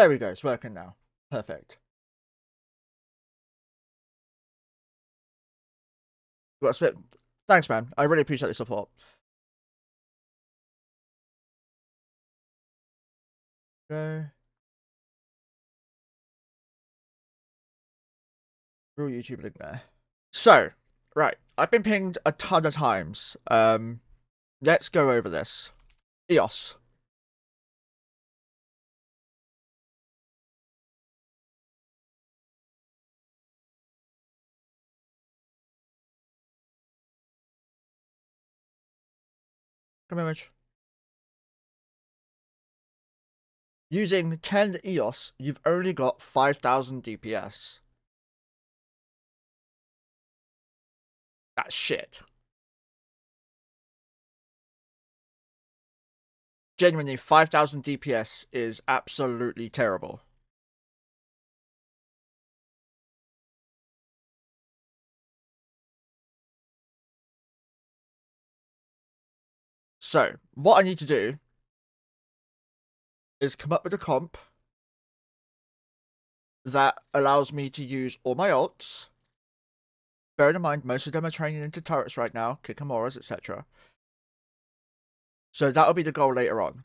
There we go, it's working now. Perfect. Got a spit. Thanks, man. I really appreciate the support. Go. Real YouTube link there. So, right. I've been pinged a ton of times. Let's go over this. EOS. Come image. Using 10 EOS, you've only got 5,000 DPS. That's shit. Genuinely, 5,000 DPS is absolutely terrible. So, what I need to do is come up with a comp that allows me to use all my ults. Bearing in mind, most of them are training into turrets right now, Kikamoras, etc. So that'll be the goal later on.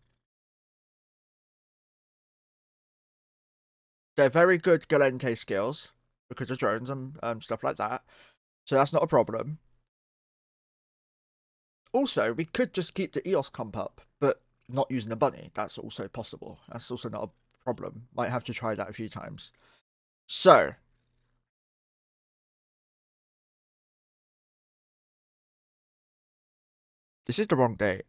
They're very good Galente skills because of drones and stuff like that. So that's not a problem. Also, we could just keep the EOS comp up, but not using the bunny. That's also possible. That's also not a problem. Might have to try that a few times. So, this is the wrong date.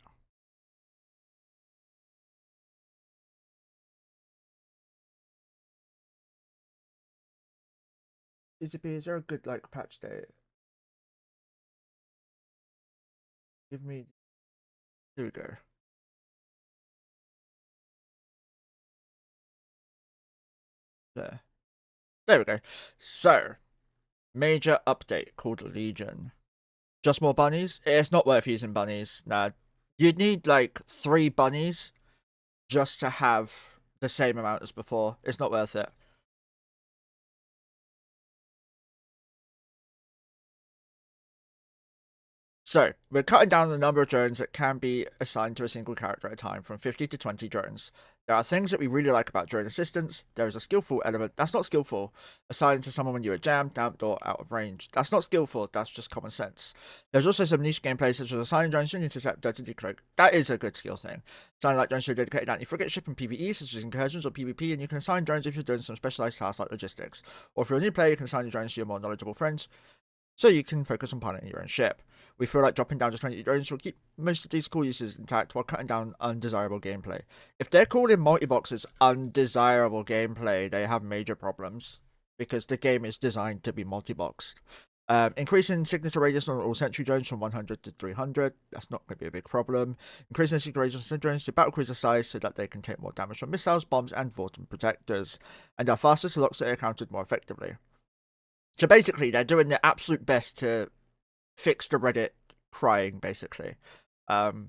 Is there a good like patch date? Give me. Here we go. There we go. So, major update called Legion. Just more bunnies? It's not worth using bunnies. Nah. You'd need like 3 bunnies just to have the same amount as before. It's not worth it. So, we're cutting down the number of drones that can be assigned to a single character at a time from 50 to 20 drones. There are things that we really like about drone assistance. There is a skillful element. That's not skillful. Assigned to someone when you are jammed, damped, or out of range. That's not skillful. That's just common sense. There's also some niche gameplay such as assigning drones to an interceptor to decloak. That is a good skill thing. Assigning like drones to a dedicated anti-frigate ship in PvE such as incursions or PvP, and you can assign drones if you're doing some specialized tasks like logistics. Or if you're a new player, you can assign your drones to your more knowledgeable friends, so you can focus on piloting your own ship. We feel like dropping down to 20 drones will keep most of these cool uses intact while cutting down undesirable gameplay. If they're calling multi-boxes undesirable gameplay, they have major problems, because the game is designed to be multi-boxed. Increasing signature radius on all sentry drones from 100 to 300, that's not going to be a big problem. Increasing signature radius on sentry drones to battlecruiser size so that they can take more damage from missiles, bombs, and Vorten protectors, and are faster to lock so they're countered more effectively. So basically, they're doing their absolute best to fix the Reddit crying, basically. All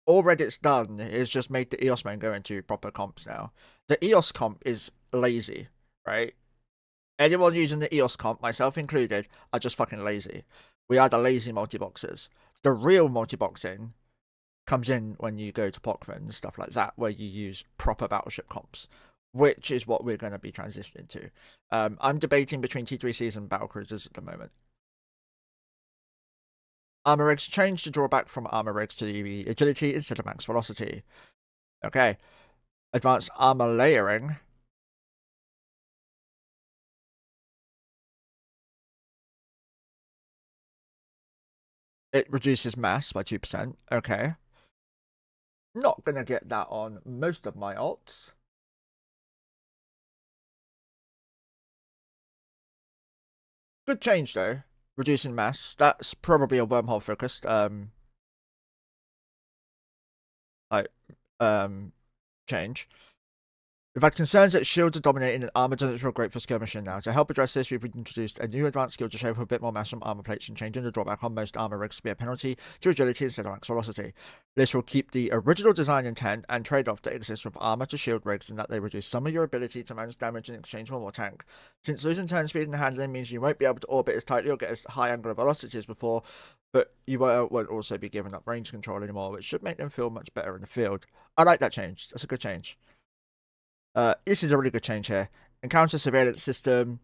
Reddit's done is just make the EOS main go into proper comps now. The EOS comp is lazy, right? Anyone using the EOS comp, myself included, are just fucking lazy. We are the lazy multi-boxers. The real multi-boxing comes in when you go to Pokemon and stuff like that, where you use proper battleship comps, which is what we're going to be transitioning to. I'm debating between T3Cs and battlecruisers at the moment. Armor rigs change the drawback from armor rigs to the agility instead of max velocity. Okay. Advanced armor layering. It reduces mass by 2%. Okay. Not going to get that on most of my alts. Good change, though. Reducing mass. That's probably a wormhole focused change. We've had concerns that shields are dominating and armor doesn't feel great for skirmishing now. To help address this, we've introduced a new advanced skill to shave a bit more mass from armor plates and changing the drawback on most armor rigs to be a penalty to agility instead of max velocity. This will keep the original design intent and trade-off that exists with armor to shield rigs in that they reduce some of your ability to manage damage in exchange for more tank. Since losing turn speed and handling means you won't be able to orbit as tightly or get as high angular velocity as before, but you won't also be giving up range control anymore, which should make them feel much better in the field. I like that change. That's a good change. This is a really good change here. Encounter surveillance system.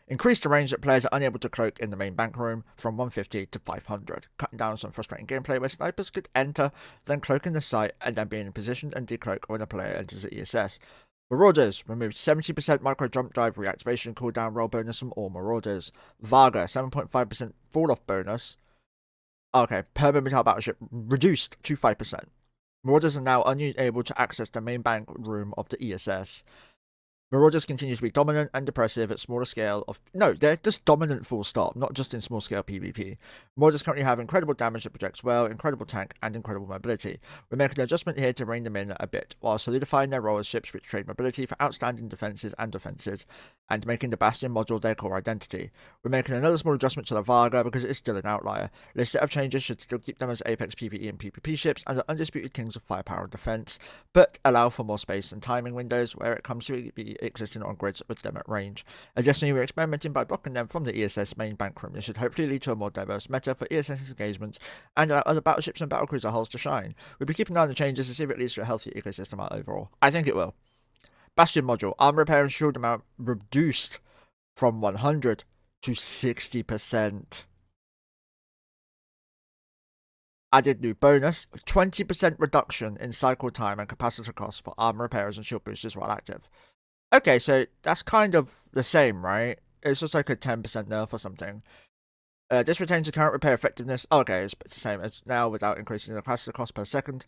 Increase the range that players are unable to cloak in the main bank room from 150 to 500, cutting down some frustrating gameplay where snipers could enter, then cloak in the site, and then be in position and decloak when a player enters the ESS. Marauders removed 70% micro jump drive reactivation cooldown roll bonus from all Marauders. Varga 7.5% fall off bonus. Okay, per Mimitar battleship reduced to 5%. Marauders are now unable to access the main bank room of the ESS. Marauders continue to be dominant and depressive at smaller scale of... No, they're just dominant full stop, not just in small scale PvP. Marauders currently have incredible damage that projects well, incredible tank, and incredible mobility. We're making an adjustment here to rein them in a bit, while solidifying their role as ships which trade mobility for outstanding defenses and offenses, and making the Bastion module their core identity. We're making another small adjustment to the Varga because it is still an outlier. This set of changes should still keep them as Apex PvE and PvP ships and are undisputed kings of firepower and defense, but allow for more space and timing windows where it comes to be existing on grids with them at range. Additionally, we're experimenting by blocking them from the ESS main bank room. This should hopefully lead to a more diverse meta for ESS engagements and allow other battleships and battlecruiser hulls to shine. We'll be keeping an eye on the changes to see if it leads to a healthier ecosystem overall. I think it will. Bastion module. Armor repair and shield amount reduced from 100 to 60%. Added new bonus, 20% reduction in cycle time and capacitor costs for armor repairers and shield boosters while active. Okay, so that's kind of the same, right? It's just like a 10% nerf or something. This retains the current repair effectiveness. Oh, okay, it's the same as now without increasing the capacitor cost per second.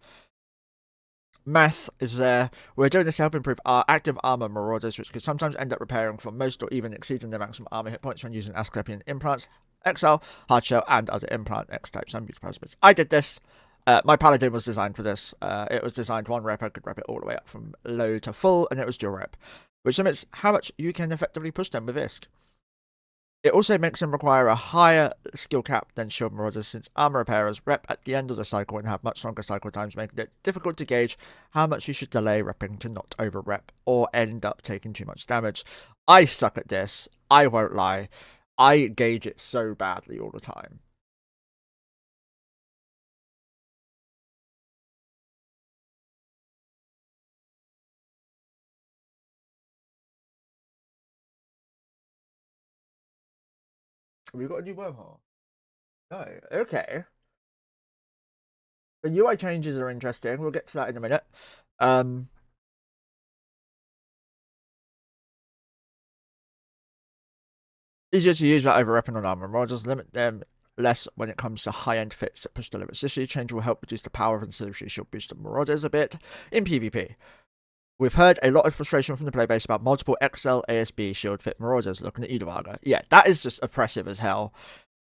Math is there. We're doing this to help improve our active armor marauders, which could sometimes end up repairing for most or even exceeding their maximum armor hit points when using Asclepian implants, XL, hardshell, and other implant X types and plasmids. I did this. My Paladin was designed for this. It was designed one rep. I could rep it all the way up from low to full, and it was dual rep, which limits how much you can effectively push them with ISK. It also makes them require a higher skill cap than shield marauders, since armor repairers rep at the end of the cycle and have much longer cycle times, making it difficult to gauge how much you should delay repping to not over rep or end up taking too much damage. I suck at this. I won't lie. I gauge it so badly all the time. Have we got a new wormhole? No. Okay. The UI changes are interesting. We'll get to that in a minute. Easier to use without over-repping on armor. Marauders limit them less when it comes to high-end fits that push the limits. This change will help reduce the power of ancillary shield booster Marauders a bit in PvP. We've heard a lot of frustration from the playbase about multiple XL ASB shield fit Marauders. Looking at Varga. Yeah, that is just oppressive as hell.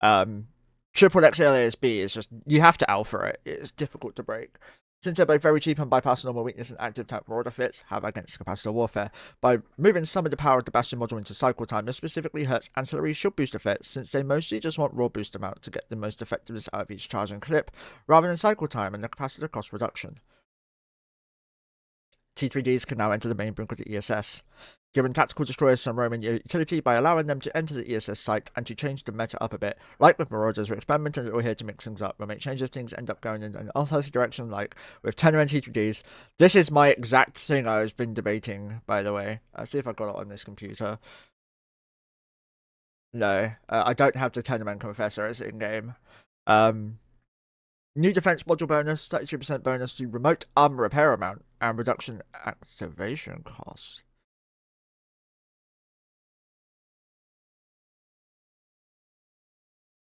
Triple XL ASB is just, you have to alpha it. It's difficult to break. Since they're both very cheap and bypass normal weakness and active tank Marauder fits have against capacitor warfare, by moving some of the power of the Bastion module into cycle time, this specifically hurts ancillary shield booster fits, since they mostly just want raw boost amount to get the most effectiveness out of each charge and clip, rather than cycle time and the capacitor cost reduction. T3Ds can now enter the main brink of the ESS, giving tactical destroyers some roaming utility by allowing them to enter the ESS site and to change the meta up a bit. Like with Marauders, we're experimenting a little here to mix things up. We'll make changes if things end up going in an unhealthy direction, like with Tenement T3Ds. This is my exact thing I've been debating, by the way. Let's see if I got it on this computer. No, I don't have the Tenement Confessor, it's in-game. New defense module bonus, 33% bonus to remote armor repair amount, and reduction activation cost.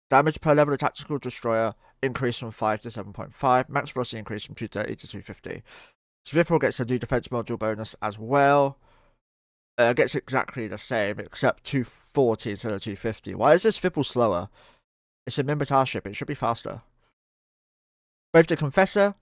Damage per level of tactical destroyer increased from 5 to 7.5. Max velocity increased from 230 to 250. Swivel gets a new defense module bonus as well. Gets exactly the same, except 240 instead of 250. Why is this Fipple slower? It's a Mimitar ship, it should be faster. Both the Confessor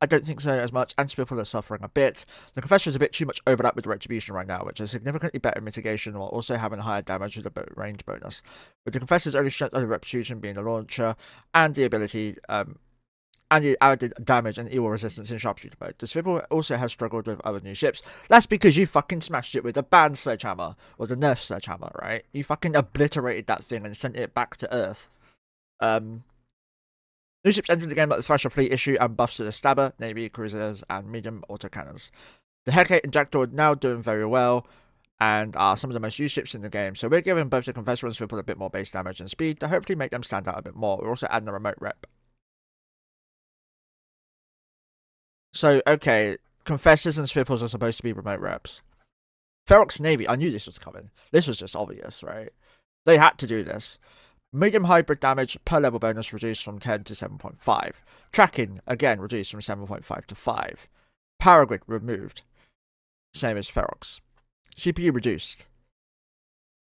I don't think so as much, and people are suffering a bit. The Confessor is a bit too much overlap with Retribution right now, which is significantly better mitigation while also having higher damage with the range bonus. With the Confessor's only strength over Retribution being the launcher, and the ability, and the added damage and evil resistance in Sharpshooter mode. The Swivel also has struggled with other new ships. That's because you fucking smashed it with the banned sledgehammer, or the nerf sledgehammer, right? You fucking obliterated that thing and sent it back to Earth. New ships entered the game like the Special Fleet issue and buffs to the Stabber, Navy, Cruisers, and medium autocannons. The Hecate and Jackdaw are now doing very well, and are some of the most used ships in the game, so we're giving both the Confessor and Swivel a bit more base damage and speed to hopefully make them stand out a bit more. We're also adding a remote rep. So, okay, Confessors and Swivels are supposed to be remote reps. Ferox Navy, I knew this was coming. This was just obvious, right? They had to do this. Medium hybrid damage per level bonus reduced from 10 to 7.5. Tracking, again, reduced from 7.5 to 5. Power grid removed. Same as Ferox. CPU reduced.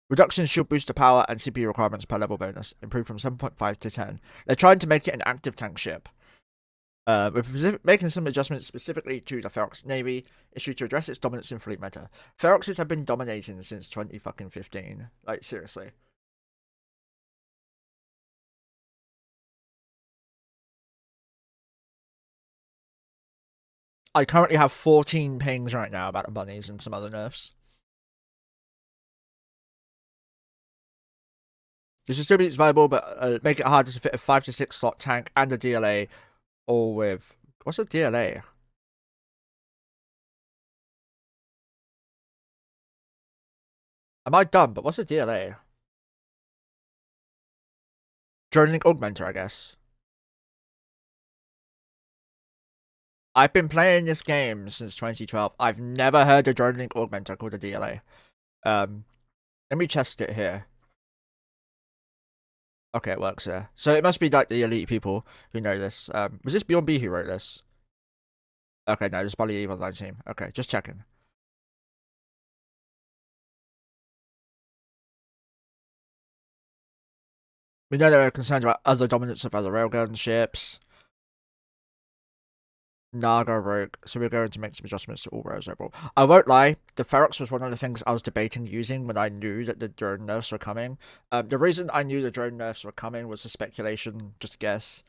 Reduction in shield booster power and CPU requirements per level bonus improved from 7.5 to 10. They're trying to make it an active tank ship. We're making some adjustments specifically to the Ferox Navy issue to address its dominance in fleet meta. Feroxes have been dominating since 2015. Like, seriously. I currently have 14 pings right now about the bunnies and some other nerfs. This distribute's viable, but make it harder to fit a 5 to 6 slot tank and a DLA, all with... What's a DLA? Am I dumb? But what's a DLA? Drone Link Augmenter, I guess. I've been playing this game since 2012. I've never heard a Drone Link Augmenter called a DLA. Let me test it here. Okay, it works there. So it must be like the elite people who know this. Was this Beyond B who wrote this? Okay, no, this is probably Evil Line team. Okay, just checking. We know there are concerns about other dominance of other railgun ships. Naga Rogue, so we're going to make some adjustments to all rails overall. I won't lie, the Ferox was one of the things I was debating using when I knew that the drone nerfs were coming. The reason I knew the drone nerfs were coming was the speculation, just a guess.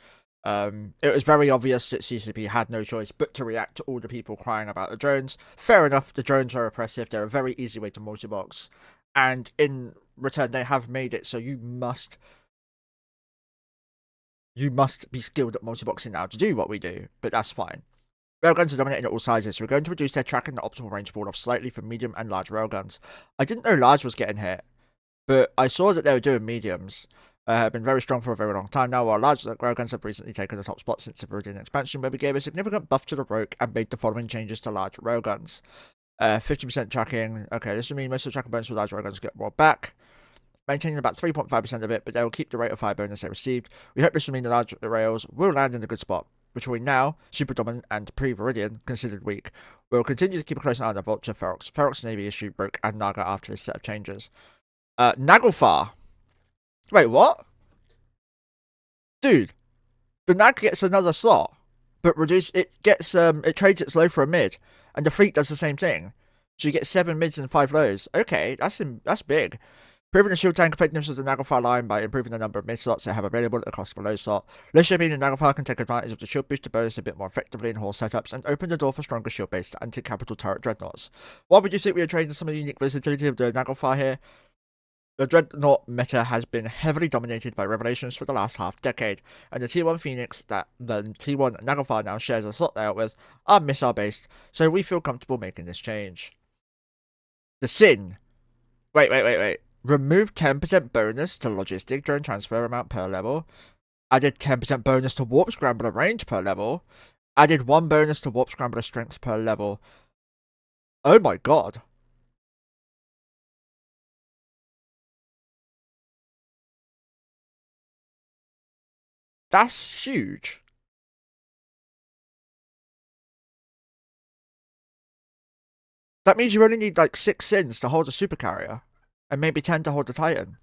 It was very obvious that CCP had no choice but to react to all the people crying about the drones. Fair enough, the drones are oppressive, they're a very easy way to multi-box. And in return, they have made it so you must be skilled at multi-boxing now to do what we do, but that's fine. Railguns are dominating at all sizes, so we're going to reduce their track and the optimal range fall off slightly for medium and large railguns. I didn't know large was getting hit, but I saw that they were doing mediums. Have been very strong for a very long time now, while large railguns have recently taken the top spot since the Viridian expansion, where we gave a significant buff to the Rogue and made the following changes to large railguns. 50% tracking. Okay, this will mean most of the tracking bonus for large railguns get rolled back, maintaining about 3.5% of it, but they will keep the rate of fire bonus they received. We hope this will mean the large rails will land in a good spot. Between now, Super Dominant and Pre-Viridian, considered weak. We'll continue to keep a close eye on the Vulture, Ferox Navy issue, Broke, and Naga after this set of changes. Naglfar. Wait, what? Dude, the Nag gets another slot, but it trades its low for a mid, and the fleet does the same thing. So you get 7 mids and 5 lows. Okay, that's big. Improving the shield tank effectiveness of the Naglfar line by improving the number of mid slots they have available at the cost of a low slot. Low shipping and Naglfar can take advantage of the shield booster bonus a bit more effectively in hall setups and open the door for stronger shield based anti-capital turret dreadnoughts. Why would you think we are trading some of the unique versatility of the Naglfar here? The dreadnought meta has been heavily dominated by Revelations for the last half decade, and the T1 Phoenix that the T1 Naglfar now shares a slot layout with are missile based, so we feel comfortable making this change. The Sin. Wait. Remove 10% bonus to logistic drone transfer amount per level. Added 10% bonus to warp scrambler range per level. Added 1 bonus to warp scrambler strength per level. Oh my god. That's huge. That means you only need like 6 sins to hold a super carrier. And maybe 10 to hold a titan.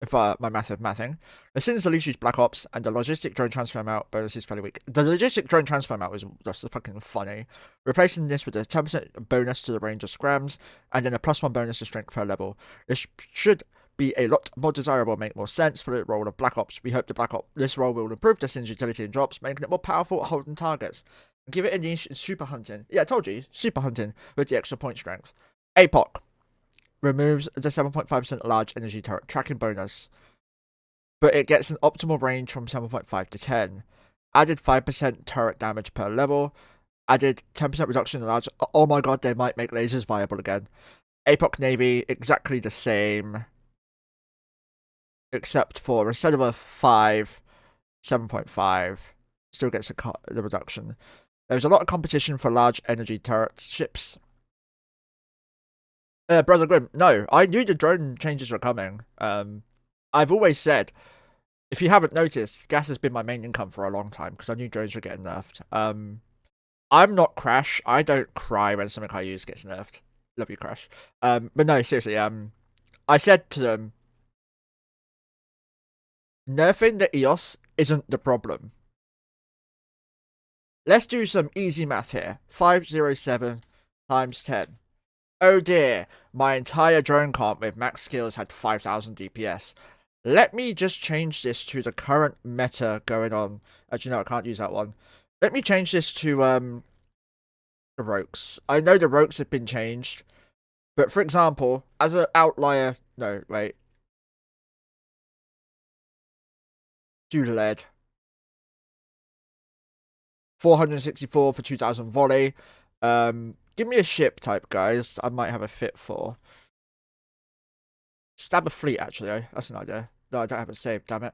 if my math is mathing. The since the least used Black Ops, and the logistic drone transfer amount bonus is fairly weak. The logistic drone transfer amount was just fucking funny. Replacing this with a 10% bonus to the range of scrams, and then a +1 bonus to strength per level. This should be a lot more desirable, make more sense for the role of Black Ops. We hope this role will improve the sin's utility in drops, making it more powerful at holding targets. Give it a niche in super hunting. Yeah, I told you, super hunting with the extra point strength. APOC removes the 7.5% large energy turret tracking bonus, but it gets an optimal range from 7.5 to 10. Added 5% turret damage per level. Added 10% reduction in large. Oh my god, they might make lasers viable again. APOC Navy, exactly the same. Except for instead of a 5, 7.5. Still gets the reduction. There's a lot of competition for large energy turret ships. Brother Grim, no, I knew the drone changes were coming. I've always said, if you haven't noticed, gas has been my main income for a long time because I knew drones were getting nerfed. I'm not Crash. I don't cry when something I use gets nerfed. Love you, Crash. But no, seriously, I said to them, nerfing the EOS isn't the problem. Let's do some easy math here. 507 times 10. Oh dear, my entire drone comp with max skills had 5,000 DPS. Let me just change this to the current meta going on. Actually, no, I can't use that one. Let me change this to the Rogues. I know the Rogues have been changed. But for example, as an outlier... No, wait. Do lead. 464 for 2,000 volley. Give me a ship type, guys. I might have a fit for. Stab a fleet, actually. That's an idea. No, I don't have it saved, damn it.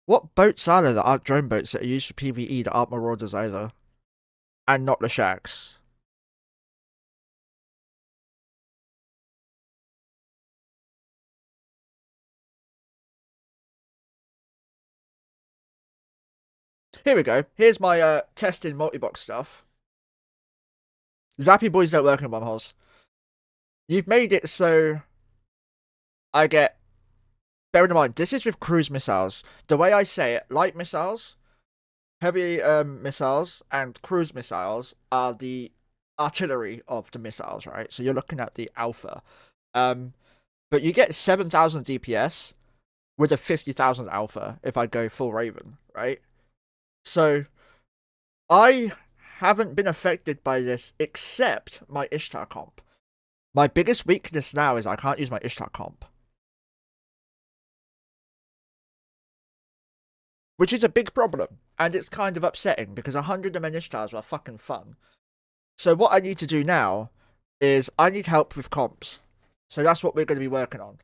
What boats are there that aren't drone boats that are used for PvE that aren't Marauders either? And not the Shacks. Here we go. Here's my testing multi-box stuff. Zappy boys don't work in Wormholes. You've made it so I get... Bear in mind, this is with cruise missiles. The way I say it, light missiles, heavy missiles, and cruise missiles are the artillery of the missiles, right? So you're looking at the alpha. But you get 7,000 DPS with a 50,000 alpha if I go full Raven, right? So I haven't been affected by this except my Ishtar comp. My biggest weakness now is I can't use my Ishtar comp. Which is a big problem, and it's kind of upsetting because 100 of my Ishtars were fucking fun. So what I need to do now is I need help with comps. So that's what we're going to be working on.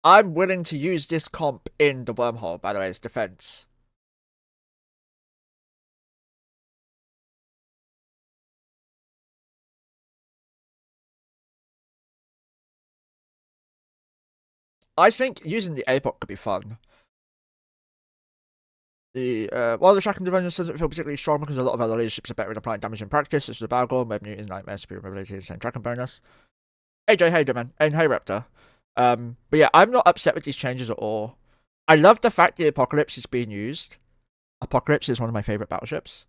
I'm willing to use this comp in the Wormhole, by the way, as defense. I think using the APOC could be fun. While the tracking defense doesn't feel particularly strong because a lot of other leaderships are better in applying damage in practice, such as the Balgorn, Web Newton's Nightmare, Superior Mobility, and same tracking bonus. AJ, hey, man, and hey, Raptor. But yeah, I'm not upset with these changes at all. I love the fact the Apocalypse is being used. Apocalypse is one of my favourite battleships.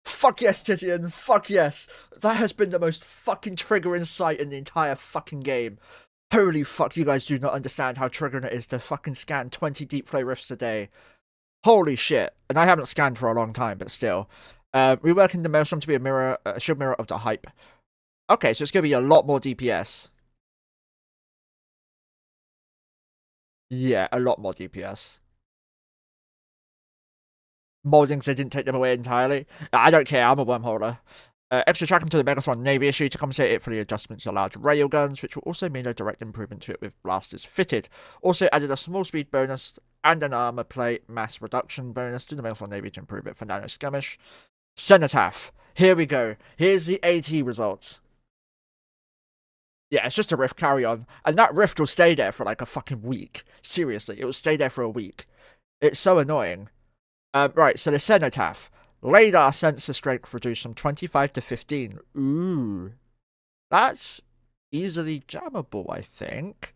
Fuck yes, Titian. Fuck yes. That has been the most fucking triggering sight in the entire fucking game. Holy fuck, you guys do not understand how triggering it is to fucking scan 20 deep flow rifts a day. Holy shit. And I haven't scanned for a long time, but still. Reworking the Maelstrom to be a shield mirror of the hype. Okay, so it's going to be a lot more DPS. Yeah, a lot more DPS. Moldings, they didn't take them away entirely. I don't care, I'm a wormholer. Extra tracking to the Megatron Navy issue to compensate it for the adjustments to large railguns, which will also mean a direct improvement to it with blasters fitted. Also added a small speed bonus and an armor plate mass reduction bonus to the Megatron Navy to improve it for nano skirmish. Cenotaph. Here we go. Here's the AT results. Yeah, it's just a rift, carry on. And that rift will stay there for like a fucking week. Seriously, it will stay there for a week. It's so annoying. Right, so the Cenotaph. Radar sensor strength reduced from 25 to 15. Ooh. That's easily jammable, I think.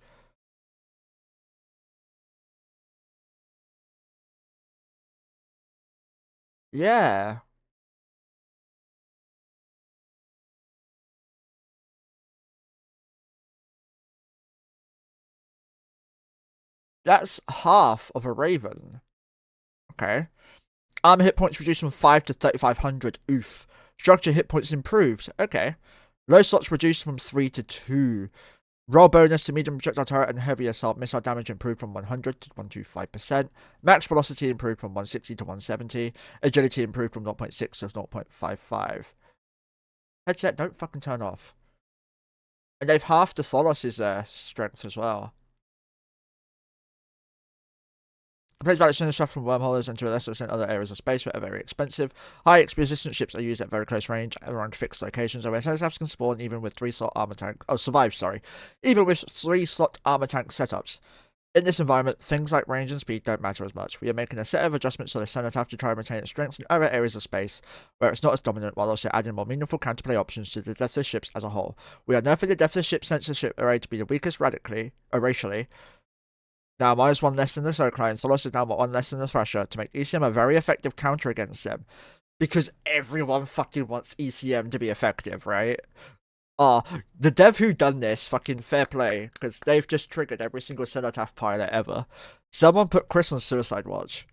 Yeah. That's half of a Raven. Okay. Armor hit points reduced from 5 to 3,500. Oof. Structure hit points improved. Okay. Low slots reduced from 3 to 2. Roll bonus to medium projectile turret and heavy assault missile damage improved from 100 to 125%. Max velocity improved from 160 to 170. Agility improved from 0.6 to 0.55. Headset, don't fucking turn off. And they've halved the Tholos' strength as well. Replace value stuff from wormholes and to a lesser extent other areas of space that are very expensive. High XP resistant ships are used at very close range around fixed locations, where sensors can spawn even with 3-slot armor tank. Oh, survive, sorry. Even with 3-slot armor tank setups. In this environment, things like range and speed don't matter as much. We are making a set of adjustments so the Senate have to try and retain its strength in other areas of space where it's not as dominant, while also adding more meaningful counterplay options to the deathless ships as a whole. We are nerfing the deathless ship censorship array to be the weakest racially. Now, minus one less than the Socline, and Tholos is now one less than the Thrasher to make ECM a very effective counter against them. Because everyone fucking wants ECM to be effective, right? The dev who done this, fucking fair play, because they've just triggered every single Cenotaph pilot ever. Someone put Chris on Suicide Watch.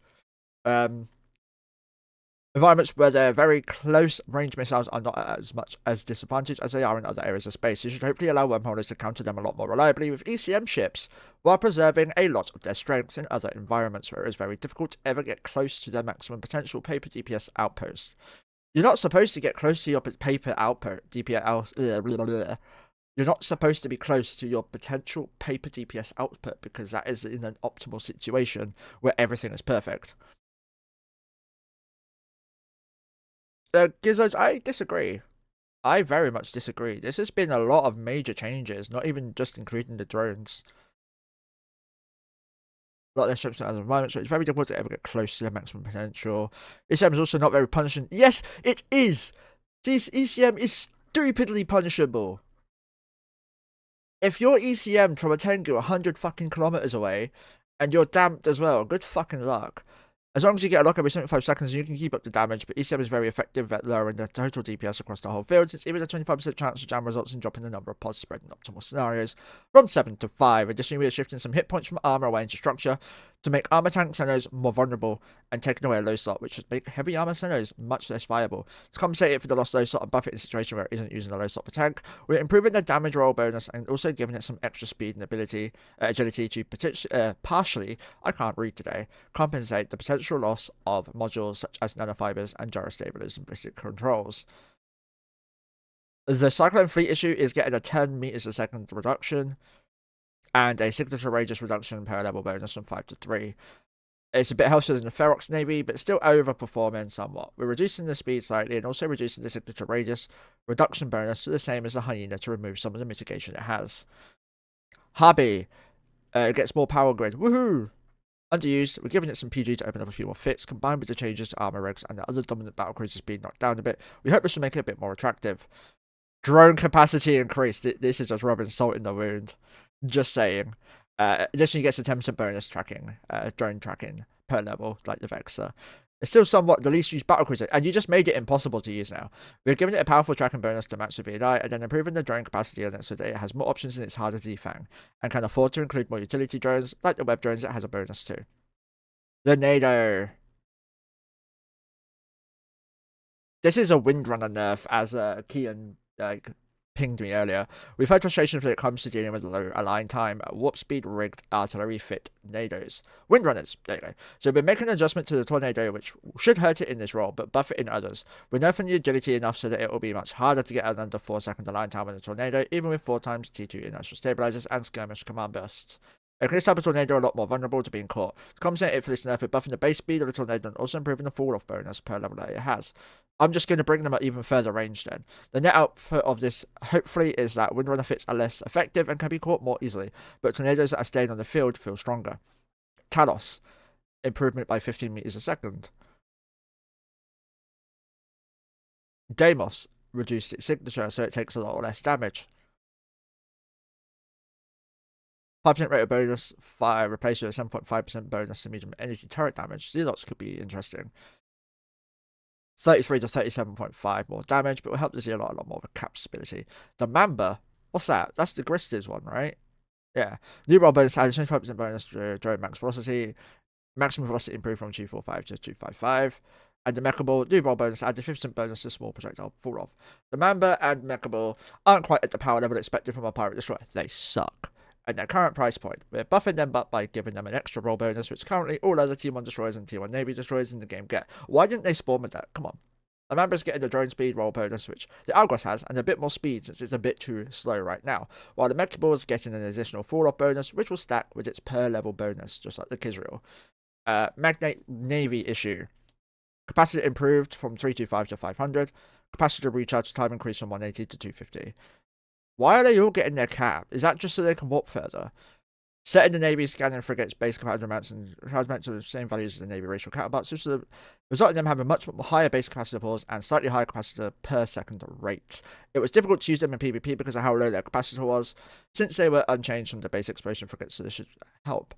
Environments where their very close range missiles are not as much as disadvantaged as they are in other areas of space. You should hopefully allow wormholes to counter them a lot more reliably with ECM ships, while preserving a lot of their strength in other environments where it is very difficult to ever get close to their maximum potential paper DPS outpost. You're not supposed to get close to your paper output DPS. You're not supposed to be close to your potential paper DPS output because that is in an optimal situation where everything is perfect. Gizzos, I disagree. I very much disagree. This has been a lot of major changes, not even just including the drones. A lot of restrictions as environments, so it's very difficult to ever get close to their maximum potential. ECM is also not very punishing. Yes, it is! This ECM is stupidly punishable. If you're ECM from a Tengu 100 fucking kilometers away, and you're damped as well, good fucking luck. As long as you get a lock every 75 seconds, you can keep up the damage, but ECM is very effective at lowering the total DPS across the whole field, since even a 25% chance of jam results in dropping the number of pods spread in optimal scenarios from 7 to 5. Additionally, we are shifting some hit points from armor away into structure to make armor tank Senos more vulnerable and taking away a low slot, which should make heavy armor Senos much less viable. To compensate it for the lost low slot and buff it in a situation where it isn't using a low slot per tank, we're improving the damage roll bonus and also giving it some extra speed and agility to partially, I can't read today, compensate the potential loss of modules such as nanofibers and gyrostabilers and ballistic controls. The Cyclone Fleet issue is getting a 10 meters a second reduction and a signature radius reduction per level bonus from 5 to 3. It's a bit healthier than the Ferox Navy, but still overperforming somewhat. We're reducing the speed slightly and also reducing the signature radius reduction bonus to the same as the Hyena to remove some of the mitigation it has. Hobby. It gets more power grid. Woohoo! Underused, we're giving it some PG to open up a few more fits, combined with the changes to armor rigs and the other dominant battlecruisers being knocked down a bit. We hope this will make it a bit more attractive. Drone capacity increased. This is just rubbing salt in the wound. Just saying. Additionally, gets a 10% bonus tracking, drone tracking per level, like the Vexor. It's still somewhat the least used battlecruiser, and you just made it impossible to use now. We've given it a powerful tracking bonus to match with VNI, and then improving the drone capacity on it so that it has more options and it's harder to defang, and can afford to include more utility drones, like the web drones it has a bonus to. The NATO. This is a Windrunner nerf, as Kian pinged me earlier. We've had frustrations when it comes to dealing with low align time, warp speed rigged artillery fit NATOs. Windrunners, there you go. So we're making an adjustment to the Tornado, which should hurt it in this role, but buff it in others. We're nerfing the agility enough so that it will be much harder to get an under 4-second align time on the Tornado, even with 4 times T2 inertial stabilizers and skirmish command bursts. Making this type of Tornado a lot more vulnerable to being caught. To compensate it for this nerf, we're buffing the base speed of the Tornado and also improving the fall-off bonus per level that it has. I'm just going to bring them at even further range then. The net output of this, hopefully, is that Windrunner fits are less effective and can be caught more easily, but Tornadoes that are staying on the field feel stronger. Talos, improvement by 15 meters a second. Deimos reduced its signature, so it takes a lot less damage. 5% rate of bonus, fire replaced with a 7.5% bonus to medium energy turret damage. Zealots could be interesting. 33 to 37.5 more damage, but will help the Zealot a lot more with cap stability. The Mamba, what's that? That's the Grister's one, right? Yeah. New roll bonus added 25% bonus during max velocity. Maximum velocity improved from 245 to 255. And the Mecha Ball, new roll bonus added 50% bonus to small projectile fall off. The Mamba and Mecha Ball aren't quite at the power level expected from a Pirate Destroyer. They suck. At their current price point, we're buffing them up by giving them an extra roll bonus, which currently all other Team 1 destroyers and Team 1 Navy destroyers in the game get. Why didn't they spawn with that? Come on. The Mamba's getting the drone speed roll bonus, which the Algos has, and a bit more speed since it's a bit too slow right now, while the Mecha Ball is getting an additional fall-off bonus, which will stack with its per-level bonus, just like the Kizreal. Magnate Navy issue. Capacity improved from 325 to 500. Capacity recharge time increased from 180 to 250. Why are they all getting their cap? Is that just so they can warp further? Setting the Navy scanning frigates base capacity amounts and amounts of the same values as the Navy racial counterparts, resulting in them having much higher base capacity pulls and slightly higher capacity per second rate. It was difficult to use them in PvP because of how low their capacitor was, since they were unchanged from the base explosion frigates, so this should help.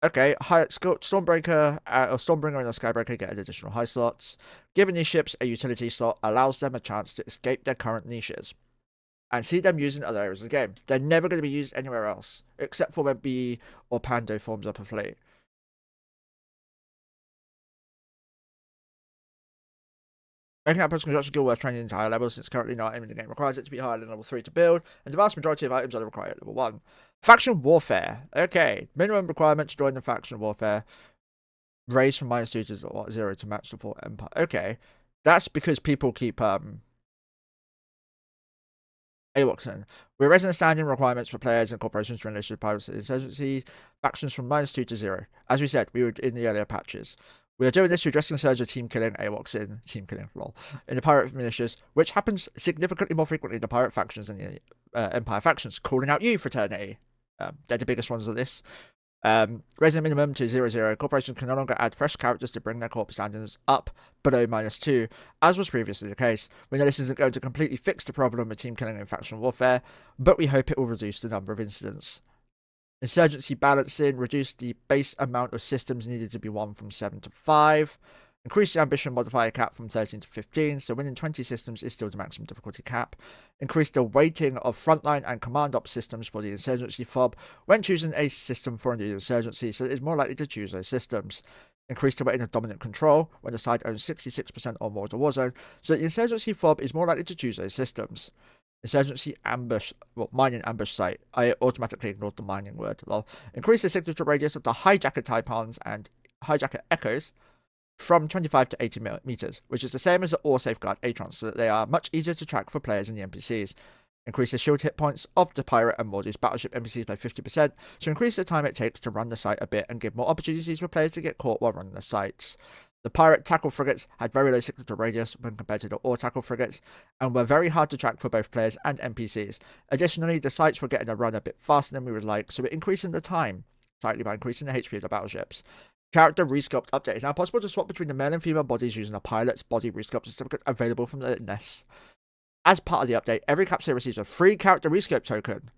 Okay, Stormbreaker or Stormbringer and the Skybreaker get additional high slots. Giving these ships a utility slot allows them a chance to escape their current niches and see them used in other areas of the game. They're never going to be used anywhere else, except for when B or Pando forms up a fleet. Making that personal construction skill worth training into higher levels, since currently not aiming the game requires it to be higher than level 3 to build, and the vast majority of items are required at level 1. Faction Warfare. Okay, minimum requirement to join the Faction Warfare. Raised from -2 to 0 to match the 4 Empire. Okay, that's because people keep AWOXing. We're raising the standing requirements for players and corporations to enlist with pirates and insurgency factions from -2 to 0. As we said, we were in the earlier patches. We are doing this to address concerns of team killing, AWOXing, team killing, lol, in the pirate militias, which happens significantly more frequently in the pirate factions than the Empire factions, calling out you, fraternity. They're the biggest ones of this. Raising the minimum to 0-0, corporations can no longer add fresh characters to bring their corp standards up below -2, as was previously the case. We know this isn't going to completely fix the problem with team killing and faction warfare, but we hope it will reduce the number of incidents. Insurgency balancing, reduce the base amount of systems needed to be won from 7 to 5. Increase the ambition modifier cap from 13 to 15, so winning 20 systems is still the maximum difficulty cap. Increase the weighting of frontline and command op systems for the insurgency fob when choosing a system for a new insurgency, so it is more likely to choose those systems. Increase the weighting of dominant control when the side owns 66% or more of the war zone, so the insurgency fob is more likely to choose those systems. Insurgency ambush, mining ambush site. I automatically ignored the mining word, lol. Increase the signature radius of the hijacker Taipans and hijacker echoes from 25 to 80 meters, which is the same as the ore safeguard Atrons, so that they are much easier to track for players and the NPCs. Increase the shield hit points of the pirate and Mordu's battleship NPCs by 50%, to increase the time it takes to run the site a bit and give more opportunities for players to get caught while running the sites. The pirate tackle frigates had very low signature radius when compared to the ore tackle frigates, and were very hard to track for both players and NPCs. Additionally, the sites were getting a run a bit faster than we would like, so we're increasing the time slightly by increasing the HP of the battleships. Character resculpt update. It's now possible to swap between the male and female bodies using a pilot's body resculpt certificate available from the NES. As part of the update, every capsule receives a free character resculpt token.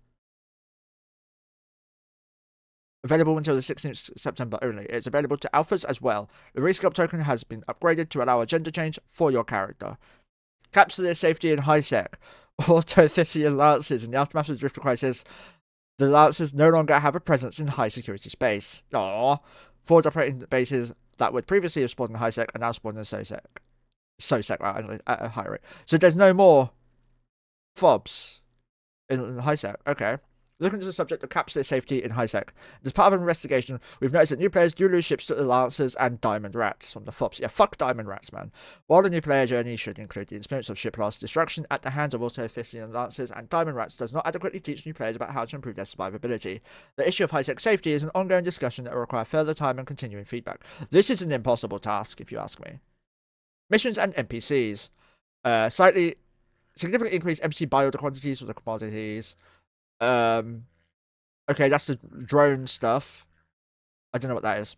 Available until the 16th September only. It's available to alphas as well. The resculpt token has been upgraded to allow a gender change for your character. Capsuleer safety in high sec. Auto-Thessian Lancers. In the aftermath of the Drifter Crisis, the Lancers no longer have a presence in high security space. Aww. Forward operating bases that would previously have spawned in high sec are now spawned in SOSEC. SOSEC, right, at a higher rate. So there's no more fobs in high sec. Okay. Looking into the subject of capsuleer safety in high sec. As part of an investigation, we've noticed that new players do lose ships to the Lancers and Diamond Rats from the FOBs. Yeah, fuck Diamond Rats, man. While the new player journey should include the experience of ship loss, destruction at the hands of Auto-Thessian Lancers and Diamond Rats does not adequately teach new players about how to improve their survivability. The issue of high sec safety is an ongoing discussion that will require further time and continuing feedback. This is an impossible task, if you ask me. Missions and NPCs. Significantly increased NPC build quantities for the commodities. Okay, that's the drone stuff. I don't know what that is.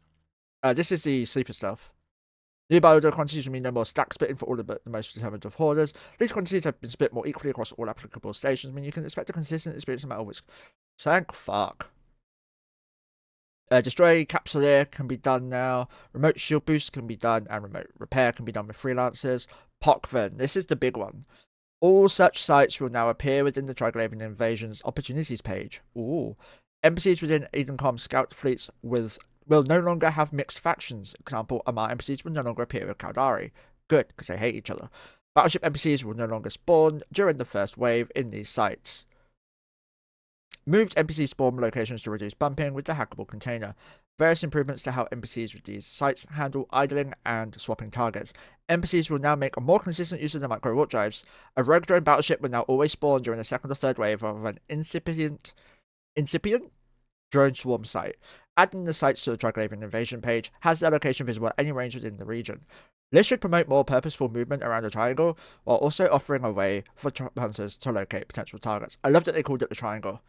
This is the sleeper stuff. New builder quantities will mean no more stack splitting for all of the most determined of hoarders. These quantities have been split more equally across all applicable stations, meaning you can expect a consistent experience no matter which. Thank fuck. Destroy Capsuleer can be done now. Remote shield boost can be done, and remote repair can be done with freelancers. Pockven, this is the big one. All such sites will now appear within the Triglavian Invasion's opportunities page. Ooh. NPCs within Edencom scout fleets will no longer have mixed factions. Example, Amar NPCs will no longer appear with Caldari. Good, because they hate each other. Battleship NPCs will no longer spawn during the first wave in these sites. Moved NPC spawn locations to reduce bumping with the hackable container. Various improvements to how NPCs with these sites handle idling and swapping targets. NPCs will now make a more consistent use of the micro warp drives. A rogue drone battleship will now always spawn during the second or third wave of an incipient drone swarm site. Adding the sites to the Triglavian Invasion page has their location visible at any range within the region. This should promote more purposeful movement around the triangle, while also offering a way for hunters to locate potential targets. I love that they called it the triangle.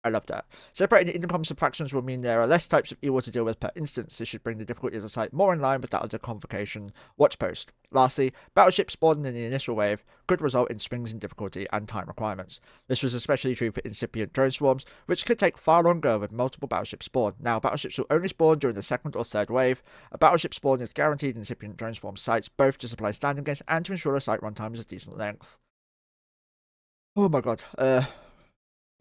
I love that. Separating the Edencom subfactions will mean there are less types of evil to deal with per instance. This should bring the difficulty of the site more in line with that of the Convocation Watchpost. Lastly, battleships spawning in the initial wave could result in swings in difficulty and time requirements. This was especially true for incipient drone swarms, which could take far longer with multiple battleships spawn. Now, battleships will only spawn during the second or third wave. A battleship spawn is guaranteed in incipient drone swarm sites, both to supply standing gains and to ensure the site runtime is a decent length. Oh my god.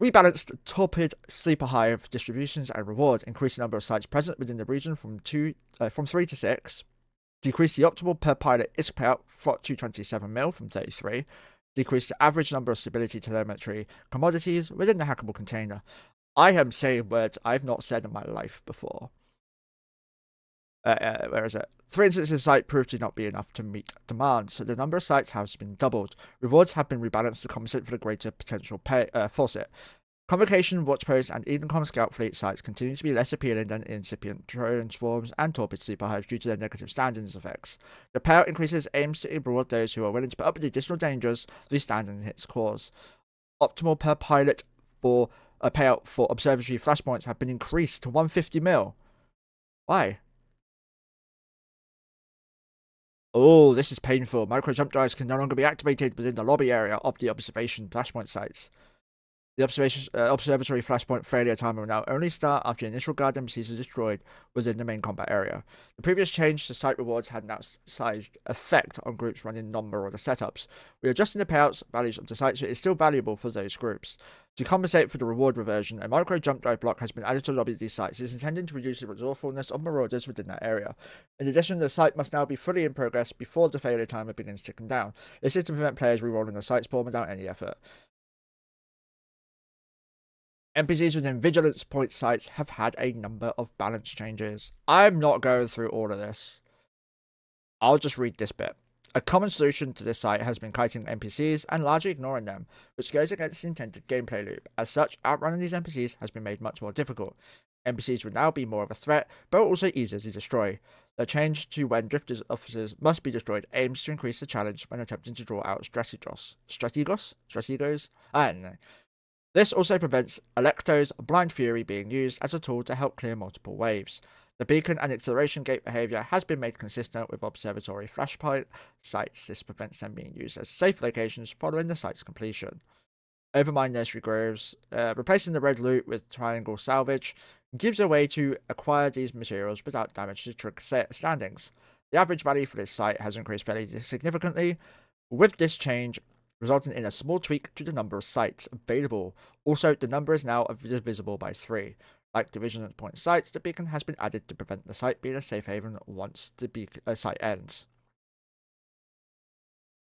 Rebalanced torpid sleeper hive distributions and rewards, increase the number of sites present within the region from 3 to 6, decrease the optimal per pilot ISK payout to 27 mil from 33, decrease the average number of stability telemetry commodities within the hackable container. I am saying words I've not said in my life before. Where is it? 3 instances of site proved to not be enough to meet demand, so the number of sites has been doubled. Rewards have been rebalanced to compensate for the greater potential faucet. Convocation, Watchpost, and Edencom Scout Fleet sites continue to be less appealing than incipient drone swarms and torpid sleeper hives due to their negative standings effects. The payout increases aims to reward those who are willing to put up with the additional dangers these standing hits cause. Optimal per pilot for a payout for observatory flashpoints have been increased to 150 mil. Why? Oh, this is painful. Micro jump drives can no longer be activated within the lobby area of the observation flashpoint sites. The observatory flashpoint failure timer will now only start after the initial guard NPCs are destroyed within the main combat area. The previous change to site rewards had an outsized effect on groups running non-marauder setups. We are adjusting the payouts values of the sites, but it is still valuable for those groups. To compensate for the reward reversion, a micro jump drive block has been added to the lobby of these sites. It is intended to reduce the resourcefulness of marauders within that area. In addition, the site must now be fully in progress before the failure timer begins ticking down. This is to prevent players rerolling the site spawn without any effort. NPCs within Vigilance Point sites have had a number of balance changes. I'm not going through all of this. I'll just read this bit. A common solution to this site has been kiting NPCs and largely ignoring them, which goes against the intended gameplay loop. As such, outrunning these NPCs has been made much more difficult. NPCs will now be more of a threat, but also easier to destroy. The change to when drifters officers must be destroyed aims to increase the challenge when attempting to draw out strategos? I don't know. This also prevents Electo's Blind Fury being used as a tool to help clear multiple waves. The beacon and acceleration gate behavior has been made consistent with observatory flashpoint sites. This prevents them being used as safe locations following the site's completion. Overmind Nursery Groves, replacing the red loot with triangle salvage, gives a way to acquire these materials without damage to trig standings. The average value for this site has increased fairly significantly. With this change, resulting in a small tweak to the number of sites available. Also, the number is now divisible by 3. Like Division Point sites, the beacon has been added to prevent the site being a safe haven once the site ends.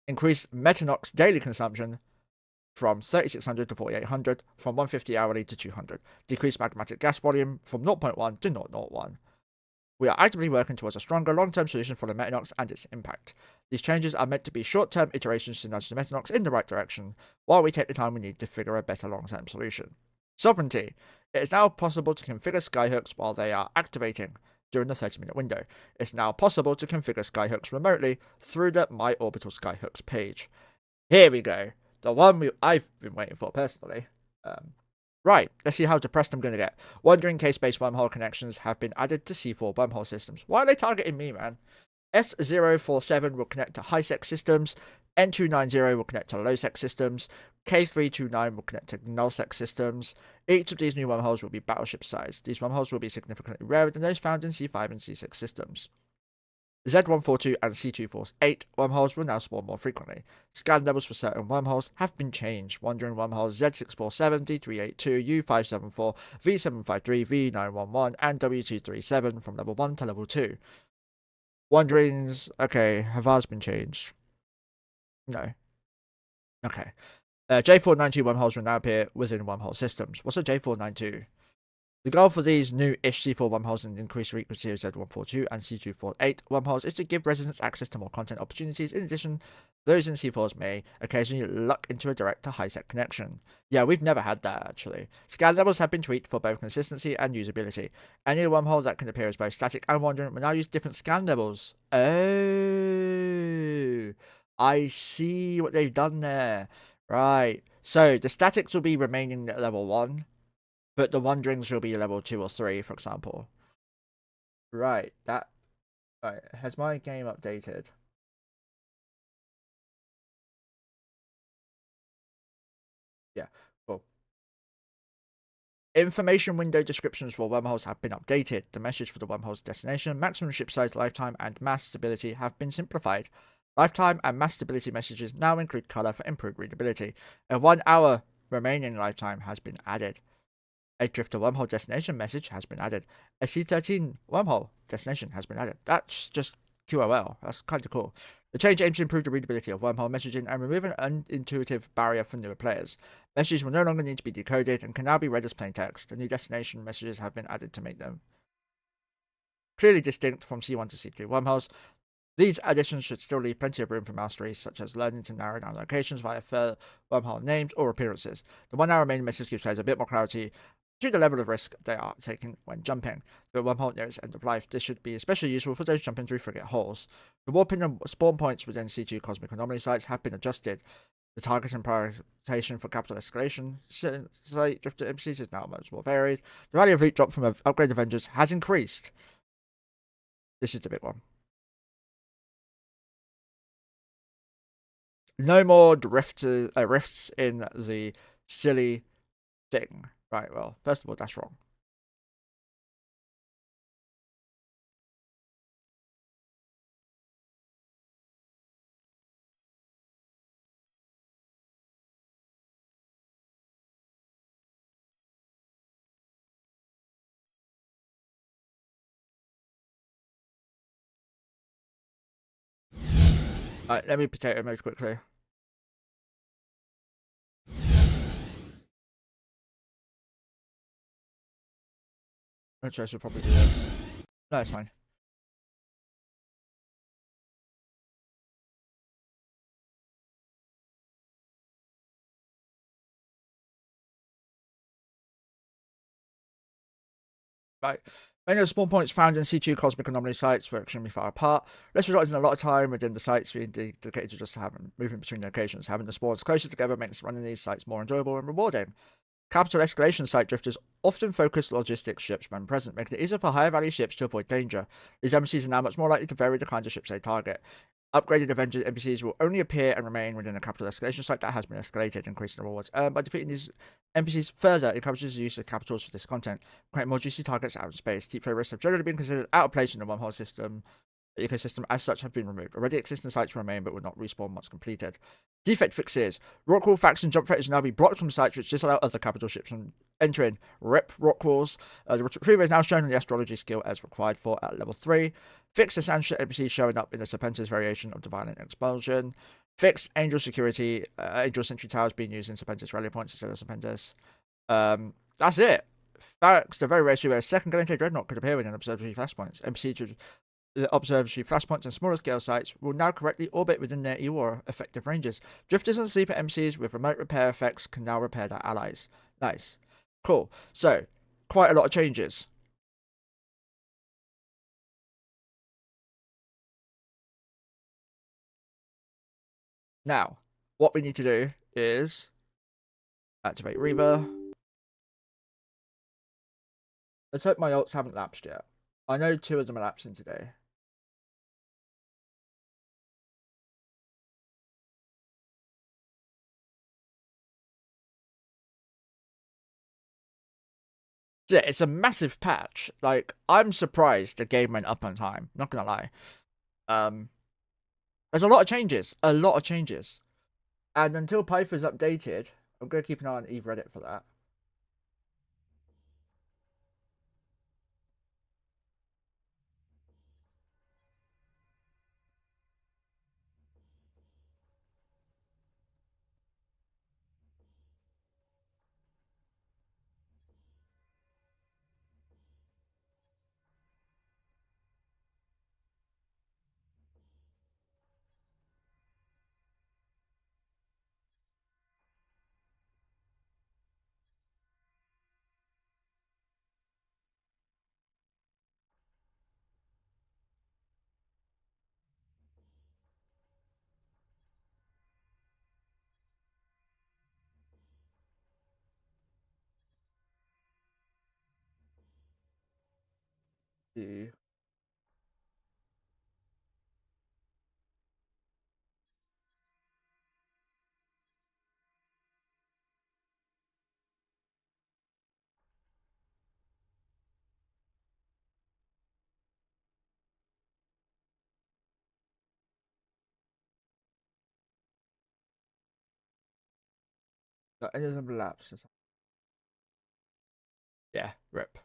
Increased Metanox daily consumption from 3600 to 4800, from 150 hourly to 200. Decreased magmatic gas volume from 0.1 to 0.01. We are actively working towards a stronger long-term solution for the Metanox and its impact. These changes are meant to be short-term iterations to nudge the Metanox in the right direction, while we take the time we need to figure a better long-term solution. Sovereignty. It is now possible to configure skyhooks while they are activating during the 30-minute window. It's now possible to configure skyhooks remotely through the My Orbital Skyhooks page. Here we go. The one I've been waiting for personally. Right, let's see how depressed I'm going to get. Wandering case-based wormhole connections have been added to C4 wormhole systems. Why are they targeting me, man? S047 will connect to high-sec systems, N290 will connect to low-sec systems, K329 will connect to null-sec systems. Each of these new wormholes will be battleship-sized. These wormholes will be significantly rarer than those found in C5 and C6 systems. Z142 and C248 wormholes will now spawn more frequently. Scan levels for certain wormholes have been changed. Wandering wormholes Z647, D382, U574, V753, V911, and W237 from level 1 to level 2. Wanderings, okay, have ours been changed? No. Okay. J492 wormholes will now appear within wormhole systems. What's a J492? The goal for these new-ish C4 wormholes and increased frequency of Z142 and C248 wormholes is to give residents access to more content opportunities. In addition, those in C4s may occasionally luck into a direct-to-high-sec connection. Yeah, we've never had that, actually. Scan levels have been tweaked for both consistency and usability. Any wormhole that can appear as both static and wandering will now use different scan levels. Oh, I see what they've done there. Right. So, the statics will be remaining at level 1. But the wanderings will be level 2 or 3, for example. Right, right, has my game updated? Yeah, cool. Information window descriptions for wormholes have been updated. The message for the wormhole's destination, maximum ship size, lifetime, and mass stability have been simplified. Lifetime and mass stability messages now include color for improved readability. A 1 hour remaining lifetime has been added. A Drifter wormhole destination message has been added. A C13 wormhole destination has been added. That's just QOL. That's kind of cool. The change aims to improve the readability of wormhole messaging and remove an unintuitive barrier for newer players. Messages will no longer need to be decoded and can now be read as plain text. The new destination messages have been added to make them clearly distinct from C1 to C3 wormholes. These additions should still leave plenty of room for mastery, such as learning to narrow down locations via further wormhole names or appearances. The 1 hour remaining message gives players a bit more clarity to the level of risk they are taking when jumping. The wormhole near its end of life, this should be especially useful for those jumping through frigate holes. The warping and spawn points within C2 cosmic anomaly sites have been adjusted. The target and prioritization for capital escalation site drifter NPCs is now much more varied. The value of loot drop from upgraded Avengers has increased. This is the big one. No more rifts in the silly thing. Right, well, first of all, that's wrong. Alright, let me potato mode quickly. Which I should probably do this. No, it's fine. Right. Many of the spawn points found in C2 cosmic anomaly sites were extremely far apart. This resulted in a lot of time within the sites being dedicated to just having moving between locations. Having the spawns closer together makes running these sites more enjoyable and rewarding. Capital escalation site drifters often focus logistics ships when present, making it easier for higher value ships to avoid danger. These NPCs are now much more likely to vary the kinds of ships they target. Upgraded Avenger NPCs will only appear and remain within a capital escalation site that has been escalated, increasing the rewards earned by defeating these NPCs further encourages the use of capitals for this content, create more juicy targets out of space. Deep flow risks have generally been considered out of place in the wormhole system. The ecosystem as such have been removed. Already existing sites remain but will not respawn once completed. Defect fixes. Rockwool faction jump threats will now be blocked from sites which disallow other capital ships from entering. Rip Rockwalls. The retriever is now shown in the astrology skill as required for at level 3. Fix the sand NPC showing up in the Serpentis variation of the violent expulsion. Fix Angel security. Angel sentry towers being used in Serpentis rally points instead of Serpentis. That's it. Facts. The very rare where a second Galente Dreadnought could appear within observatory flashpoints. NPC the observatory flashpoints and smaller scale sites will now correctly orbit within their EOR effective ranges. Drifters and sleeper MCs with remote repair effects can now repair their allies. Nice. Cool. So, quite a lot of changes. Now, what we need to do is activate Reaver. Let's hope my ults haven't lapsed yet. I know 2 of them are lapsing today. Yeah, it's a massive patch. Like, I'm surprised the game went up on time. Not gonna lie. Um, there's a lot of changes. A lot of changes. And until Python's updated, I'm gonna keep an eye on Eve Reddit for that. The any of them lapse. Yeah, rip.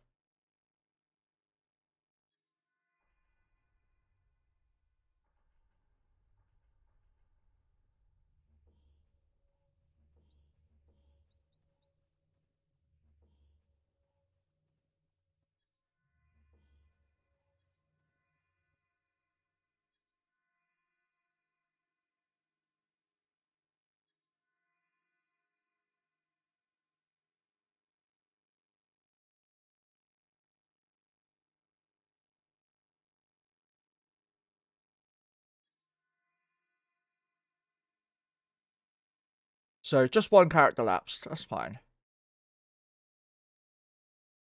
So just one character lapsed. That's fine.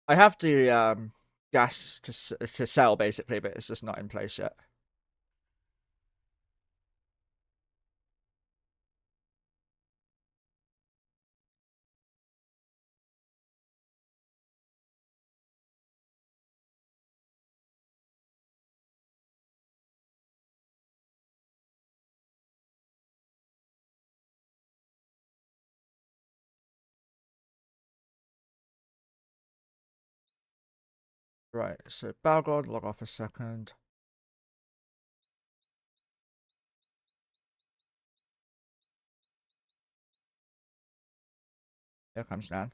I have the gas to sell basically, but it's just not in place yet. Right. So Balgod, log off a second. Here comes Dan.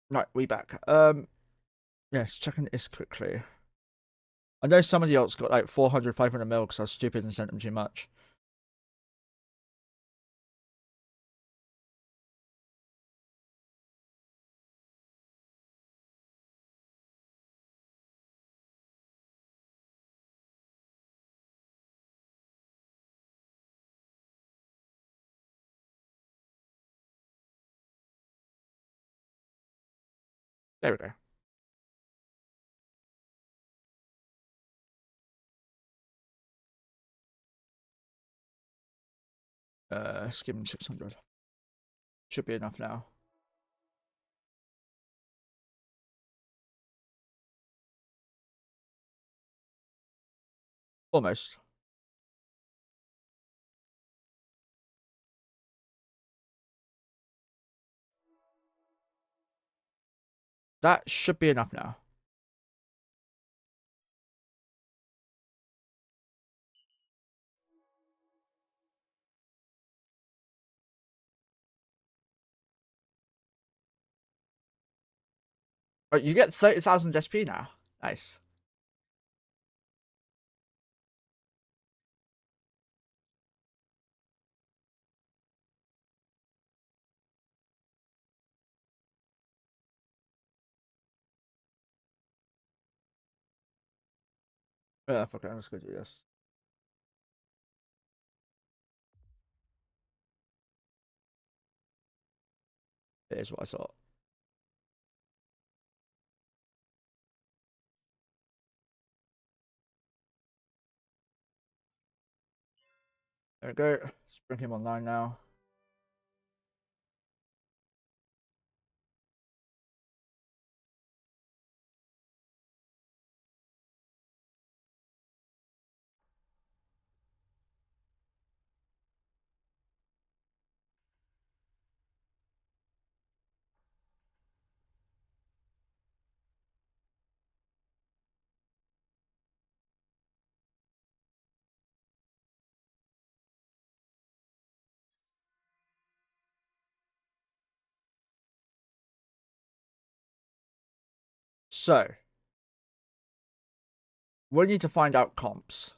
Right, we back. Yes, checking this quickly. I know some of the alts got like 400, 500 mil because I was stupid and sent them too much. There we go. Skim 600. Should be enough now. Almost. That should be enough now. Oh, you get 30,000 SP now. Nice. Yeah, fuck it, I'm just gonna do this. It is what I thought. There we go. Let's bring him online now. So, we need to find out comps.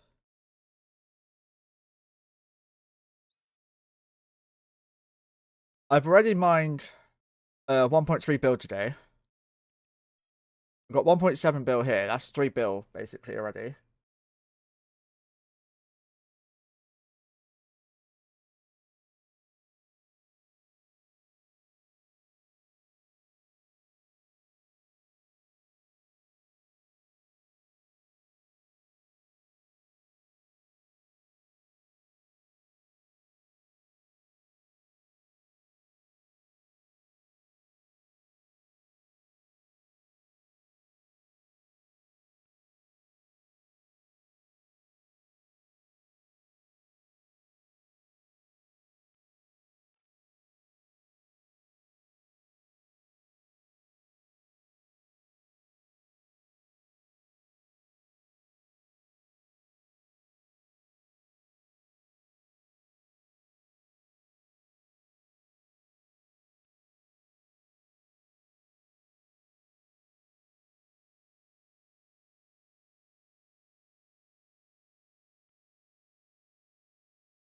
I've already mined 1.3 bill today. We've got 1.7 bill here. That's 3 bill basically already.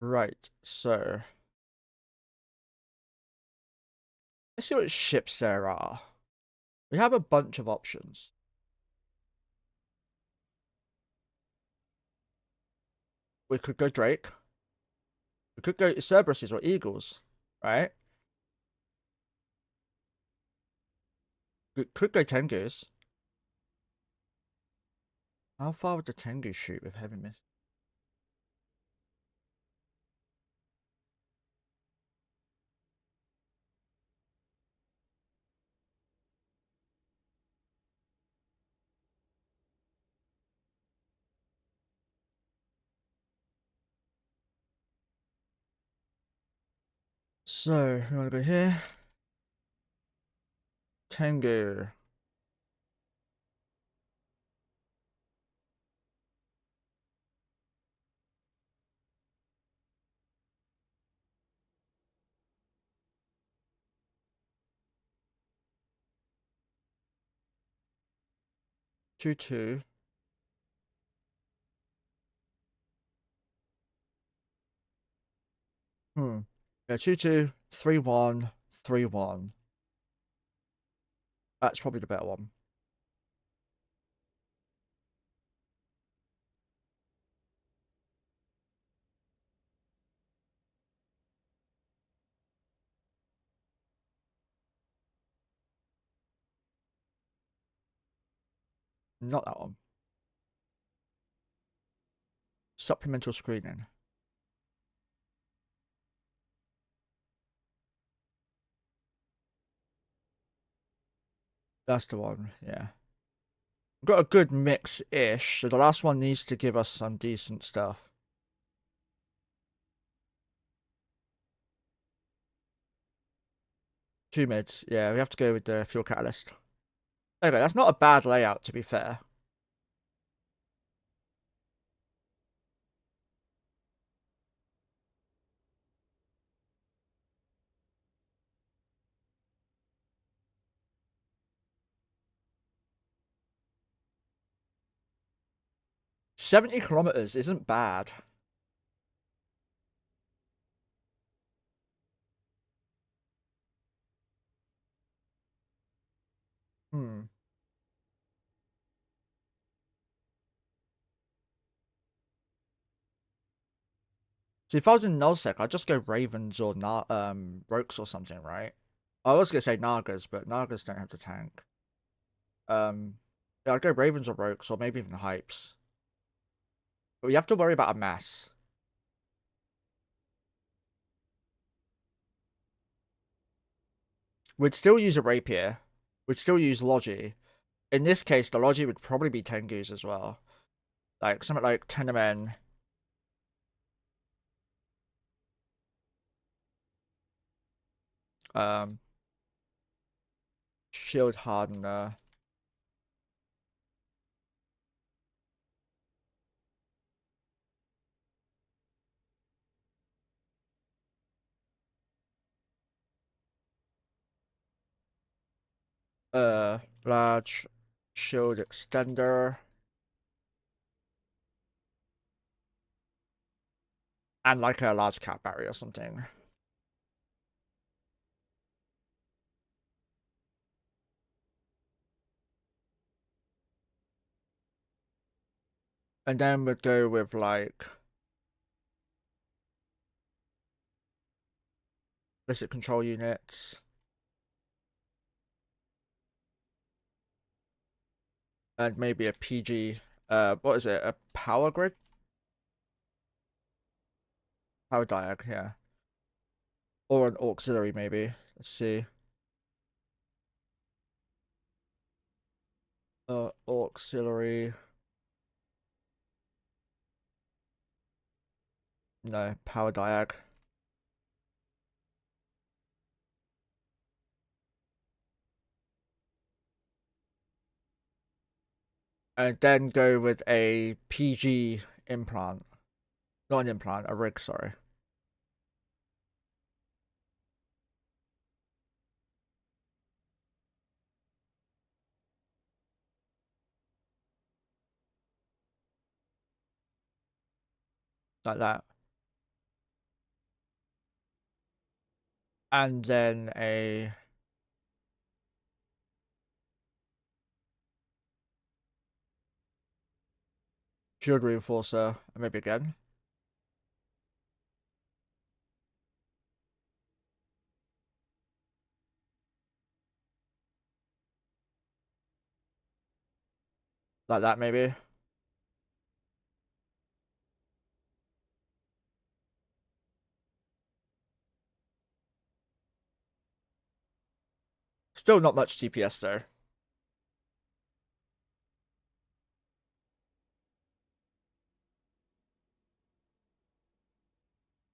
Right, so let's see what ships there are. We have a bunch of options. We could go Drake. We could go Cerberuses or Eagles, right? We could go Tengus. How far would the Tengu shoot with heavy miss? So, we want to go here. Tengu. Two. Yeah, 2-2, 3-1, 3-1. That's probably the better one. Not that one. Supplemental screening. That's the one, yeah. We've got a good mix-ish, so the last one needs to give us some decent stuff. Two mids, yeah, we have to go with the fuel catalyst. Okay, that's not a bad layout, to be fair. 70 kilometers isn't bad. Hmm. See, if I was in nullsec, I'd just go Ravens or Rokes or something, right? I was gonna say Nagas, but Nagas don't have the tank. Yeah, I'd go Ravens or Rokes or maybe even Hypes. But we have to worry about a mass. We'd still use a Rapier. We'd still use Logi. In this case, the Logi would probably be Tengus as well. Like something like Tenemen. Um, Shield Hardener. Large Shield Extender. And like a large cat barrier or something. And then we'd go with like illicit control units. And maybe a PG what is it? A power grid? Power diag, yeah. Or an auxiliary maybe. Let's see. Auxiliary. No, power diag. And then go with a PG implant. Not an implant, a rig, sorry. Like that. And then a shield reinforcer, and maybe again. Like that maybe. Still not much DPS though.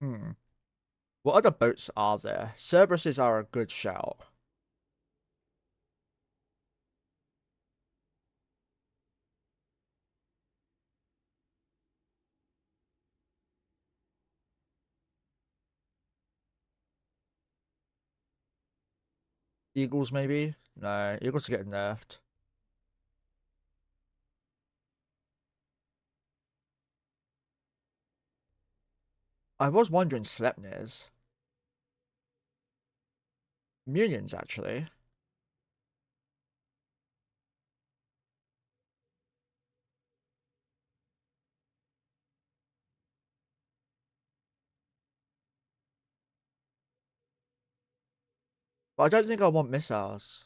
Hmm. What other boats are there? Cerberuses are a good shout. Eagles maybe? No, Eagles are getting nerfed. I was wondering Sleipnirs. Munions actually. But I don't think I want missiles.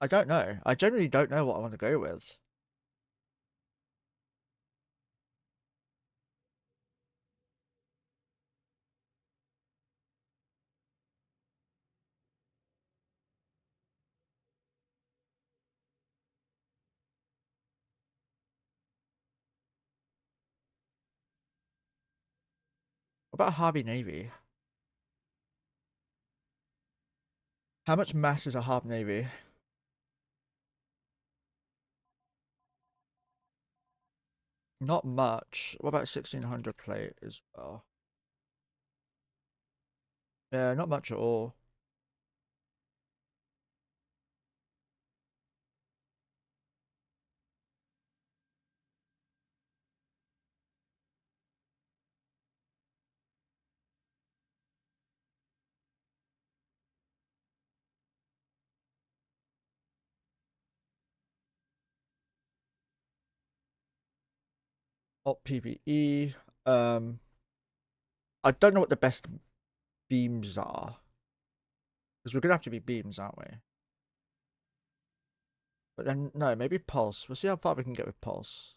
I don't know. I generally don't know what I want to go with. What about Harvey Navy? How much mass is a Harb Navy? Not much. What about 1600 plate as well? Yeah, not much at all. Alt PvE. I don't know what the best beams are. Because we're gonna have to be beams, aren't we? But then no, maybe pulse. We'll see how far we can get with pulse.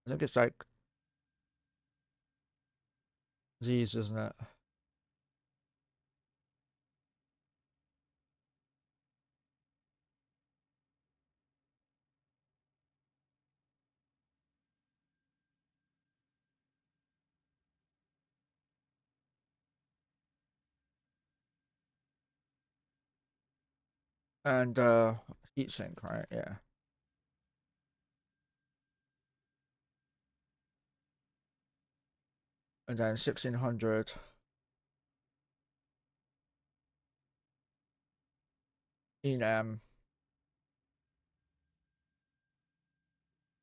I think it's like Z's, isn't it? And heatsink, right? Yeah. And then 1600. Enam.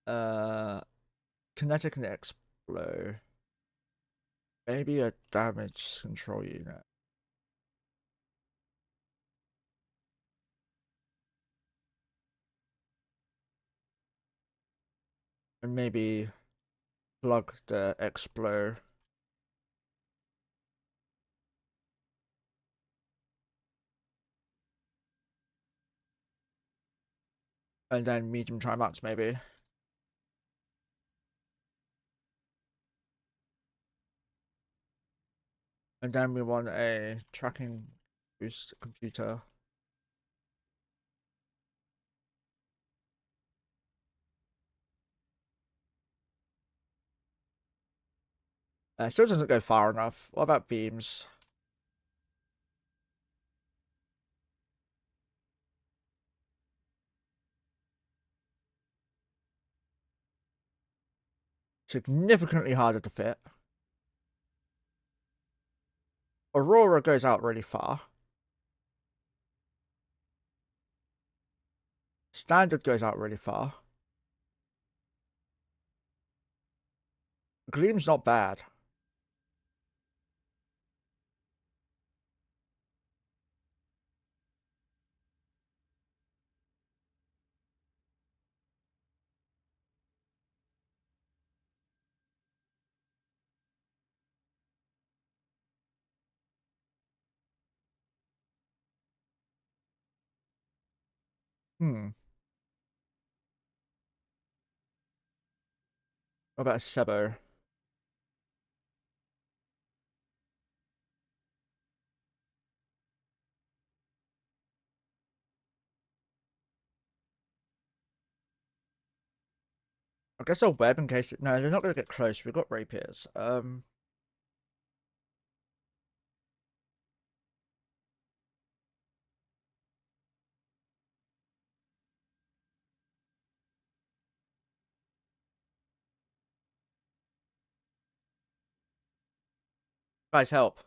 Uh, kinetic and explode. Maybe a damage control unit. And maybe plug the explode. And then medium trimax, maybe. And then we want a tracking boost computer. Still doesn't go far enough. What about beams? Significantly harder to fit. Aurora goes out really far. Standard goes out really far. Gleam's not bad. Hmm. What about a Sebo? I guess a web in case... No, they're not going to get close. We've got rapiers. Guys, help.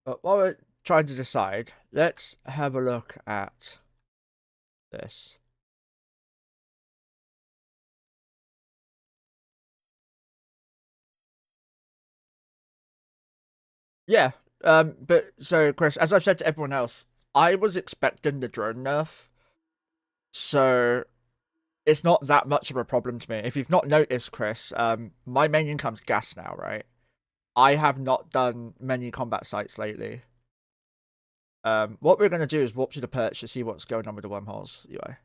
But while we're trying to decide, let's have a look at this. Yeah. But so Chris, as I've said to everyone else, I was expecting the drone nerf, so it's not that much of a problem to me. If you've not noticed, Chris, my main income's gas now, right? I have not done many combat sites lately. What we're gonna do is walk to the perch to see what's going on with the wormholes UI.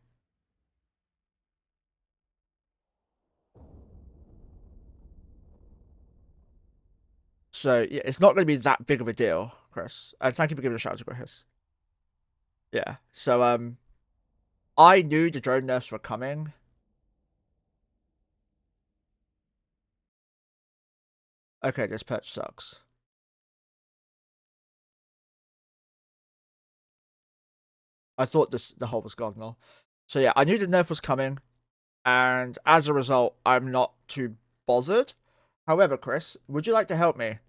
So yeah, it's not gonna be that big of a deal, Chris. And thank you for giving a shout out to Chris. Yeah. So I knew the drone nerfs were coming. Okay, this perch sucks. I thought the hole was gone now. So yeah, I knew the nerf was coming, and as a result, I'm not too bothered. However, Chris, would you like to help me?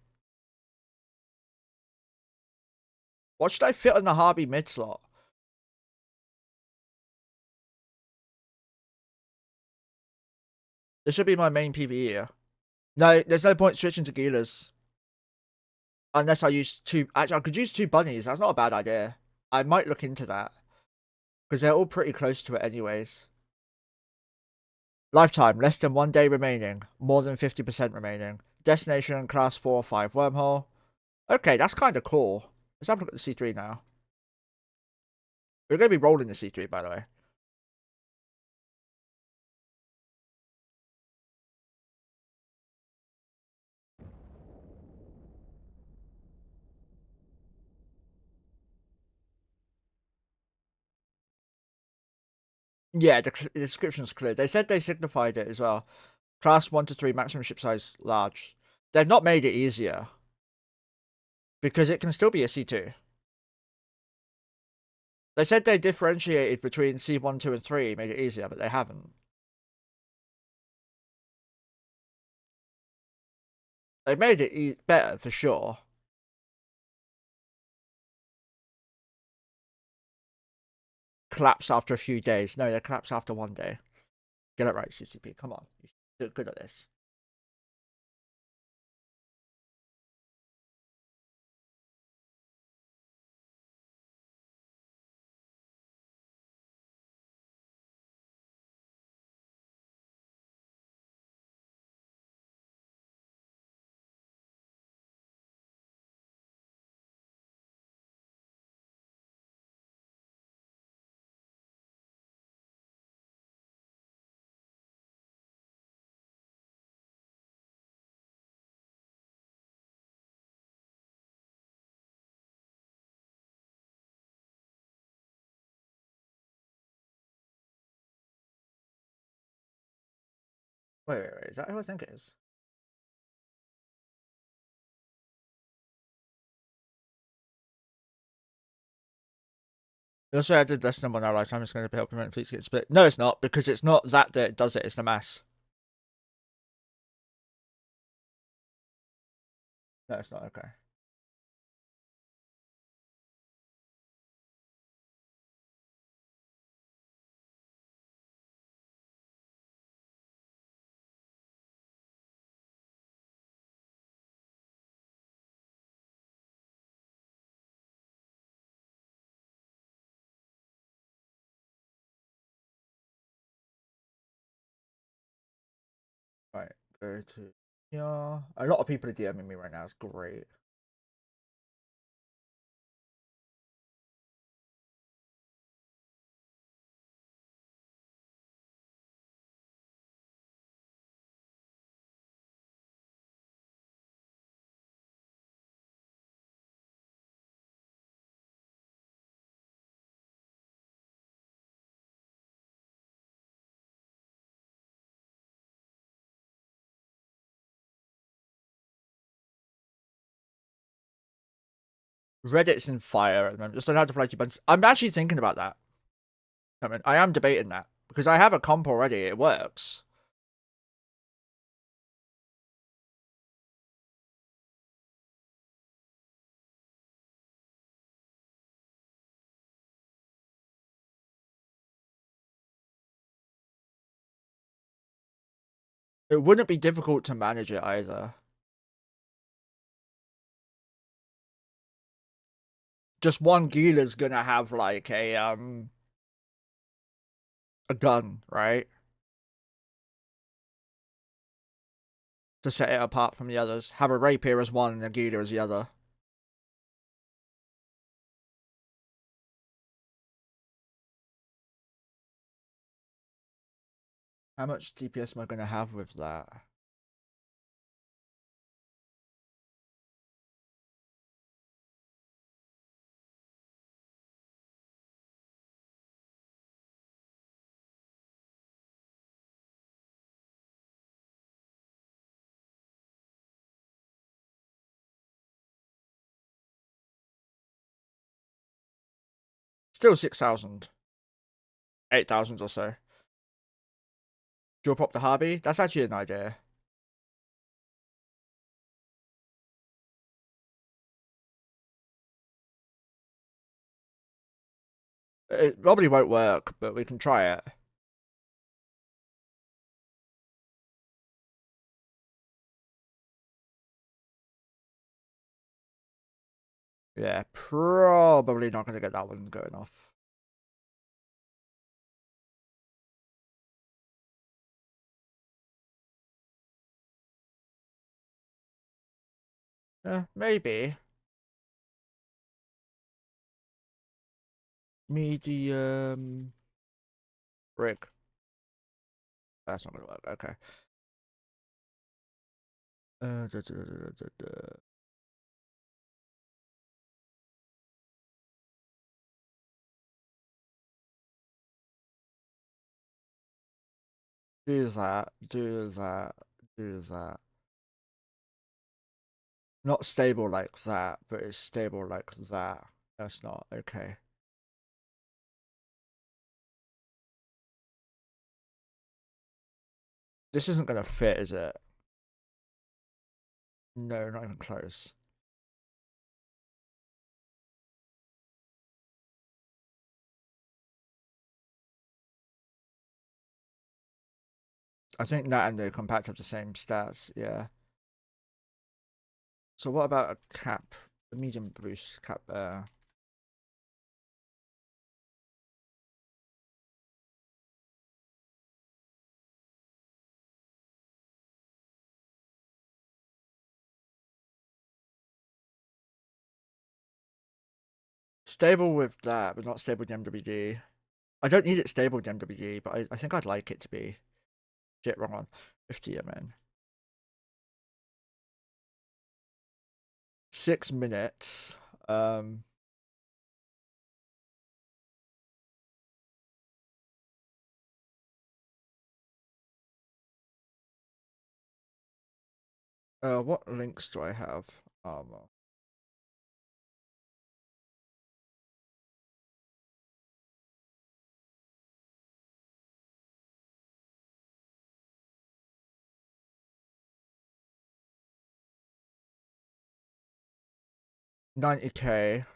What should I fit in the Harvey mid slot? This should be my main PvE here. No, there's no point switching to Gilas. Unless I use two. Actually, I could use two bunnies. That's not a bad idea. I might look into that. Because they're all pretty close to it anyways. Lifetime, less than 1 day remaining. More than 50% remaining. Destination, class 4 or 5 wormhole. Okay, that's kind of cool. Let's have a look at the C3 now. We're going to be rolling the C3, by the way. Yeah, the description's clear. They said they signified it as well. Class 1 to 3, maximum ship size large. They've not made it easier. Because it can still be a C2. They said they differentiated between C1, 2, and 3, made it easier, but they haven't. They made it better, for sure. Collapse after a few days. No, they collapse after 1 day. Get it right, CCP. Come on. You're good at this. Wait. Is that who I think it is? Also, I did less than 1 hour lifetime. It's going to help prevent fleets get split. No, it's not, because it's not that it does it. It's the mass. No, it's not. Okay. Right. Go to. Yeah. A lot of people are DMing me right now. It's great. Reddit's in fire at the moment. Just don't have to fly buttons. I'm actually thinking about that. I mean, I am debating that because I have a comp already. It works. It wouldn't be difficult to manage it either. Just one Gila's gonna have like a gun, right? To set it apart from the others. Have a rapier as one and a Gila as the other. How much DPS am I gonna have with that? Still 6,000. 8,000 or so. Dual prop the Harby? That's actually an idea. It probably won't work, but we can try it. Yeah, probably not going to get that one going off. Yeah, maybe. Medium rig. That's not going to work. Okay. Da, da, da. Do that. Do that. Do that. Not stable like that, but it's stable like that. That's not okay. This isn't going to fit, is it? No, not even close. I think that and the compact have the same stats, yeah. So what about a cap? The medium boost cap there. Stable with that, but not stable with the MWD. I don't need it stable with the MWD, but I think I'd like it to be. Shit, wrong one. 50 MN. 6 minutes. What links do I have? 90k,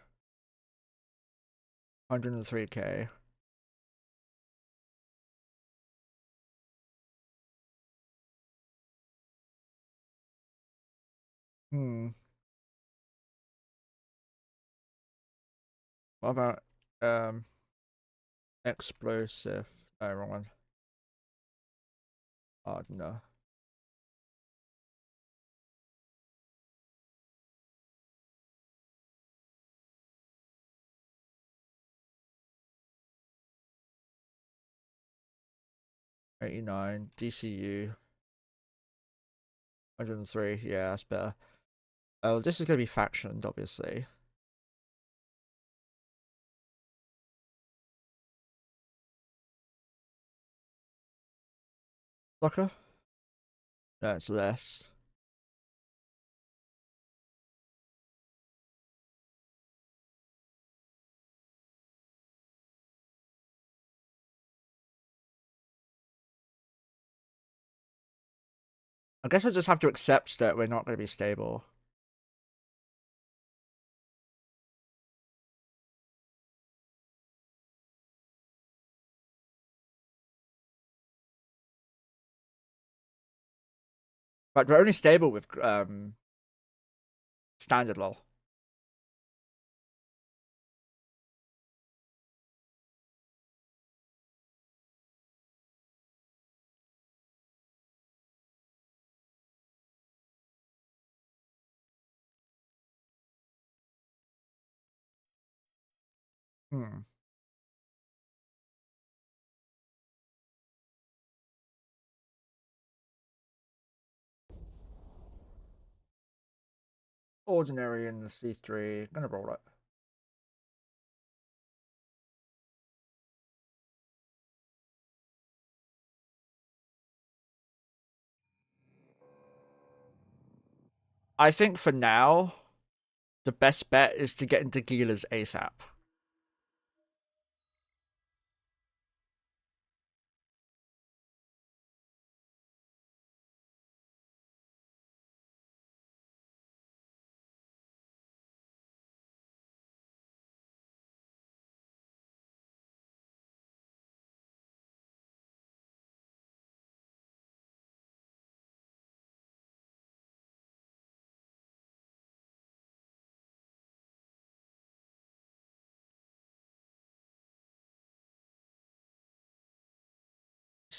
103k. What about explosive? No, wrong one. Oh no. 89 DCU 103. Yeah, that's better. Oh, this is gonna be factioned, obviously. Blocker? No, it's less. I guess I just have to accept that we're not going to be stable. But we're only stable with standard lol. Hmm. Ordinary in the C3. Gonna roll it. I think for now, the best bet is to get into Gila's ASAP.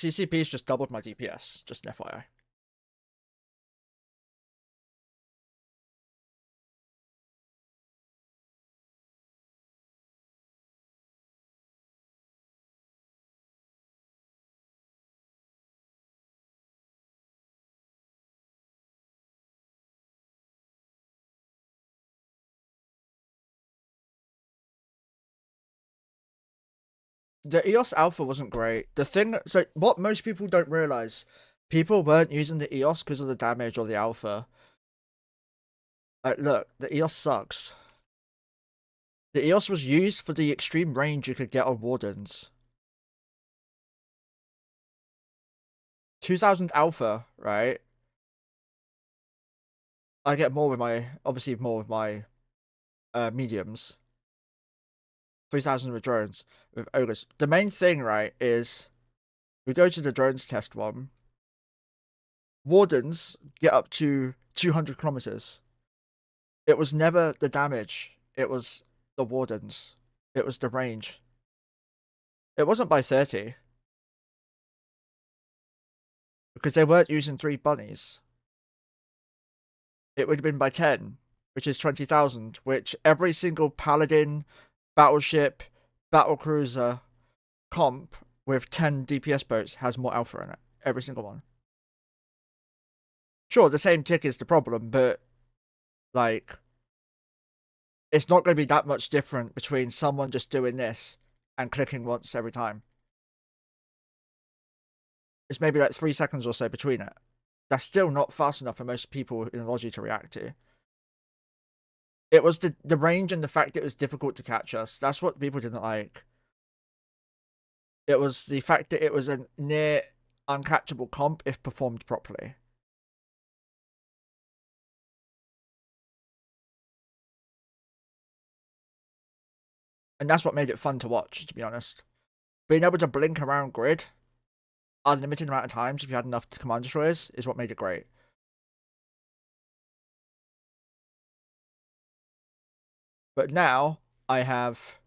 CCP's just doubled my DPS, just an FYI. The EOS Alpha wasn't great. The thing, so what most people don't realize, people weren't using the EOS because of the damage or the Alpha. Like, look, the EOS sucks. The EOS was used for the extreme range you could get on Wardens. 2000 Alpha, right? I get more with my, obviously more with my mediums. 3000 with drones, with ogres. The main thing, right, is we go to the drones test one. Wardens get up to 200 kilometers. It was never the damage. It was the Wardens. It was the range. It wasn't by 30. Because they weren't using 3 bunnies. It would have been by 10, which is 20,000, which every single paladin, battleship, battlecruiser comp with 10 DPS boats has more alpha in it. Every single one. Sure, the same tick is the problem, but like, it's not going to be that much different between someone just doing this and clicking once every time. It's maybe like 3 seconds or so between it. That's still not fast enough for most people in Logi to react to. It was the range and the fact it was difficult to catch us. That's what people didn't like. It was the fact that it was a near uncatchable comp if performed properly. And that's what made it fun to watch, to be honest. Being able to blink around grid unlimited amount of times if you had enough command destroyers is what made it great. But now I have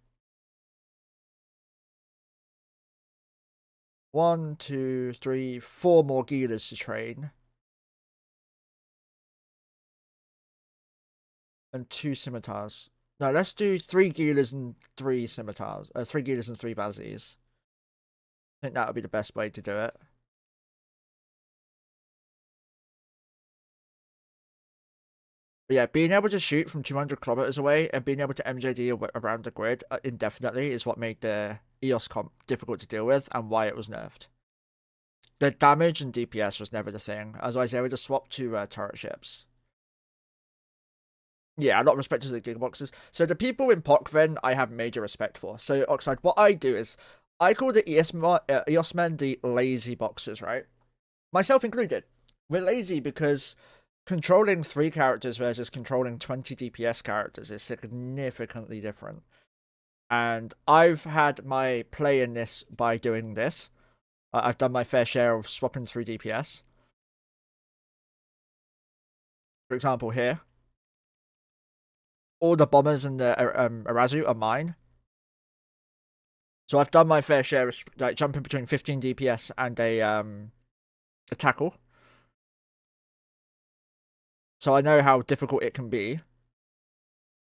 1, 2, 3, 4 more Gigas to train. And 2 scimitars. No, let's do 3 Gigas and 3 scimitars. 3 Gigas and 3 Bazis. I think that would be the best way to do it. But yeah, being able to shoot from 200 kilometers away and being able to MJD around the grid indefinitely is what made the EOS comp difficult to deal with and why it was nerfed. The damage and DPS was never the thing. Otherwise, they would have swapped to turret ships. Yeah, a lot of respect to the Gigaboxes. So the people in POC then I have major respect for. So Oxide, what I do is I call the EOS men the lazy boxers, right? Myself included. We're lazy because controlling 3 characters versus controlling 20 DPS characters is significantly different. And I've had my play in this by doing this. I've done my fair share of swapping through DPS. For example, here. All the bombers and the Arazu are mine. So I've done my fair share of like jumping between 15 DPS and a tackle. So I know how difficult it can be.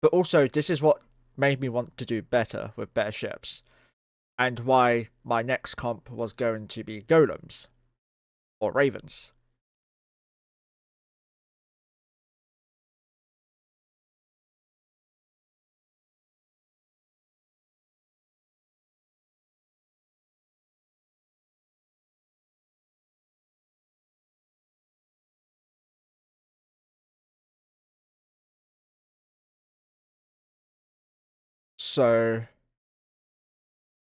But also, this is what made me want to do better with better ships. And why my next comp was going to be golems. Or ravens. So,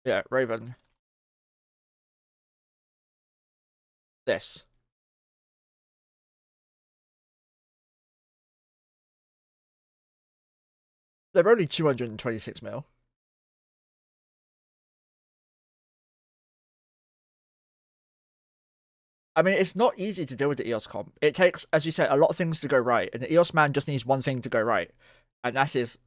yeah, Raven. This. They're only 226 mil. I mean, it's not easy to deal with the EOS comp. It takes, as you said, a lot of things to go right. And the EOS man just needs one thing to go right. And that's his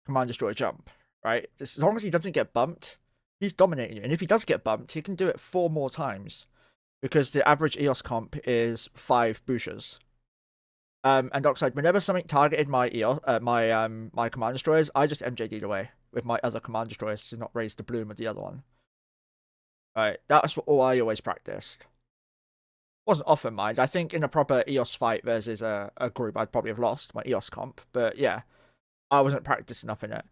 command destroy jump, right? As long as he doesn't get bumped, he's dominating you. And if he does get bumped, he can do it 4 more times. because the average EOS comp is 5 Bushas. And Oxide, whenever something targeted my EOS, my command destroyers, I just MJD'd away with my other command destroyers to not raise the bloom of the other one. Right, that's all I always practiced. Wasn't often mind. I think in a proper EOS fight versus a group, I'd probably have lost my EOS comp. But yeah, I wasn't practiced enough in it.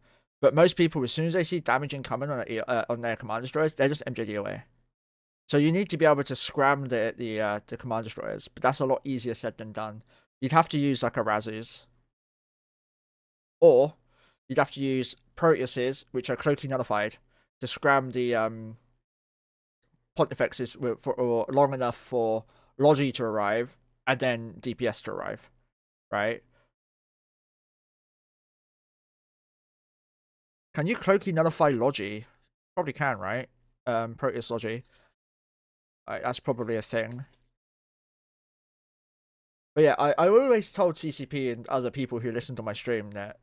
But most people, as soon as they see damage incoming on their command destroyers, they just MJD away. So you need to be able to scram the command destroyers, but that's a lot easier said than done. You'd have to use like a Razus, or you'd have to use Proteuses, which are cloaking nullified, to scram the Pontifexes for long enough for Logi to arrive and then DPS to arrive, right? Can you cloaky nullify Logi? Probably can, right? Proteus Logi. That's probably a thing. But yeah, I always told CCP and other people who listen to my stream that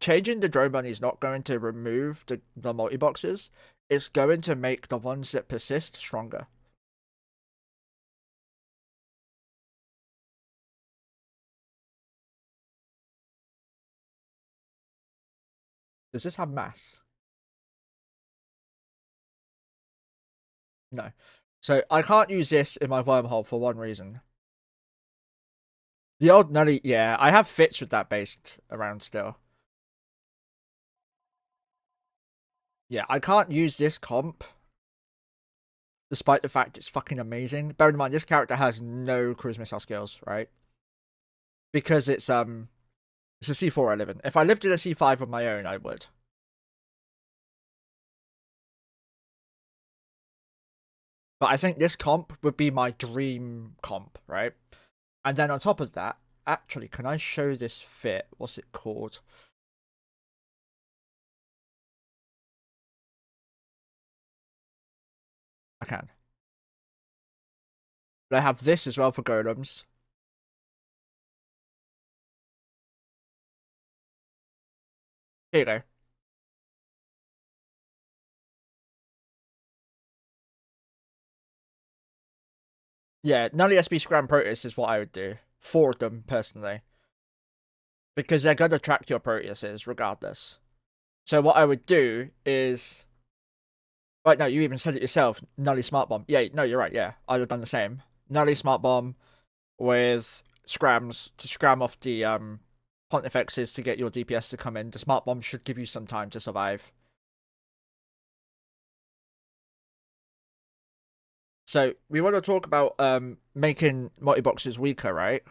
changing the drone bunny is not going to remove the multi-boxes. It's going to make the ones that persist stronger. Does this have mass? No. So I can't use this in my wormhole for one reason. The old nully, yeah, I have fits with that based around still. Yeah, I can't use this comp, despite the fact it's fucking amazing. Bear in mind, this character has no cruise missile skills, right? Because it's a C4 I live in. If I lived in a C5 of my own, I would. But I think this comp would be my dream comp, right? And then on top of that, actually, can I show this fit? What's it called? I can. But I have this as well for golems. Here you go. Yeah, Nully SB Scram Proteus is what I would do. 4 of them, personally. Because they're going to track your Proteuses regardless. So what I would do is... Right, no, you even said it yourself. Nully Smart Bomb. Yeah, no, you're right, yeah. I would have done the same. Nully Smart Bomb with scrams to scram off the Pontifexes to get your DPS to come in. The Smart Bomb should give you some time to survive. So, we want to talk about making multi-boxes weaker, right?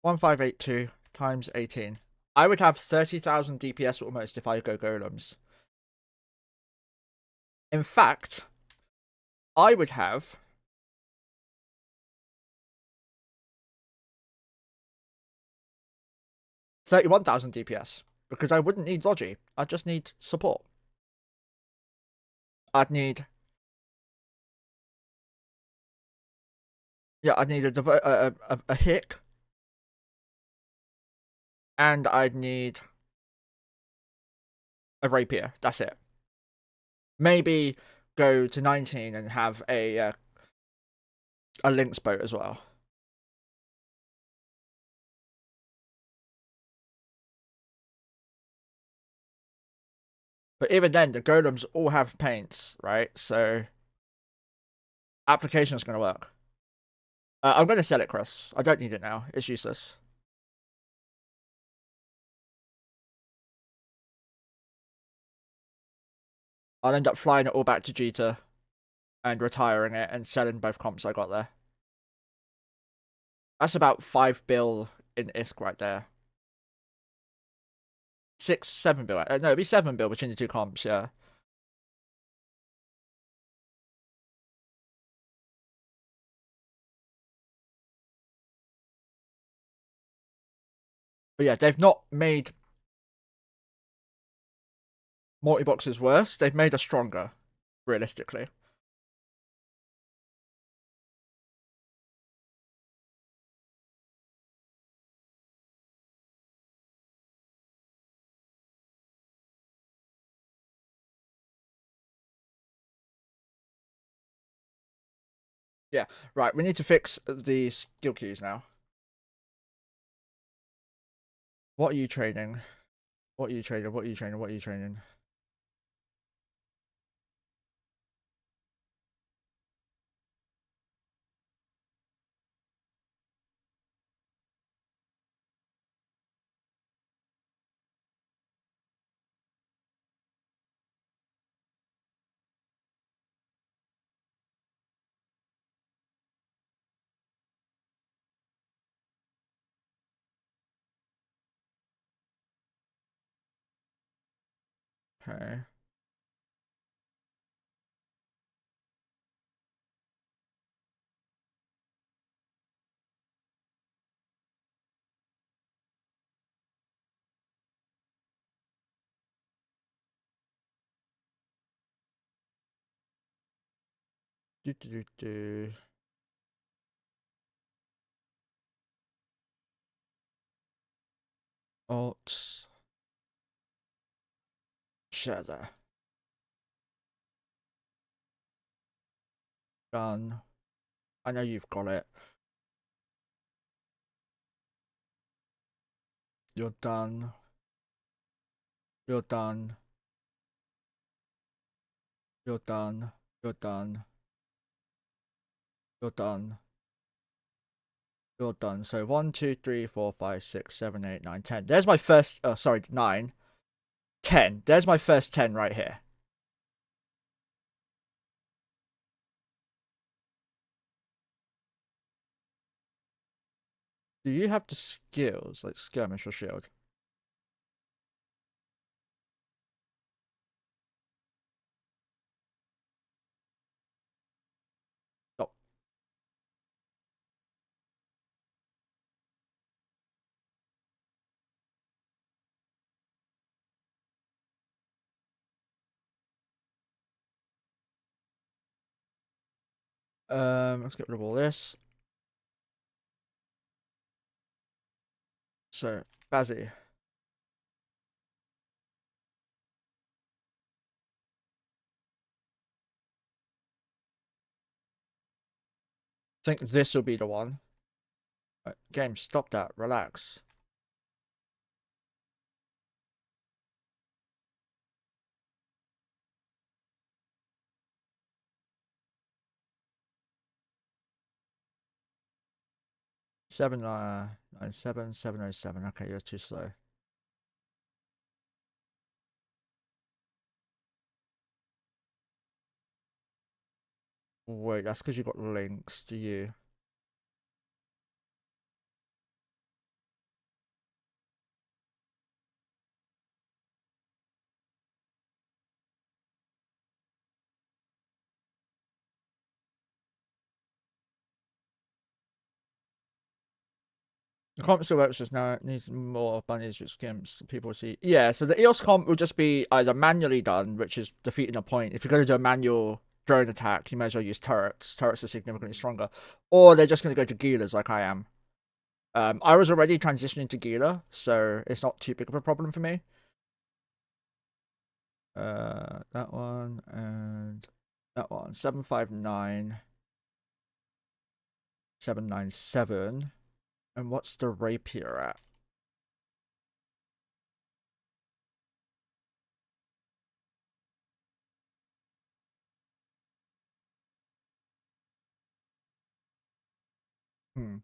1582 times 18. I would have 30,000 DPS almost if I go golems. In fact, I would have 31,000 DPS because I wouldn't need Logi. I'd just need support. I'd need... Yeah, I'd need a hick. And I'd need a rapier. That's it. Maybe go to 19 and have a lynx boat as well. But even then, the golems all have paints, right? So application is going to work. I'm going to sell it, Chris. I don't need it now. It's useless. I'll end up flying it all back to Jita and retiring it and selling both comps I got there. That's about 5 bill in ISK right there. 6, 7 bill. No, it'd be 7 bill between the two comps, yeah. But yeah, they've not made multi-boxes worse. They've made us stronger, realistically. Yeah, right. We need to fix the skill keys now. What are you training? What are you training? What are you training? What are you training? Okay. Do do do do. Alt. Share there. Done. I know you've got it. You're done. You're done. You're done. You're done. You're done. You're done. So 1, 2, 3, 4, 5, 6, 7, 8, 9, 10. There's my first. Sorry, 9, 10. There's my first 10 right here. Do you have the skills like skirmish or shield? Oh. Let's get rid of all this. So, Bazzy. I think this will be the one. Right, game, stop that. Relax. Seven 97 707. Okay, you're too slow. Wait, that's because you got links to you. The comp still works, just now it needs more bunnies with skims. People see. Yeah, so the EOS comp will just be either manually done, which is defeating a point. If you're going to do a manual drone attack, you may as well use turrets. Turrets are significantly stronger. Or they're just going to go to Gilas like I am. I was already transitioning to Gila, so it's not too big of a problem for me. That one and that one. 759 797. And what's the rapier at? Hmm.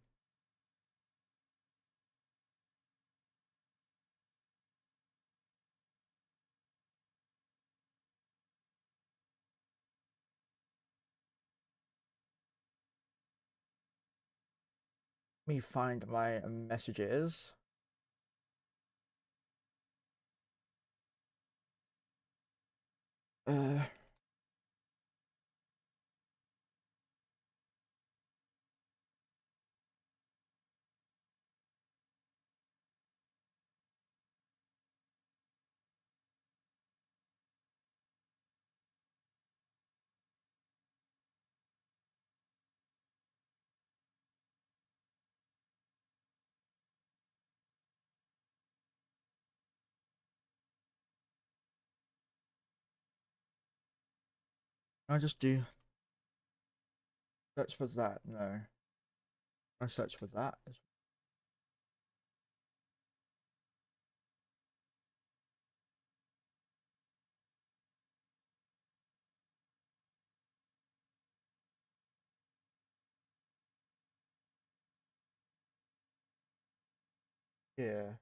Let me find my messages. Uh, I just do. Search for that. No. I search for that. Yeah.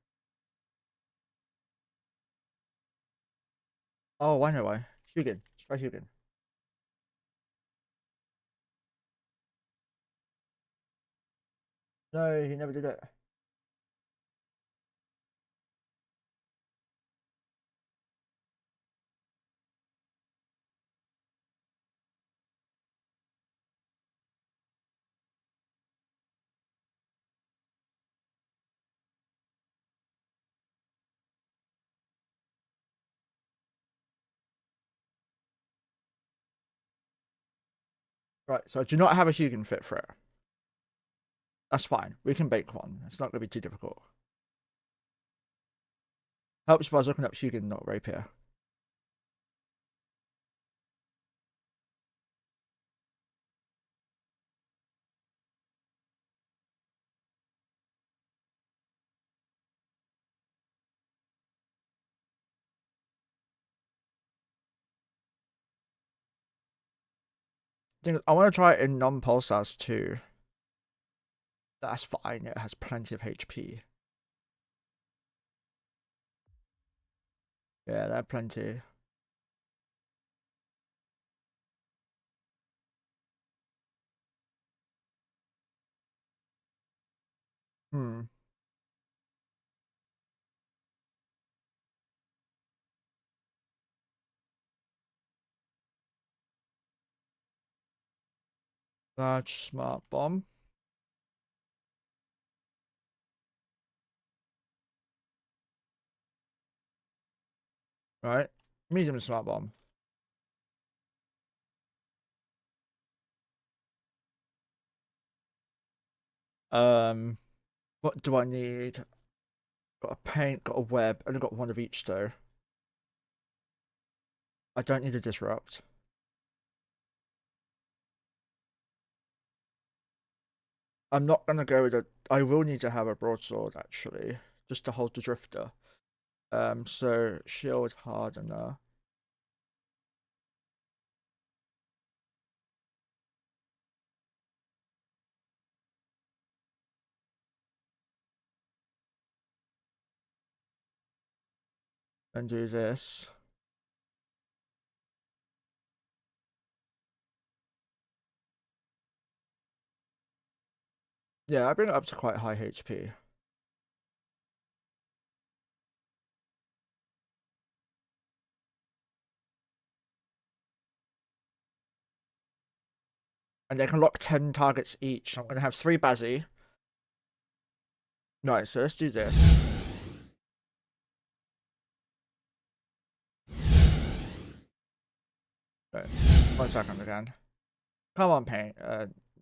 Oh, I know why. Hugan. Try Hugan. No, he never did it. Right, so I do not have a Hugan fit for it. That's fine. We can bake one. It's not going to be too difficult. Helps if I was looking up Hugan, not Rapier. I want to try it in non-pulsars too. That's fine. It has plenty of HP. Yeah, there are plenty. Hmm. Large smart bomb. Right. Medium smart bomb. Um, what do I need? Got a paint, got a web. Only got one of each though. I don't need a disrupt. I'm not gonna go with a. I will need to have a broadsword actually, just to hold the drifter. So shield hardener. And do this. Yeah, I bring it up to quite high HP. And they can lock 10 targets each. I'm gonna have 3 Bazzy. Right, so let's do this. Right. 1 second again. Come on, paint.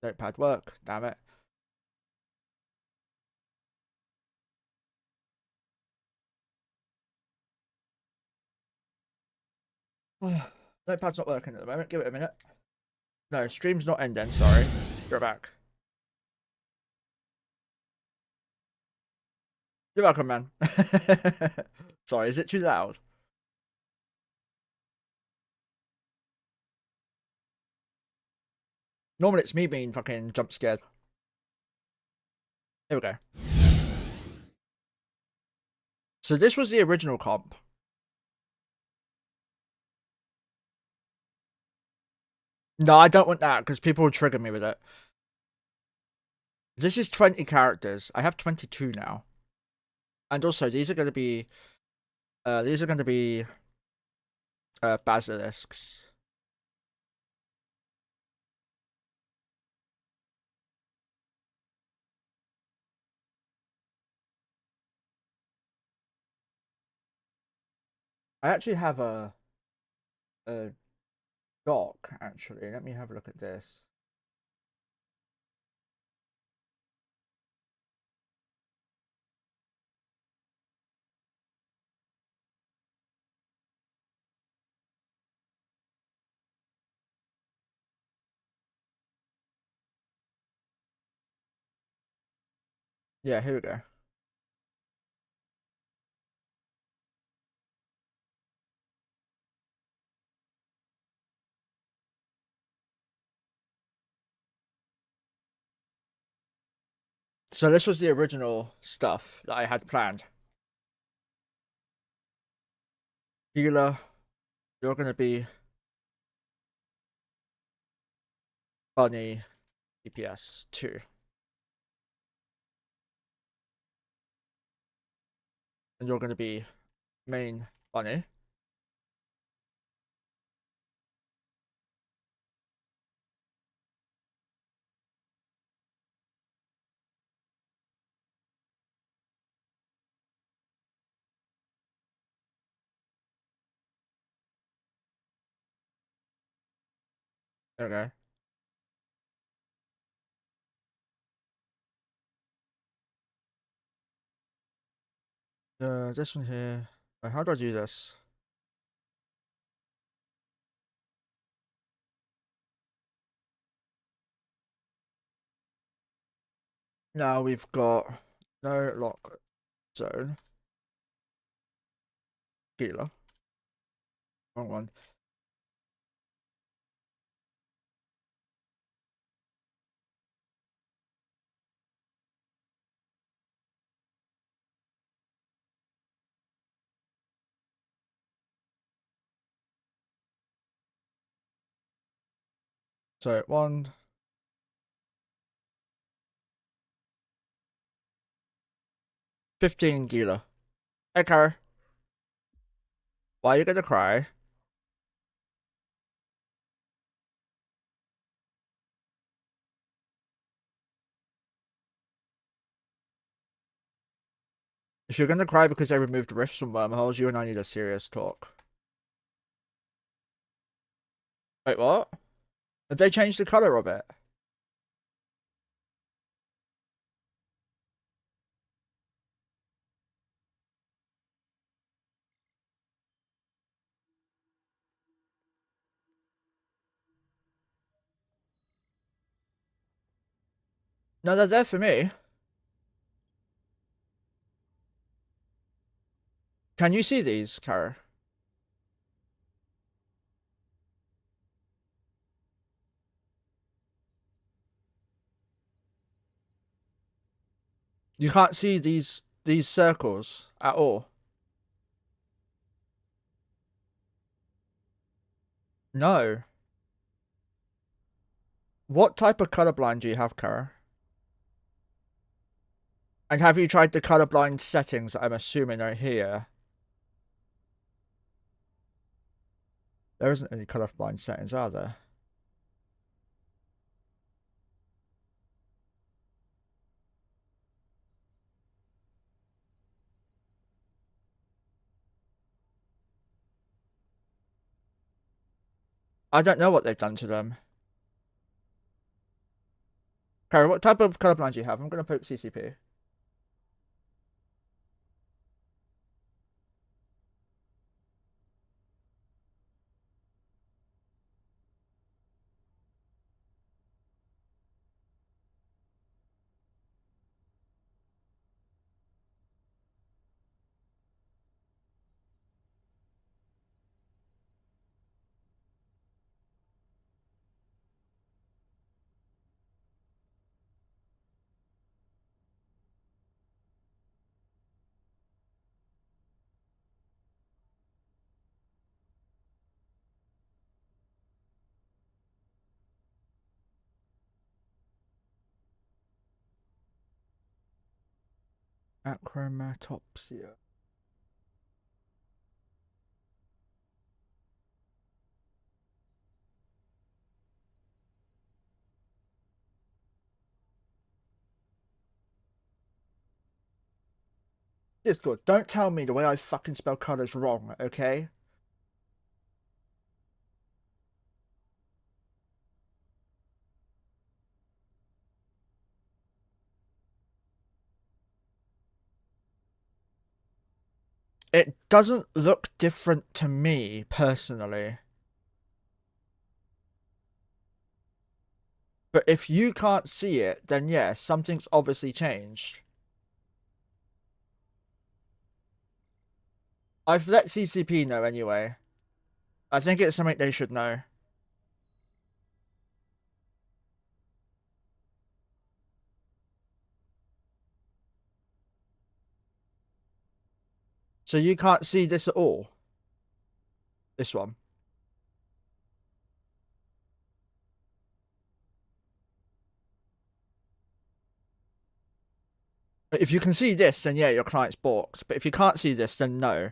Notepad work. Damn it. Notepad's not working at the moment. Give it a minute. No, stream's not ending. Sorry. Go back. You're welcome, man. Sorry, is it too loud? Normally it's me being fucking jump scared. Here we go. So this was the original comp. No, I don't want that because people will trigger me with it. This is 20 characters. I have 22 now. And also, these are going to be basilisks. I actually have a dock. Actually, let me have a look at this. Yeah, here we go. So this was the original stuff that I had planned. Healer, you're gonna be Bunny DPS 2. And you're gonna be main Bunny. Okay. This one here. How do I do this? Now we've got no lock zone. Healer. Wrong one. So 15 Gila. Echo, why are you gonna cry? If you're gonna cry because they removed rifts from wormholes, you and I need a serious talk. Wait, what? Have they changed the color of it? No, they're there for me. Can you see these, Kara? You can't see these circles at all. No. What type of colorblind do you have, Kara? And have you tried the colorblind settings that I'm assuming are here? There isn't any colorblind settings, are there? I don't know what they've done to them. Kara, what type of colorblind do you have? I'm gonna put CCP. Achromatopsia. Discord, don't tell me the way I fucking spell colors wrong, okay? It doesn't look different to me, personally. But if you can't see it, then yes, something's obviously changed. I've let CCP know anyway. I think it's something they should know. So you can't see this at all? This one. If you can see this, then yeah, your client's balked. But if you can't see this, then no.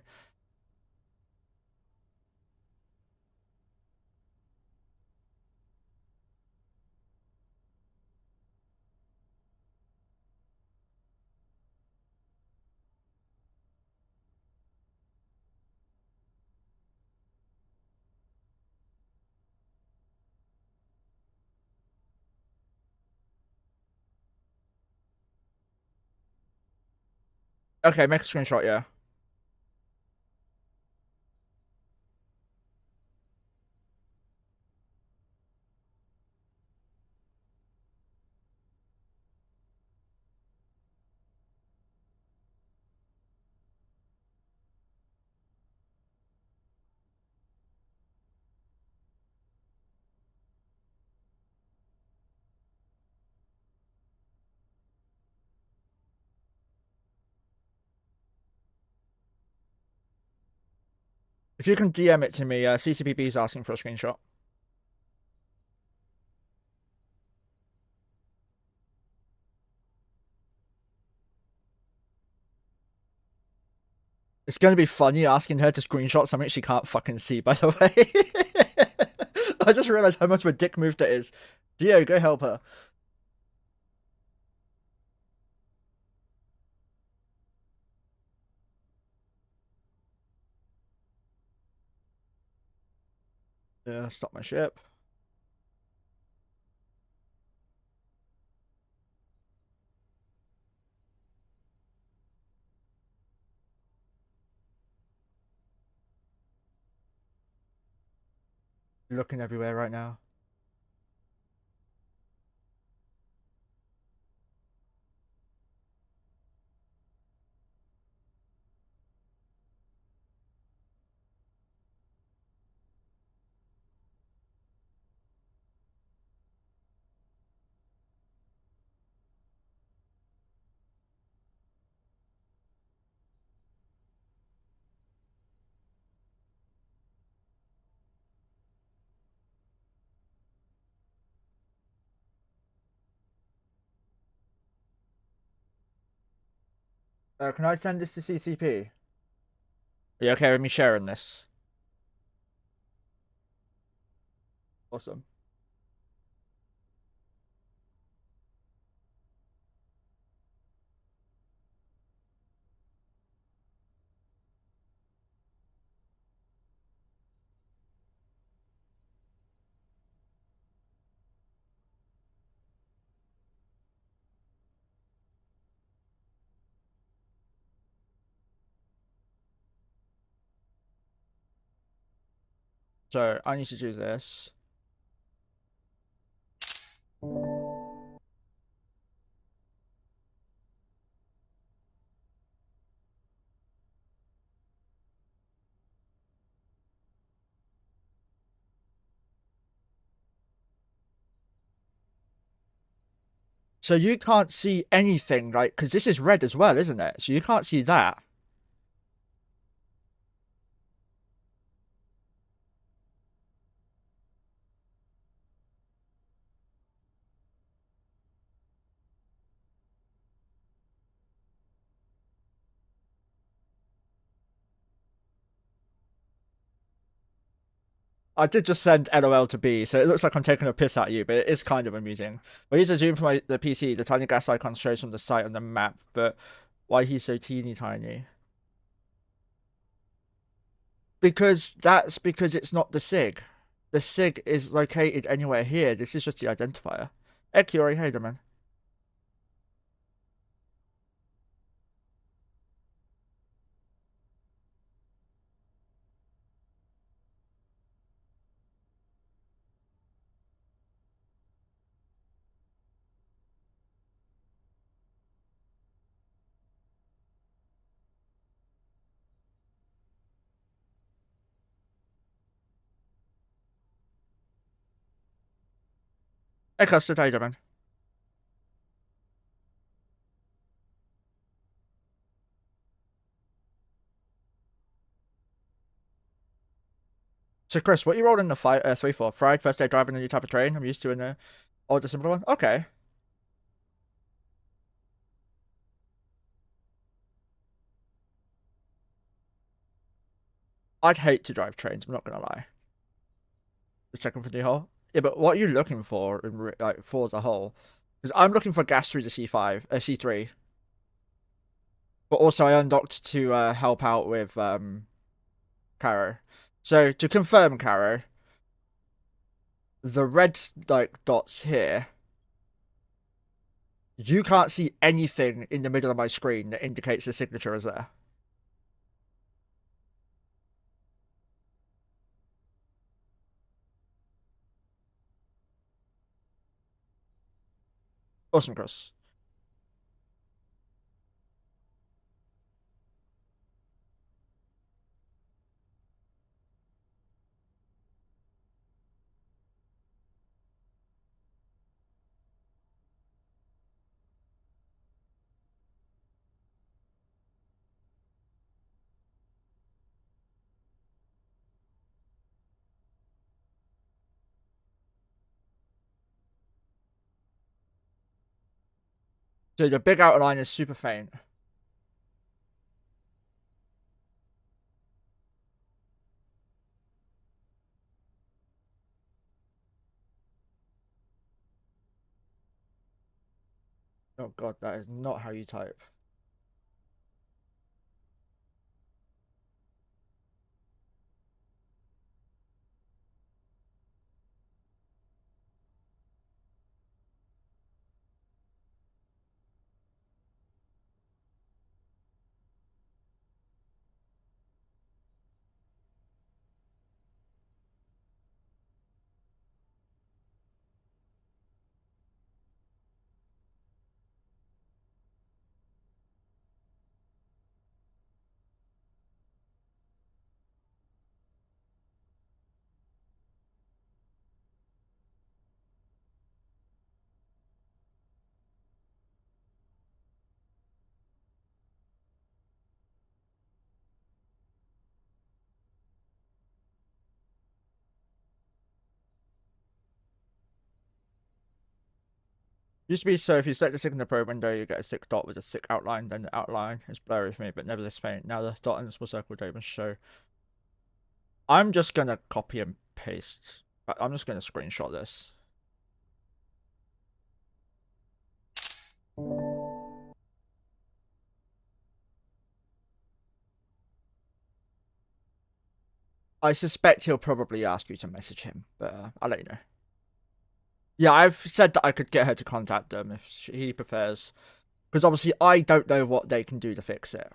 Okay, make a screenshot, yeah. If you can DM it to me, CCPB is asking for a screenshot. It's going to be funny asking her to screenshot something she can't fucking see, by the way. I just realized how much of a dick move that is. Dio, go help her. Yeah, stop my ship. Looking everywhere right now. Can I send this to CCP? Are you okay with me sharing this? Awesome. So I need to do this. So you can't see anything, right? Because this is red as well, isn't it? So you can't see that. I did just send LOL to B, so it looks like I'm taking a piss at you, but it is kind of amusing. But he's a zoom from the PC. The tiny gas icon shows from the site on the map, but why he's so teeny tiny? Because it's not the SIG. The SIG is located anywhere here. This is just the identifier. Ekiori, hey, man. Hey, Custard, how you doing? So, Chris, what you rolled in the 3 for? Fried, first day driving a new type of train. I'm used to in the older, simpler one. Okay. I'd hate to drive trains, I'm not gonna lie. Just checking for the hole. Yeah, but what are you looking for in like for as a whole? Because I'm looking for gas through the C5, C3. But also I undocked to help out with Caro. So to confirm, Caro, the red like dots here, you can't see anything in the middle of my screen that indicates the signature is there. Awesome, Chris. So the big outline is super faint. Oh god, that is not how you type. Used to be so if you select the signal probe window, you get a thick dot with a thick outline, then the outline is blurry for me, but never this faint. Now the dot and the small circle don't even show. I'm just gonna copy and paste. I'm just gonna screenshot this. I suspect he'll probably ask you to message him, but I'll let you know. Yeah, I've said that I could get her to contact them if he prefers. Because obviously I don't know what they can do to fix it.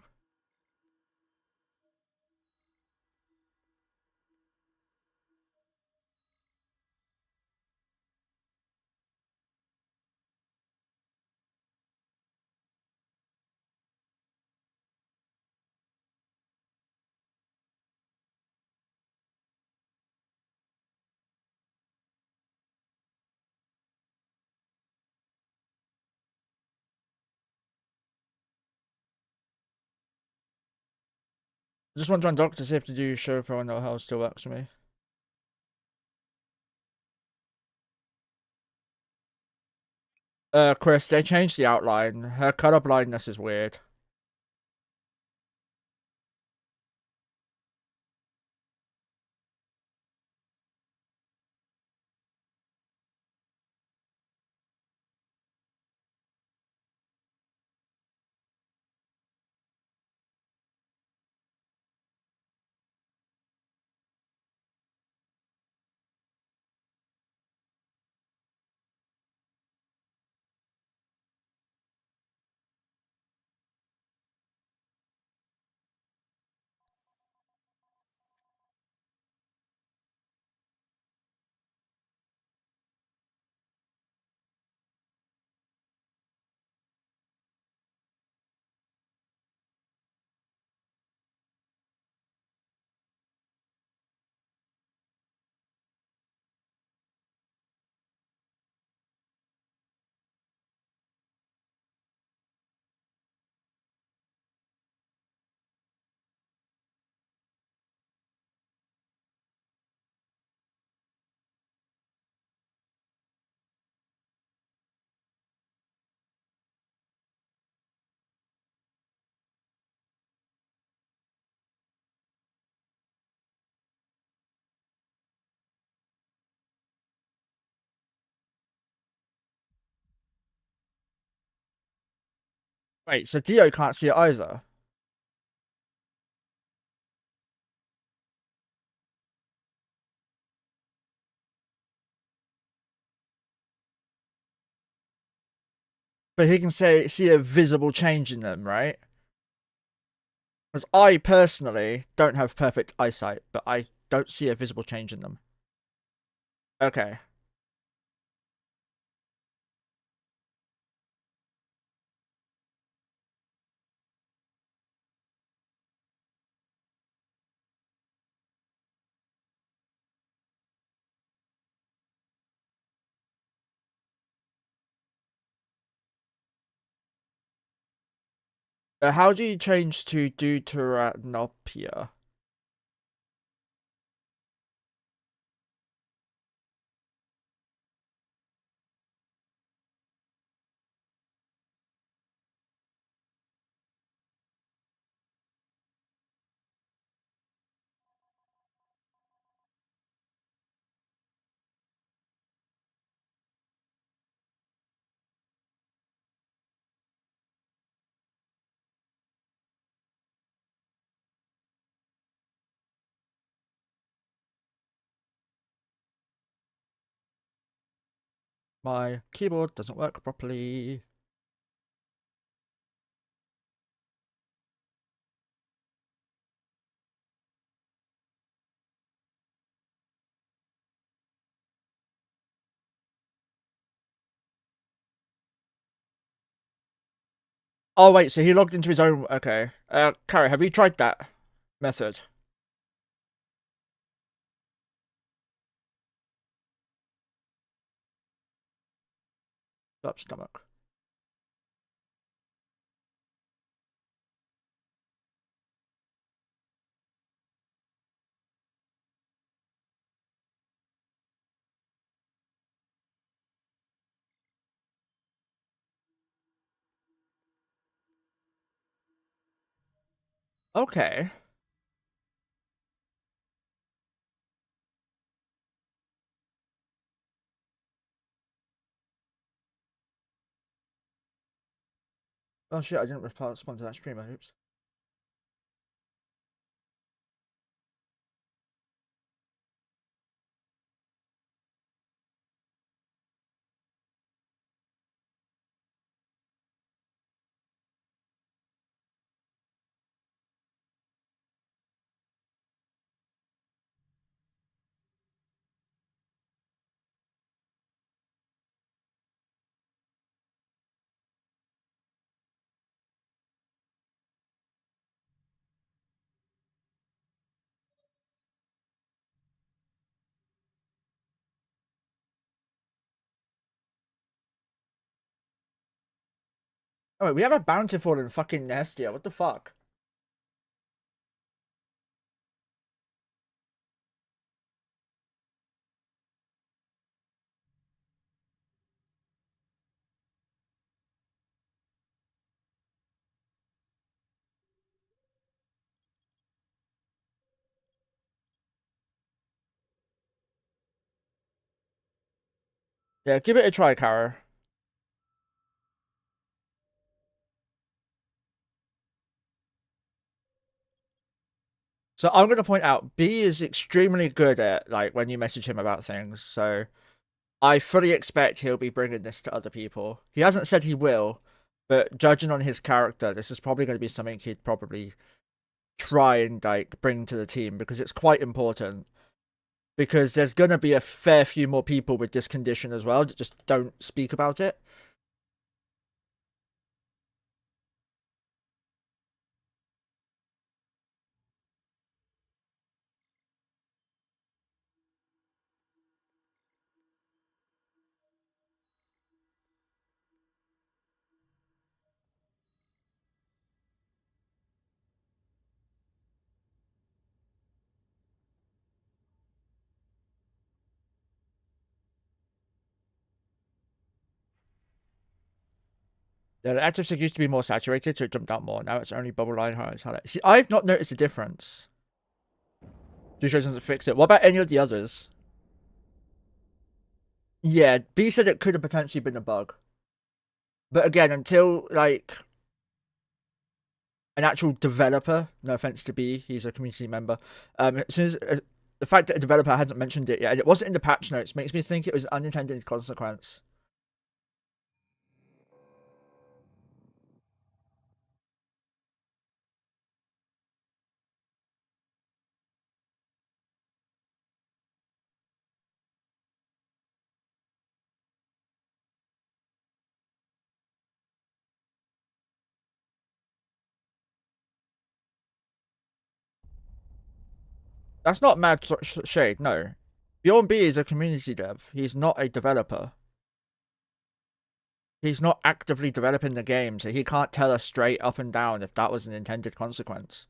I just want to undock to see if the do show for no hell still works for me. Chris, they changed the outline. Her color blindness is weird. Wait, so Dio can't see it either? But he can see a visible change in them, right? Because I personally don't have perfect eyesight, but I don't see a visible change in them. Okay. How do you change to deuteranopia? My keyboard doesn't work properly. Oh wait, so he logged into his own. Okay. Carrie, have you tried that method? Up stomach. Okay. Oh shit, I didn't respond to that streamer. Oops. Oh wait, we have a bountiful in fucking Nestia. What the fuck? Yeah, give it a try, Kara. So I'm gonna point out B is extremely good at like when you message him about things. So I fully expect he'll be bringing this to other people. He hasn't said he will, but judging on his character, this is probably going to be something he'd probably try and like bring to the team because it's quite important. Because there's going to be a fair few more people with this condition as well that just don't speak about it. Yeah, the active stick used to be more saturated, so it jumped out more. Now it's only bubble line highlights. See, I've not noticed a difference. Two shows doesn't fix it. What about any of the others? Yeah, B said it could have potentially been a bug. But again, until like an actual developer. No offense to B, he's a community member. As soon as the fact that a developer hasn't mentioned it yet, and it wasn't in the patch notes, makes me think it was an unintended consequence. That's not mad shade, no. Bjorn B is a community dev. He's not a developer. He's not actively developing the game, so he can't tell us straight up and down if that was an intended consequence.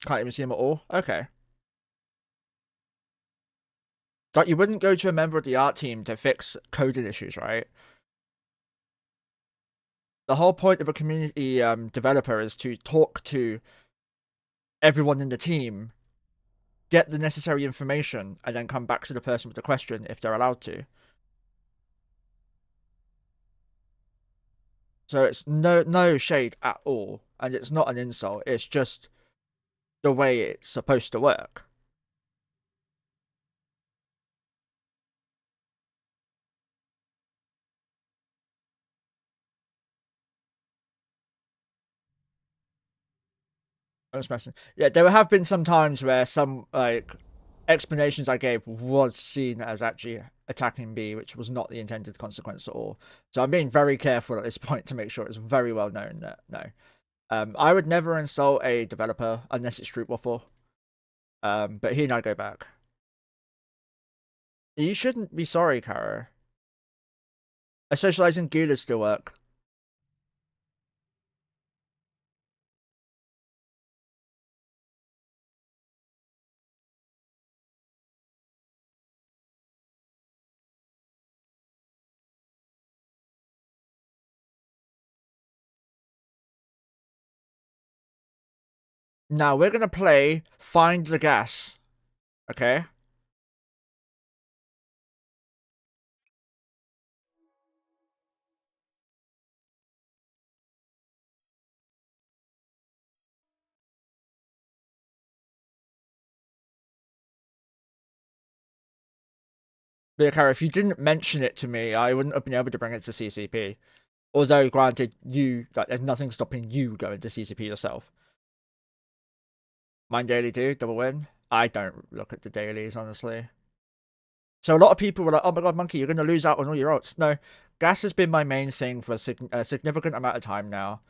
Can't even see him at all? Okay. Like, you wouldn't go to a member of the art team to fix coding issues, right? The whole point of a community developer is to talk to everyone in the team, get the necessary information, and then come back to the person with the question if they're allowed to. So it's no shade at all, and it's not an insult. It's just the way it's supposed to work. I'm just messing. Yeah, there have been some times where some like explanations I gave was seen as actually attacking B, which was not the intended consequence at all. So I'm being very careful at this point to make sure it's very well known that no. I would never insult a developer unless it's Street Waffle. But he and I go back. You shouldn't be sorry, Kara. A socializing Goulas still work. Now we're gonna play Find the Gas. Okay? But Kara, if you didn't mention it to me, I wouldn't have been able to bring it to CCP. Although, granted, there's nothing stopping you going to CCP yourself. Mine daily do, double win. I don't look at the dailies, honestly. So a lot of people were like, oh my god, Monkey, you're going to lose out on all your ults. No, gas has been my main thing for a significant amount of time now.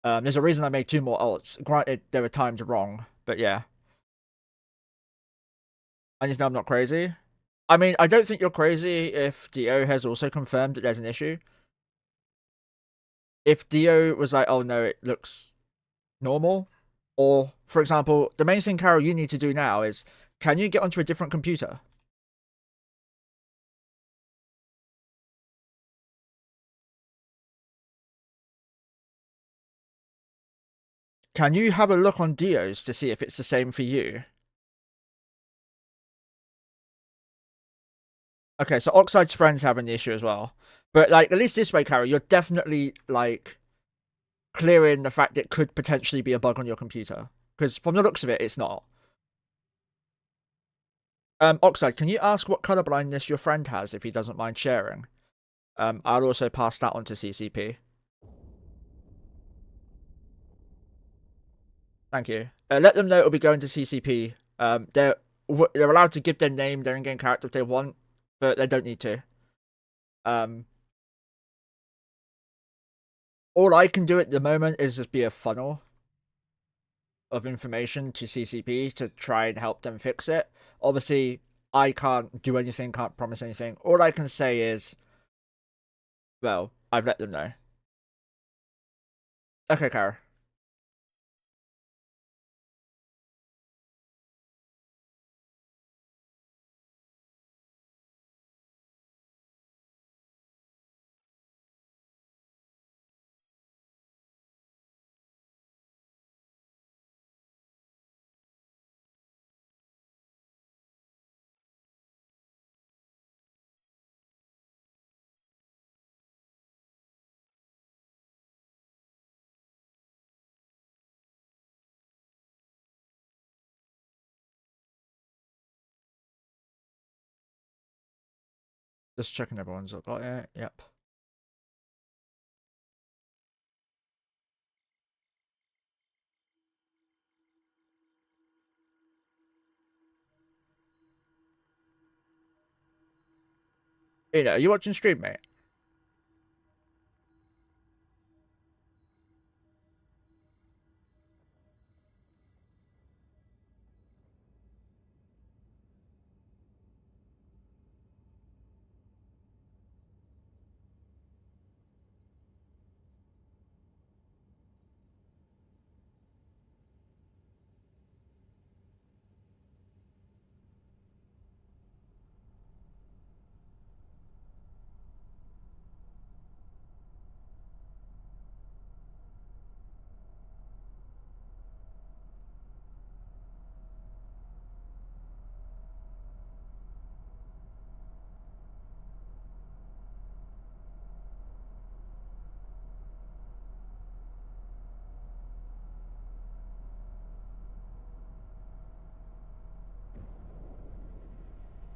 There's a reason I made 2 more ults. Granted, there were times wrong, but yeah. I just know I'm not crazy. I mean, I don't think you're crazy if Dio has also confirmed that there's an issue. If Dio was like, oh no, it looks normal. Or, for example, the main thing, Carol, you need to do now is, can you get onto a different computer? Can you have a look on Dio's to see if it's the same for you? Okay, so Oxide's friends having the issue as well. But, like, at least this way, Carol, you're definitely, like, clearing the fact it could potentially be a bug on your computer. Because from the looks of it, it's not. Oxide, can you ask what color blindness your friend has if he doesn't mind sharing? I'll also pass that on to CCP. Thank you. Let them know it'll be going to CCP. They're allowed to give their name, their in-game character if they want, but they don't need to. All I can do at the moment is just be a funnel of information to CCP to try and help them fix it. Obviously, I can't do anything, can't promise anything. All I can say is, well, I've let them know. Okay, Kara. Just checking everyone's got it. Yep. Are you watching stream, mate?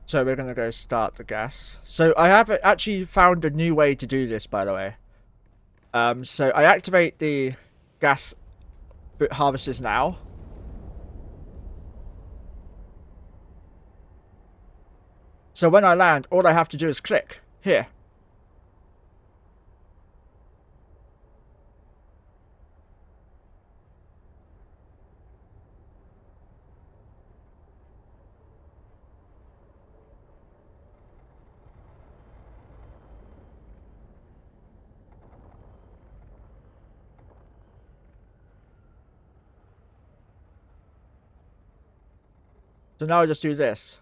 So we're gonna go start the gas. So I have actually found a new way to do this, by the way. So I activate the gas harvesters now. So when I land, all I have to do is click here. So now I just do this.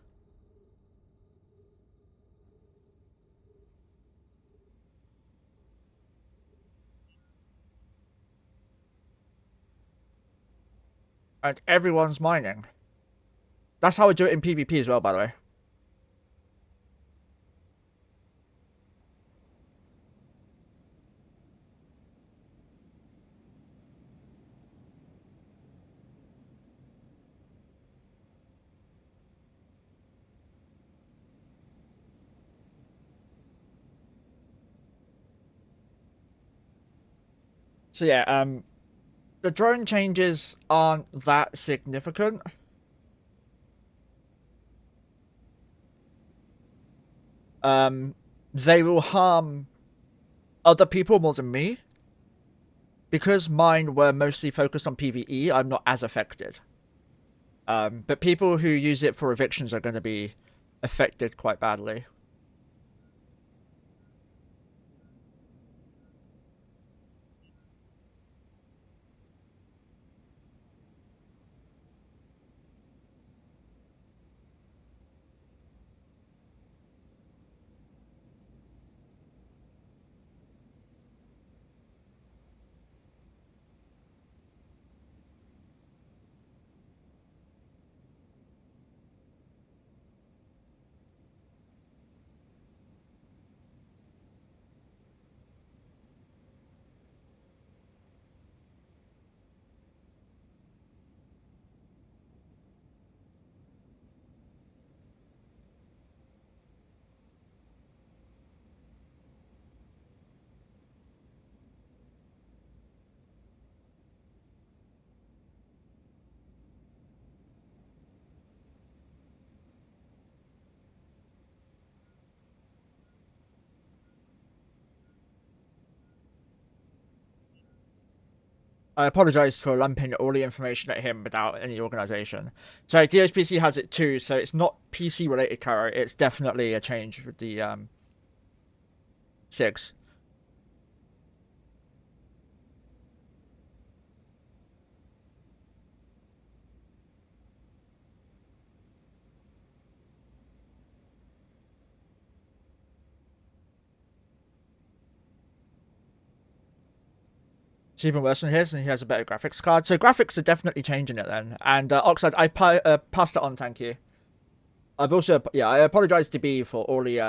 And everyone's mining. That's how I do it in PvP as well, by the way. So yeah, the drone changes aren't that significant. They will harm other people more than me. Because mine were mostly focused on PvE, I'm not as affected. But people who use it for evictions are going to be affected quite badly. I apologize for lumping all the information at him without any organization. So DHPC has it too, so it's not PC related, Caro. It's definitely a change with the SIGs. It's even worse than his, and he has a better graphics card. So graphics are definitely changing it then. And Oxide, I passed it on, thank you. I've also, yeah, I apologize to B for all the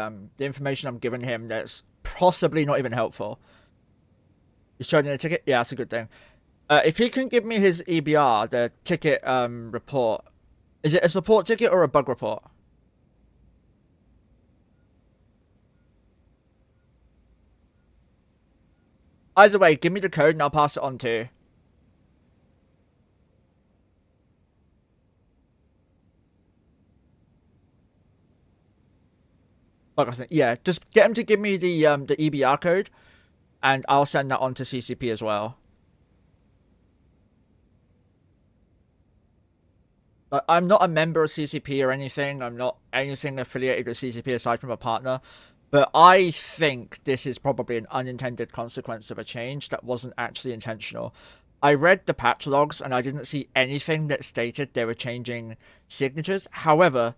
information I'm giving him that's possibly not even helpful. He's charging a ticket? Yeah, that's a good thing. If he can give me his EBR, the ticket report, is it a support ticket or a bug report? Either way, give me the code and I'll pass it on to you. Like I think, yeah, just get him to give me the EBR code, and I'll send that on to CCP as well. Like, I'm not a member of CCP or anything. I'm not anything affiliated with CCP aside from a partner. But I think this is probably an unintended consequence of a change that wasn't actually intentional. I read the patch logs and I didn't see anything that stated they were changing signatures. However,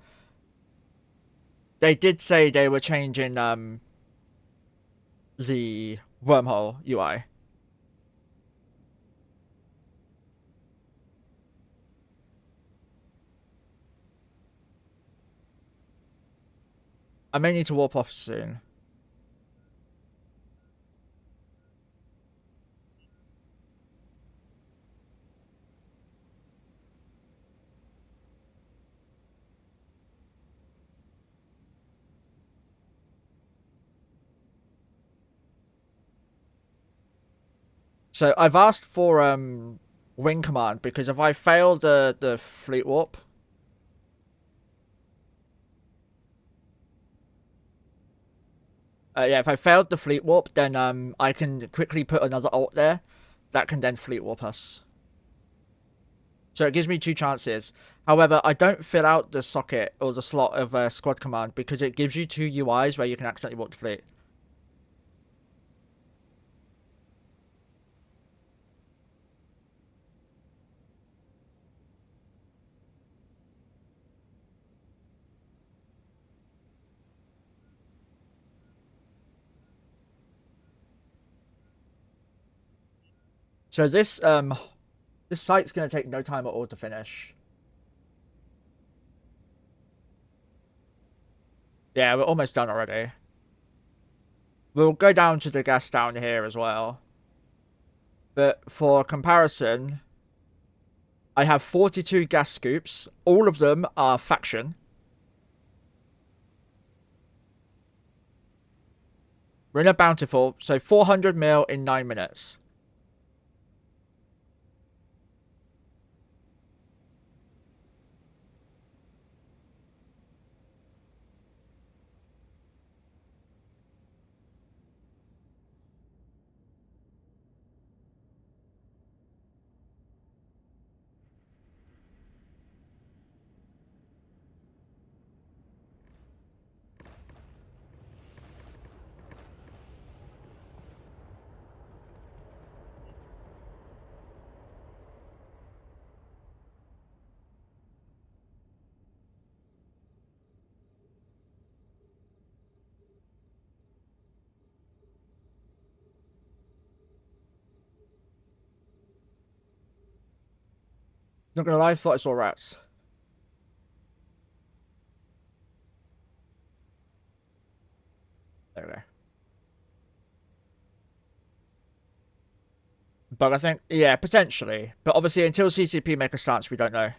they did say they were changing the wormhole UI. I may need to warp off soon. So I've asked for wing command because if I fail the fleet warp, yeah, if I failed the fleet warp, then I can quickly put another ult there that can then fleet warp us. So it gives me 2 chances. However, I don't fill out the socket or the slot of squad command because it gives you 2 UIs where you can accidentally warp the fleet. So this site's gonna take no time at all to finish. Yeah, we're almost done already. We'll go down to the gas down here as well. But for comparison, I have 42 gas scoops. All of them are faction. We're in a bountiful, so 400 mil in 9 minutes. Not gonna lie, I thought I saw rats. There we go. But I think, yeah, potentially. But obviously, until CCP make a stance, we don't know.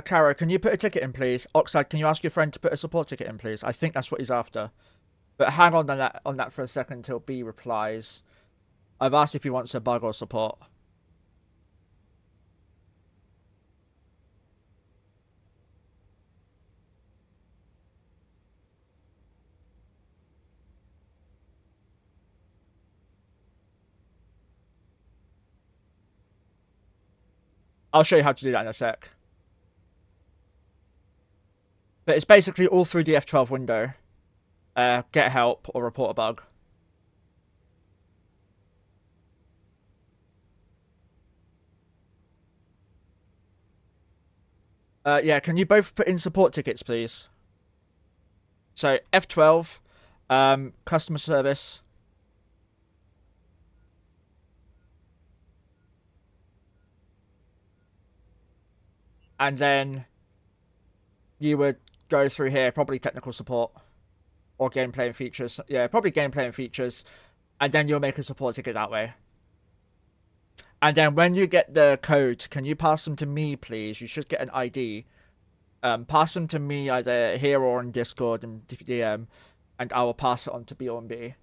Kara, can you put a ticket in, please? Oxide, can you ask your friend to put a support ticket in, please? I think that's what he's after. But hang on that for a second until B replies. I've asked if he wants a bug or support. I'll show you how to do that in a sec. But it's basically all through the F12 window. Get help or report a bug. Yeah, can you both put in support tickets, please? So F12, customer service. and then you would go through here, probably technical support or gameplay and features. Yeah, probably gameplay and features, and then you'll make a support ticket that way. And then when you get the code, can you pass them to me, please? You should get an ID. Pass them to me either here or on Discord and DM, and I will pass it on to BOMB,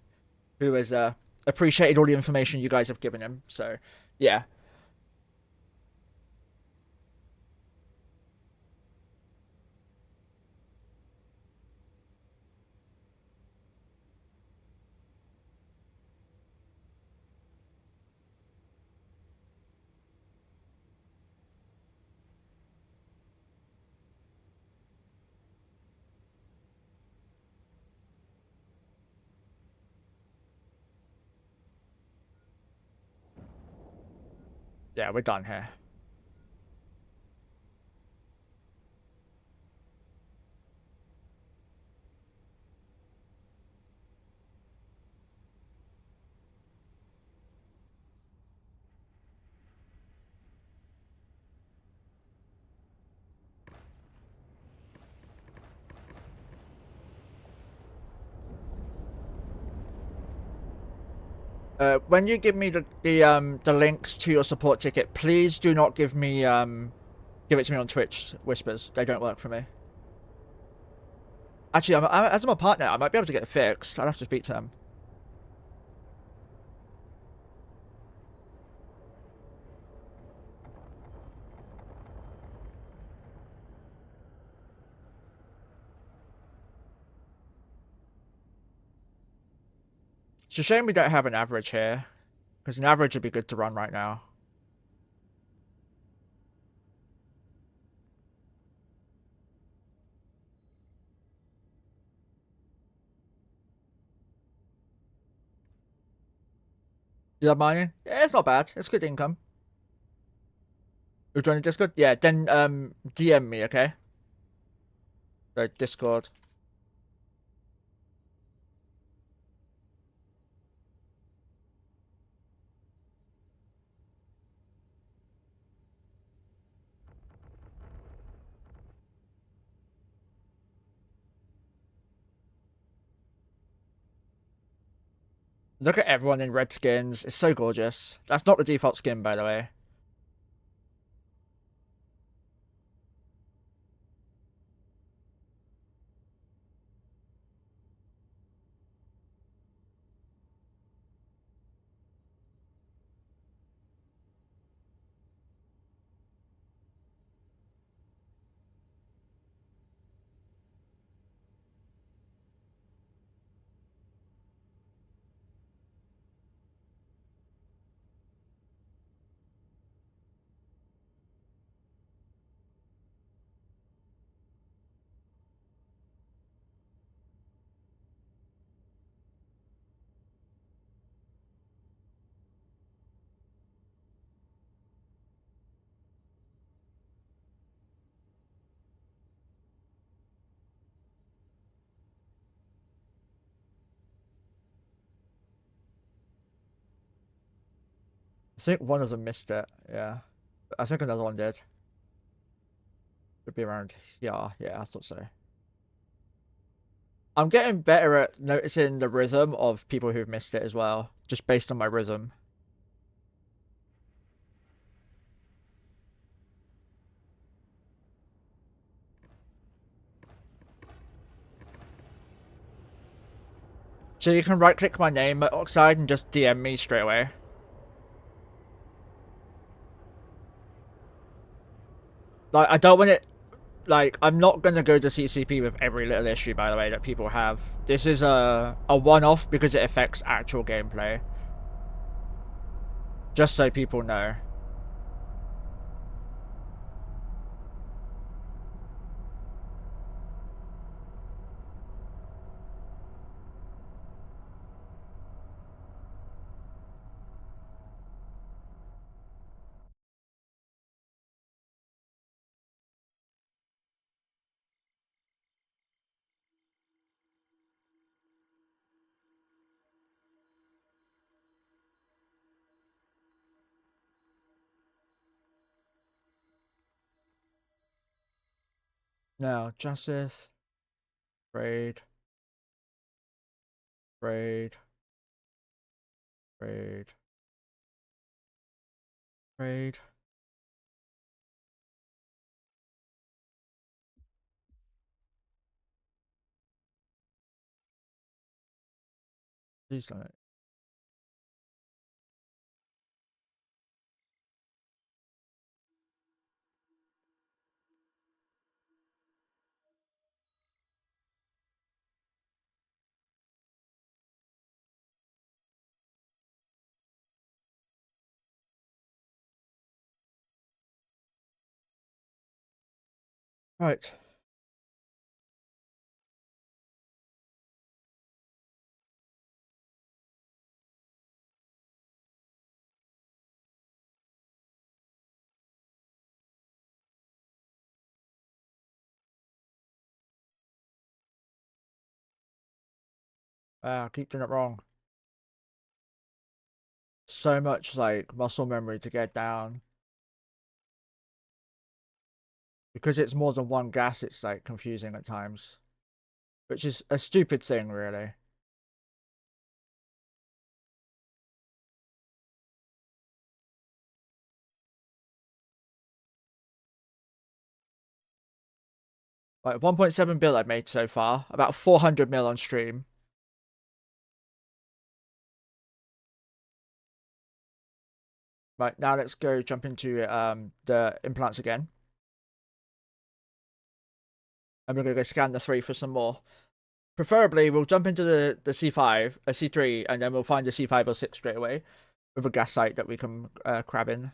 who has appreciated all the information you guys have given him. So, yeah. Yeah, we're done here. When you give me the links to your support ticket, please do not give me give it to me on Twitch whispers. They don't work for me. Actually, as I'm a partner, I might be able to get it fixed. I'd have to speak to them. It's a shame we don't have an average here, because an average would be good to run right now. You love mining? Yeah, it's not bad. It's good income. You're joining Discord? Yeah, then DM me, okay? So Discord. Look at everyone in red skins. It's so gorgeous. That's not the default skin, by the way. I think one of them missed it. Yeah. I think another one did. Would be around here. Yeah, I thought so. I'm getting better at noticing the rhythm of people who've missed it as well, just based on my rhythm. So you can right click my name at Oxide and just DM me straight away. Like, I don't want it. Like, I'm not gonna go to CCP with every little issue, by the way, that people have. This is a one-off because it affects actual gameplay. Just so people know. Now, Justice, Braid, Braid, Braid, Braid. Please don't. Right. I keep doing it wrong. So much like muscle memory to get down. Because it's more than one gas, it's like confusing at times. Which is a stupid thing, really. Like 1.7 bill I've made so far. About 400 mil on stream. Right, now let's go jump into the implants again. And we're going to go scan the 3 for some more. Preferably, we'll jump into the C5, C3, and then we'll find the C5 or 6 straight away. With a gas site that we can crab in.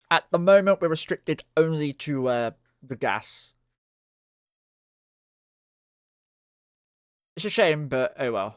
At the moment, we're restricted only to the gas. It's a shame, but oh well.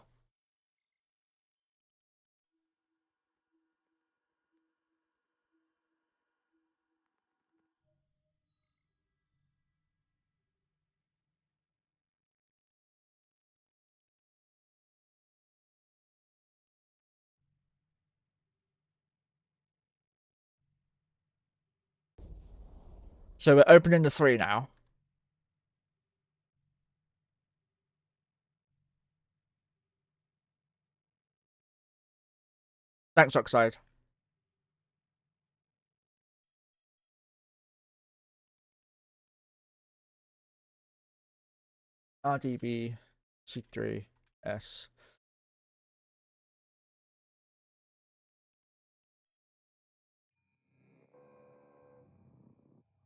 So we're opening the 3 now. Thanks, Oxide. RDB C3S.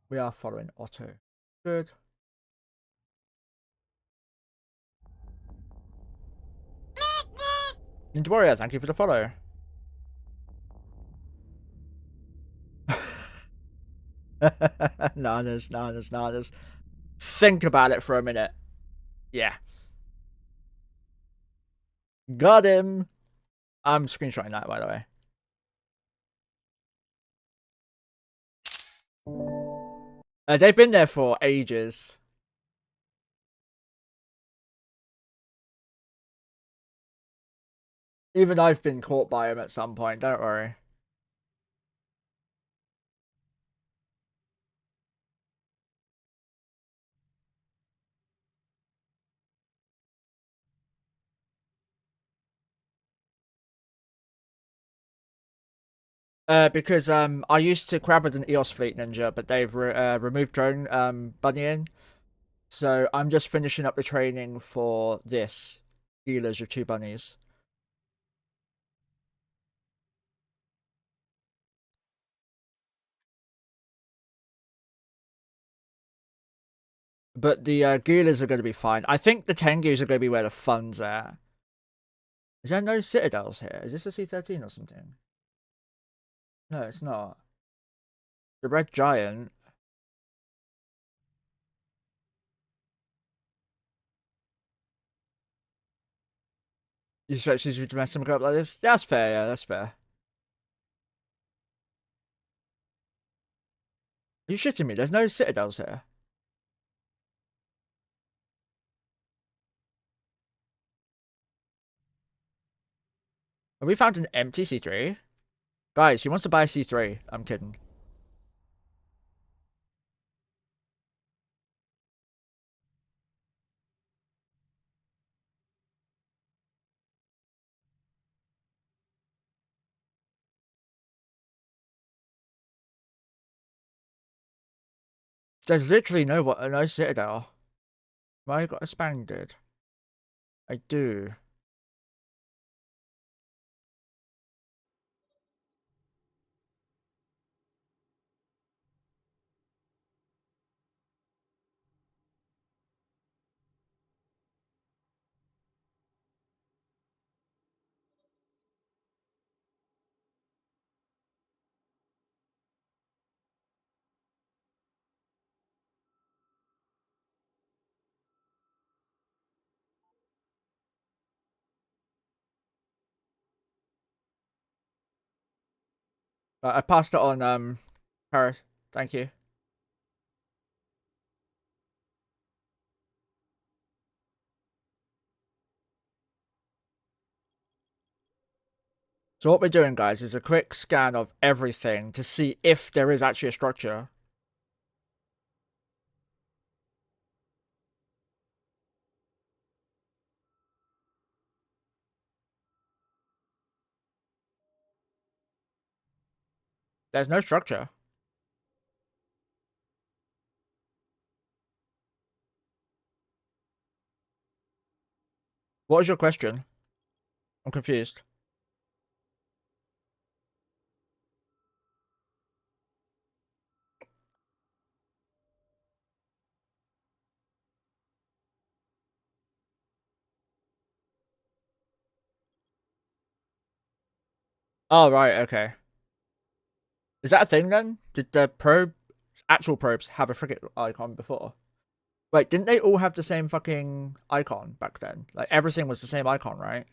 We are following Otto. Good. Ninja Warrior, thank you for the follow. Nanas. Think about it for a minute. Yeah. Got him. I'm screenshotting that, by the way. They've been there for ages. Even I've been caught by him at some point, don't worry. Because I used to crab with an EOS fleet ninja, but they've removed drone bunnying. So I'm just finishing up the training for this. Dealers with 2 bunnies. But the Gilas are going to be fine. I think the Tengus are going to be where the fun's at. Is there no citadels here? Is this a C13 or something? No, it's not. The Red Giant. You expect she's to mess something up like this? That's fair, yeah, that's fair. Are you shitting me? There's no citadels here. Have we found an empty C3? Guys, he wants to buy C3. I'm kidding. There's literally no citadel. Why you got expanded? I do. I passed it on, Paris. Thank you. So what we're doing, guys, is a quick scan of everything to see if there is actually a structure. There's no structure. What was your question? I'm confused. Oh, right, okay. Is that a thing then? Did the actual probes have a frigate icon before? Wait, didn't they all have the same fucking icon back then? Like, everything was the same icon, right?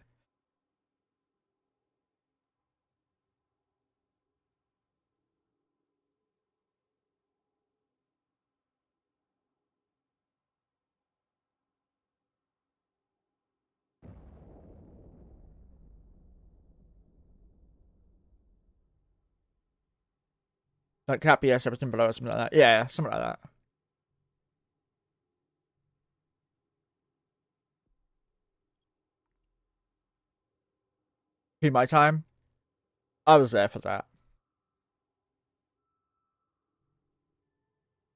Like, cap, yes, everything below, something like that. Yeah, something like that. In my time, I was there for that.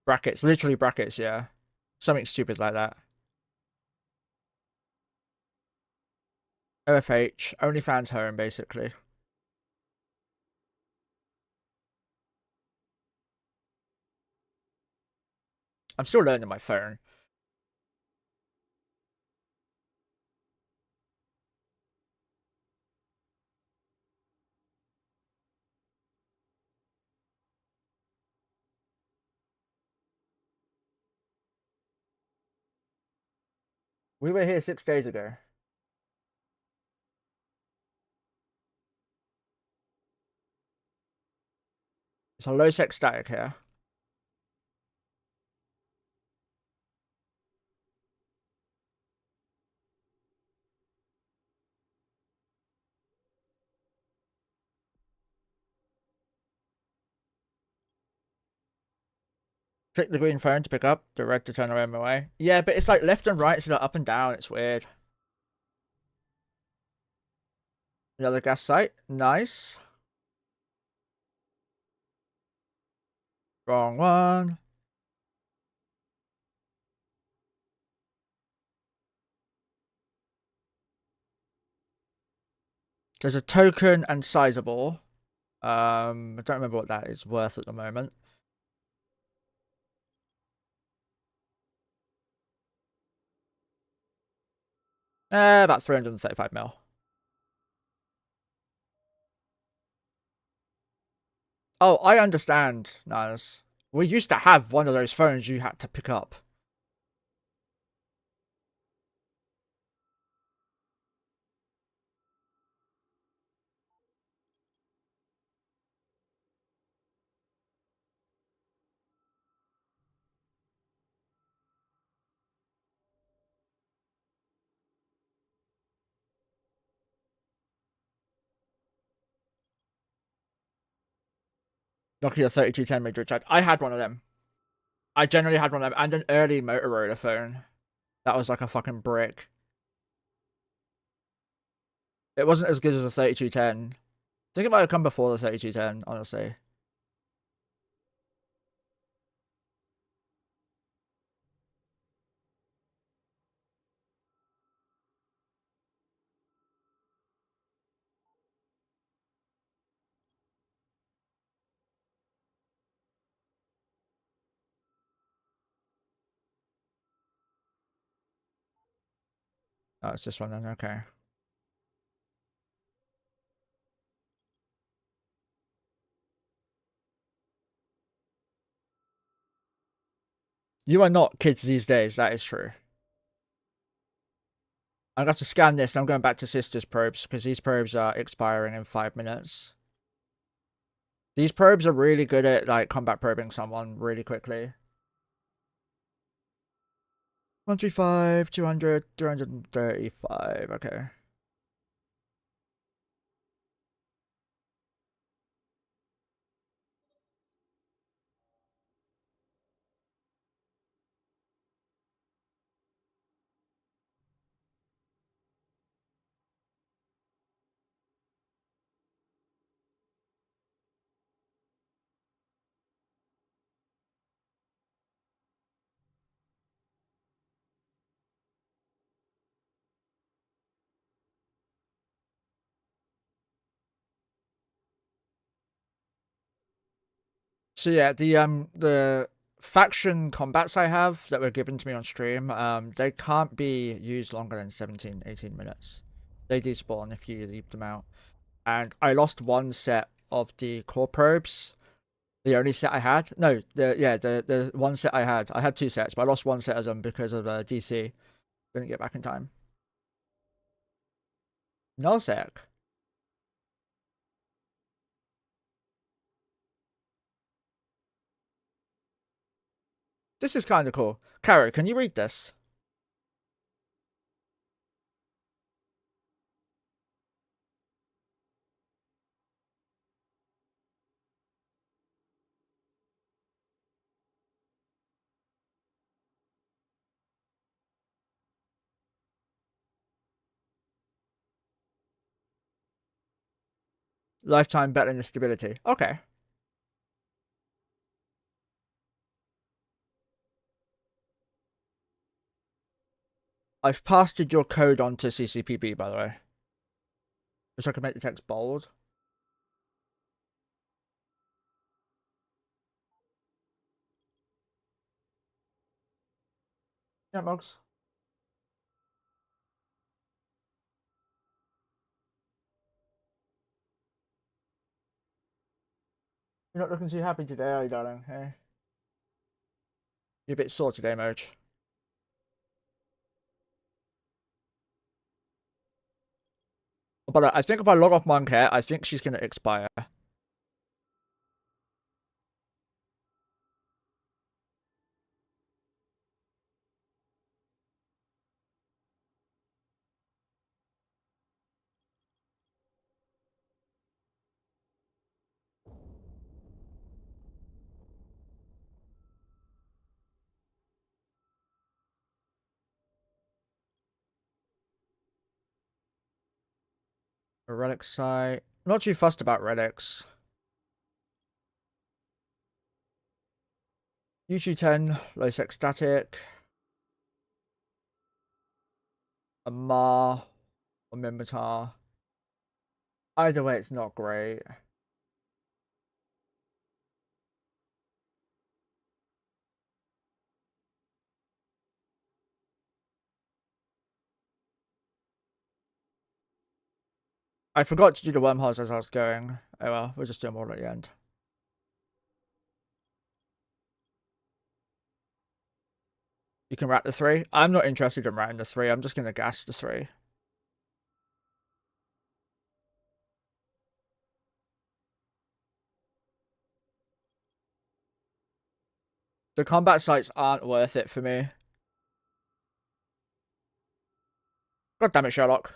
Brackets, literally brackets, yeah. Something stupid like that. OFH, OnlyFans home, basically. I'm still learning my phone. We were here 6 days ago. It's a low sec static here. Click the green phone to pick up, the red to turn around away. Yeah, but it's like left and right instead of up and down. It's weird. Another gas site. Nice. Wrong one. There's a token and sizable. I don't remember what that is worth at the moment. About 335 mil. Oh, I understand, Niles. We used to have one of those phones you had to pick up. Nokia 3210 mid recharge. I had one of them. I generally had one of them, and an early Motorola phone. That was like a fucking brick. It wasn't as good as the 3210. I think it might have come before the 3210, honestly. Oh, it's this one then, okay. You are not kids these days, that is true. I'm gonna have to scan this, and I'm going back to Sister's probes, because these probes are expiring in 5 minutes. These probes are really good at, like, combat probing someone really quickly. 135, 200, 235, okay. So yeah, the faction combats I have that were given to me on stream, they can't be used longer than 17, 18 minutes. They despawn if you leave them out. And I lost one set of the core probes. The only set I had. No, the one set I had. I had two sets, but I lost one set of them because of DC. Didn't get back in time. No sec. This is kind of cool. Caro, can you read this? Lifetime battling stability. Okay. I've pasted your code onto CCPB, by the way. Wish I could make the text bold. Yeah, Mugs. You're not looking too happy today, are you, darling? Hey. You're a bit sore today, Moj. But I think if I log off Monkeh, I think she's going to expire. A relic site. I'm not too fussed about relics. U210, low sec static. A Ma or Mimitar. Either way, it's not great. I forgot to do the wormholes as I was going. Oh well, we'll just do them all at the end. You can rat the 3. I'm not interested in ratting the 3. I'm just going to gas the 3. The combat sites aren't worth it for me. God damn it, Sherlock.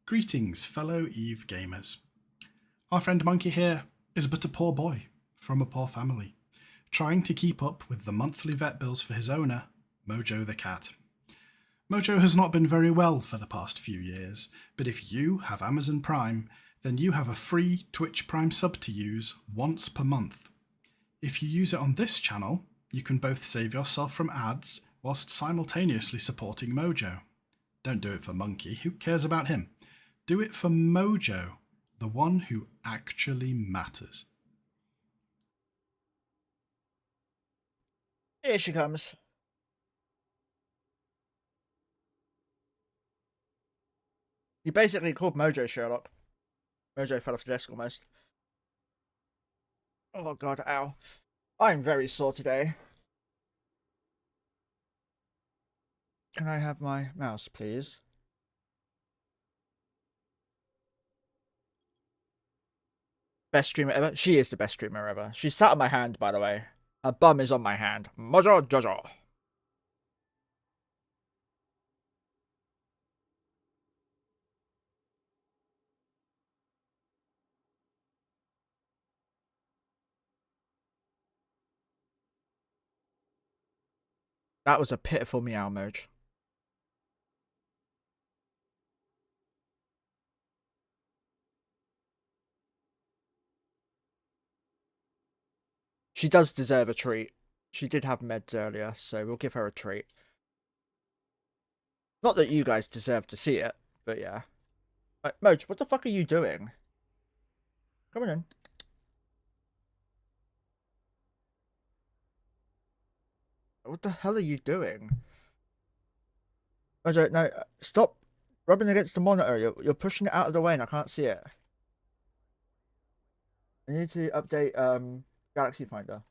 Greetings, fellow EVE gamers. Our friend Monkey here is but a poor boy from a poor family, trying to keep up with the monthly vet bills for his owner, Mojo the cat. Mojo has not been very well for the past few years, but if you have Amazon Prime, then you have a free Twitch Prime sub to use once per month. If you use it on this channel, you can both save yourself from ads whilst simultaneously supporting Mojo. Don't do it for Monkey, who cares about him? Do it for Mojo, the one who actually matters. Here she comes. You basically called Mojo Sherlock. Mojo fell off the desk almost. Oh god, ow. I'm very sore today. Can I have my mouse, please? Best streamer ever? She is the best streamer ever. She sat on my hand, by the way. Her bum is on my hand. Mojo Jojo. That was a pitiful meow Moj. She does deserve a treat. She did have meds earlier, so we'll give her a treat. Not that you guys deserve to see it, but yeah. Like, Moj, what the fuck are you doing? Come on in. What the hell are you doing? Mojo, no, stop rubbing against the monitor. You're pushing it out of the way and I can't see it. I need to update Galaxy Finder.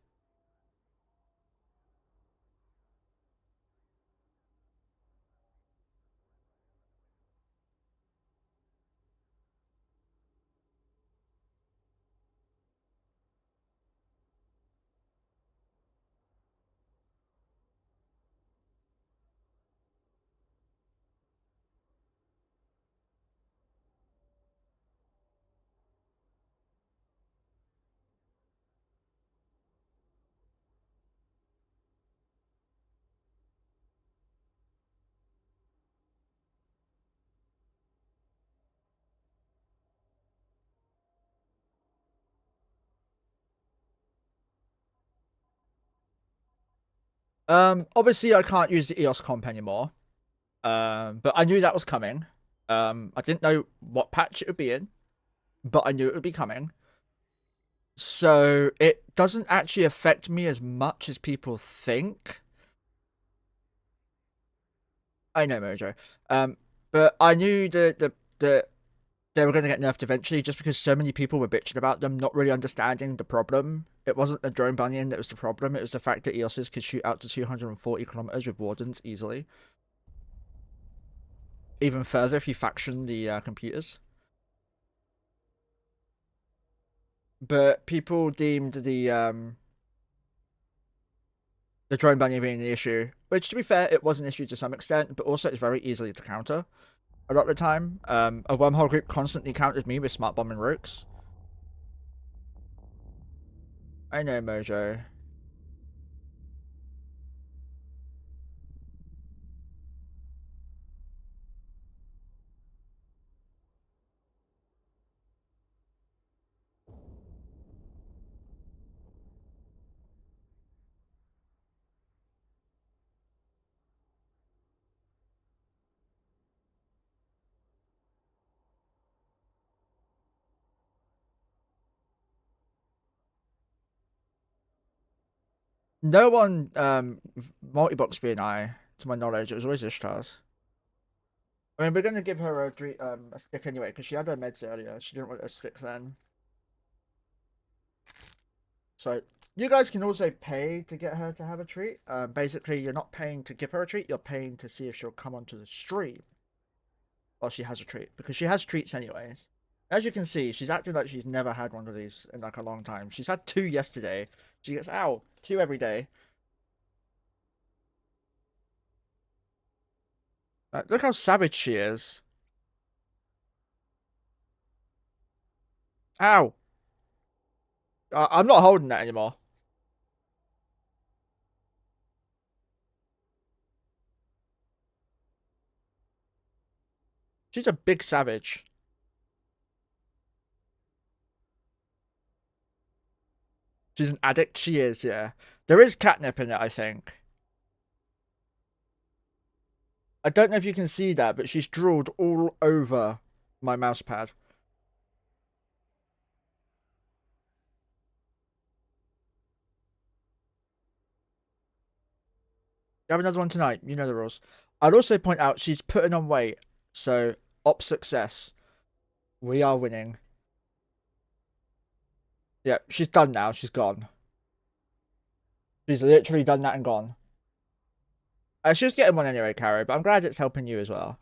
Obviously I can't use the EOS comp anymore. But I knew that was coming. I didn't know what patch it would be in, but I knew it would be coming. So it doesn't actually affect me as much as people think. I know, Mojo. But I knew that they were going to get nerfed eventually, just because so many people were bitching about them, not really understanding the problem. It wasn't the drone bunnying that was the problem. It was the fact that EOSs could shoot out to 240 kilometers with wardens easily. Even further if you faction the computers. But people deemed the drone bunny being the issue, which to be fair, it was an issue to some extent, but also it's very easily to counter. A lot of the time, a wormhole group constantly countered me with smart bomb and rooks. I know, Mojo. No one multi-box VNI, to my knowledge. It was always Ishtar's. I mean, we're gonna give her a stick anyway because she had her meds earlier. She didn't want a stick then. So you guys can also pay to get her to have a treat. Basically, you're not paying to give her a treat. You're paying to see if she'll come onto the stream while she has a treat, because she has treats anyways. As you can see, she's acting like she's never had one of these in like a long time. She's had 2 yesterday. She gets 2 every day. Look how savage she is. Ow! I'm not holding that anymore. She's a big savage. She's an addict. She is, yeah. There is catnip in it, I think. I don't know if you can see that, but she's drooled all over my mouse pad. You have another one tonight. You know the rules. I'd also point out she's putting on weight. So, op success. We are winning. Yeah, she's done now. She's gone. She's literally done that and gone. She was getting one anyway, Caro, but I'm glad it's helping you as well.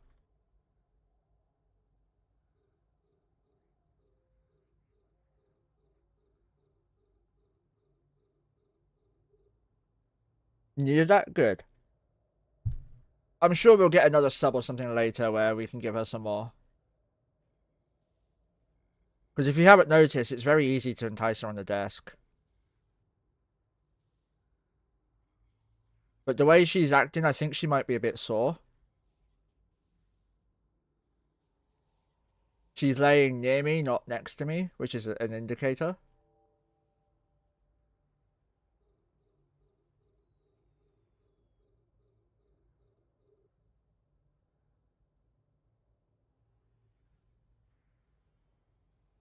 You needed that? Good. I'm sure we'll get another sub or something later where we can give her some more. Because if you haven't noticed, it's very easy to entice her on the desk. But the way she's acting, I think she might be a bit sore. She's laying near me, not next to me, which is an indicator.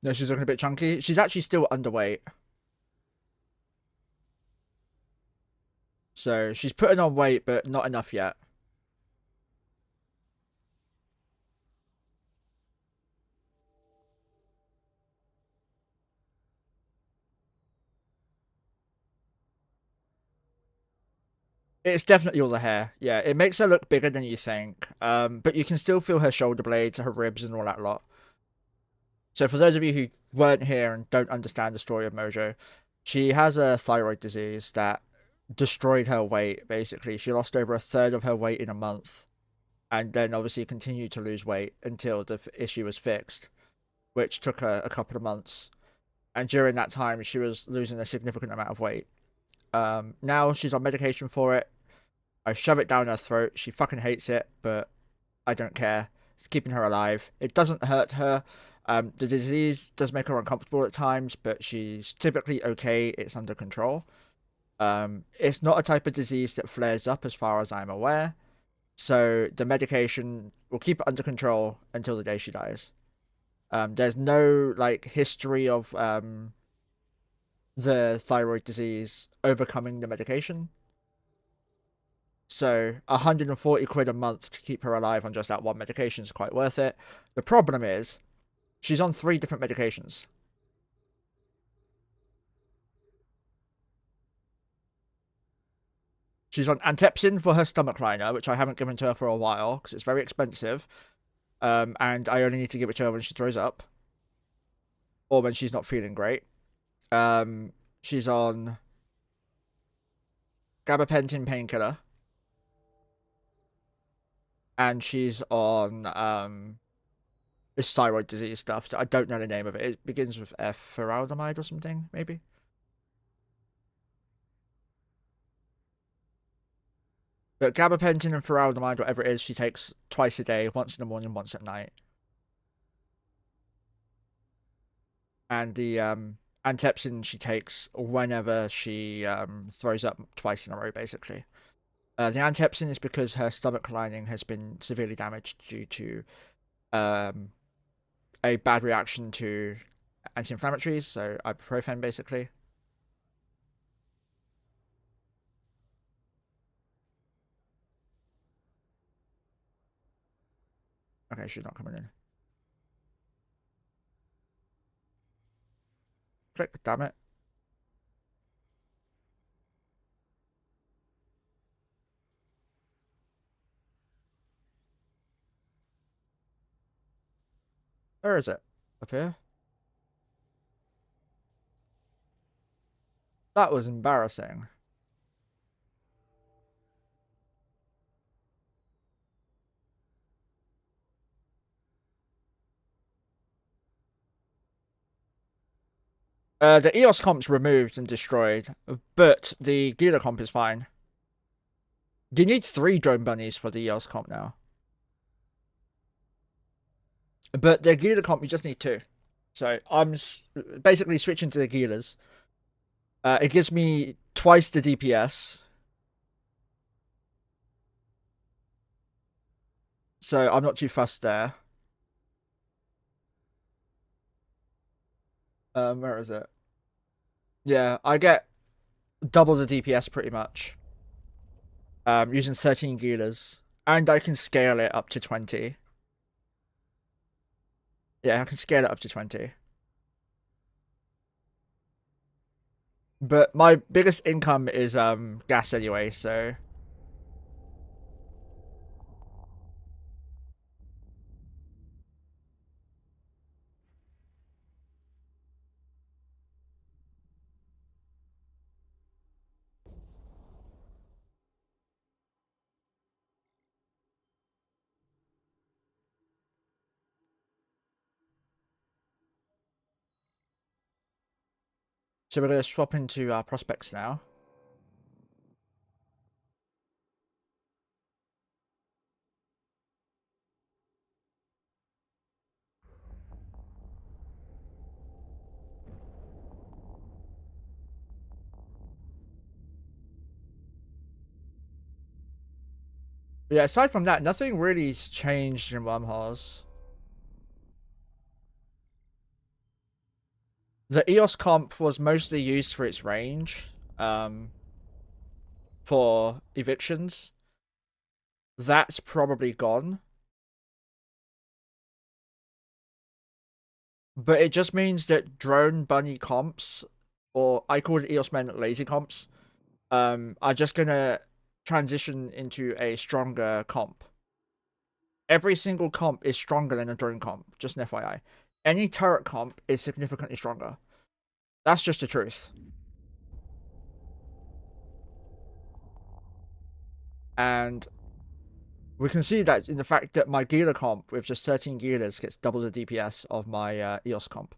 No, she's looking a bit chunky. She's actually still underweight. So she's putting on weight, but not enough yet. It's definitely all the hair. Yeah, it makes her look bigger than you think. But you can still feel her shoulder blades, her ribs, and all that lot. So for those of you who weren't here and don't understand the story of Mojo, she has a thyroid disease that destroyed her weight, basically. She lost over a third of her weight in a month. And then obviously continued to lose weight until the issue was fixed, which took her a couple of months. And during that time, she was losing a significant amount of weight. Now she's on medication for it. I shove it down her throat. She fucking hates it, but I don't care. It's keeping her alive. It doesn't hurt her. The disease does make her uncomfortable at times, but she's typically okay. It's under control. It's not a type of disease that flares up as far as I'm aware. So the medication will keep it under control until the day she dies. There's no like history of the thyroid disease overcoming the medication. So 140 quid a month to keep her alive on just that one medication is quite worth it. The problem is she's on 3 different medications. She's on antepsin for her stomach liner, which I haven't given to her for a while because it's very expensive. And I only need to give it to her when she throws up or when she's not feeling great. She's on gabapentin painkiller, and she's on this thyroid disease stuff. I don't know the name of it. It begins with F, feraldamide or something, maybe. But gabapentin and feraldamide, whatever it is, she takes twice a day, once in the morning, once at night. And the antepsin she takes whenever she throws up twice in a row, basically. The antepsin is because her stomach lining has been severely damaged due to a bad reaction to anti-inflammatories, so ibuprofen, basically. Okay, she's not coming in. Click, damn it. Where is it? Up here? That was embarrassing. The EOS comp's removed and destroyed, but the Gila comp is fine. You need 3 drone bunnies for the EOS comp now. But the Gila comp, you just need 2. So I'm basically switching to the Gilas. It gives me twice the DPS. So I'm not too fussed there. Where is it? Yeah, I get double the DPS pretty much. Using 13 Gilas. And I can scale it up to 20. Yeah, I can scale it up to 20. But my biggest income is gas anyway, so we're gonna swap into prospects now. But yeah, aside from that, nothing really's changed in Wormholes. The EOS comp was mostly used for its range, for evictions. That's probably gone. But it just means that drone bunny comps, or I call it EOS men lazy comps, are just gonna transition into a stronger comp. Every single comp is stronger than a drone comp, just an FYI. Any turret comp is significantly stronger. That's just the truth. And we can see that in the fact that my Gila comp with just 13 Gilas gets double the DPS of my EOS comp.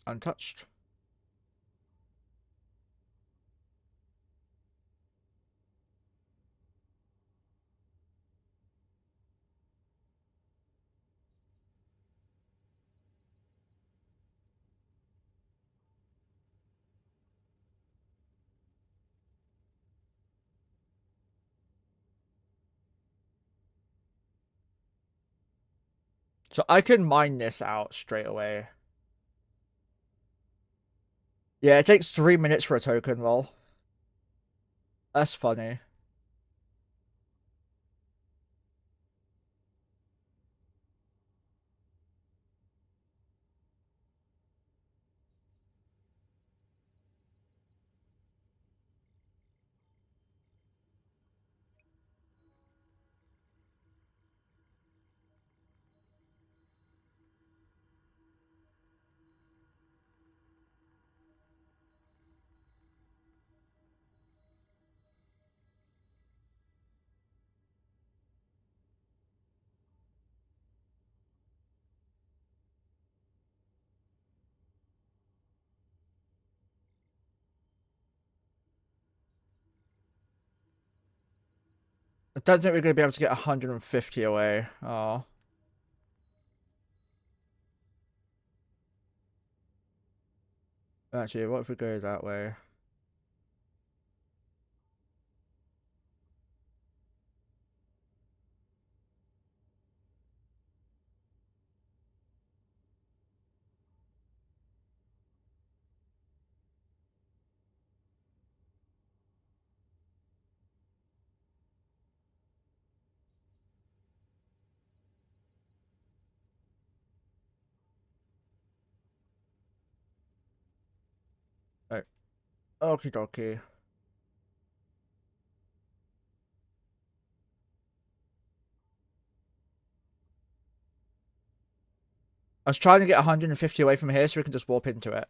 Untouched. So I can mine this out straight away. Yeah, it takes 3 minutes for a token, lol. That's funny. I don't think we're going to be able to get 150 away. Oh. Actually, what if we go that way? Okie dokie. I was trying to get 150 away from here so we can just warp into it.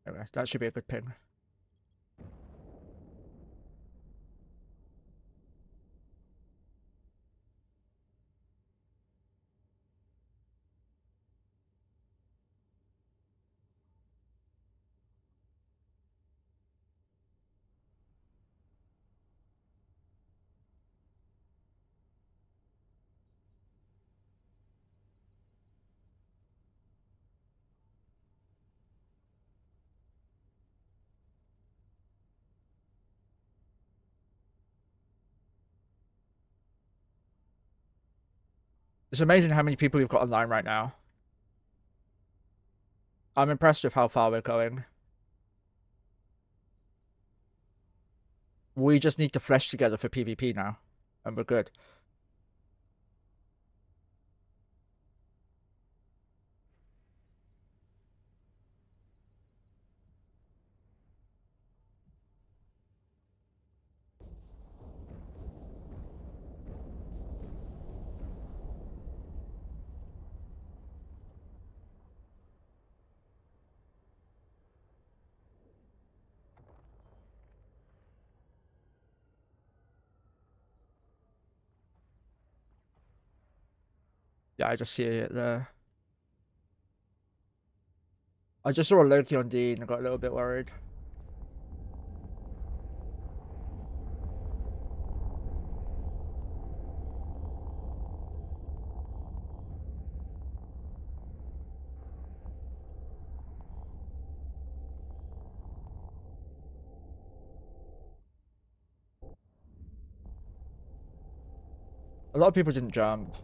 Anyway, that should be a good ping. It's amazing how many people we've got online right now. I'm impressed with how far we're going. We just need to flesh together for PvP now, and we're good. Yeah, I just see it there. I just saw a Loki on D and I got a little bit worried. A lot of people didn't jump.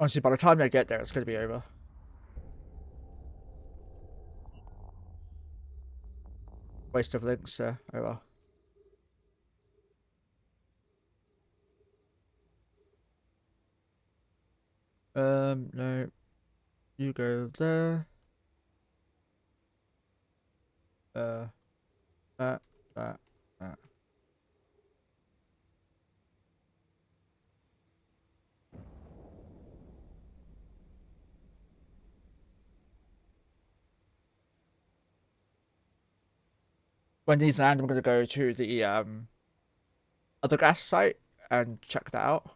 Honestly, by the time I get there, it's going to be over. Waste of links there. Oh well. No. You go there. Uh, that, that, that. When these land, I'm going to go to the other gas site and check that out.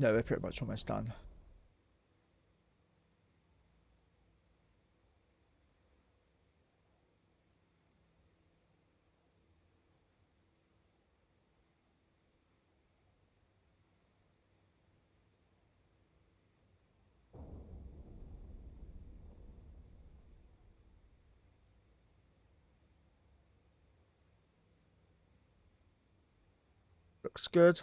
No, we're pretty much almost done. Looks good.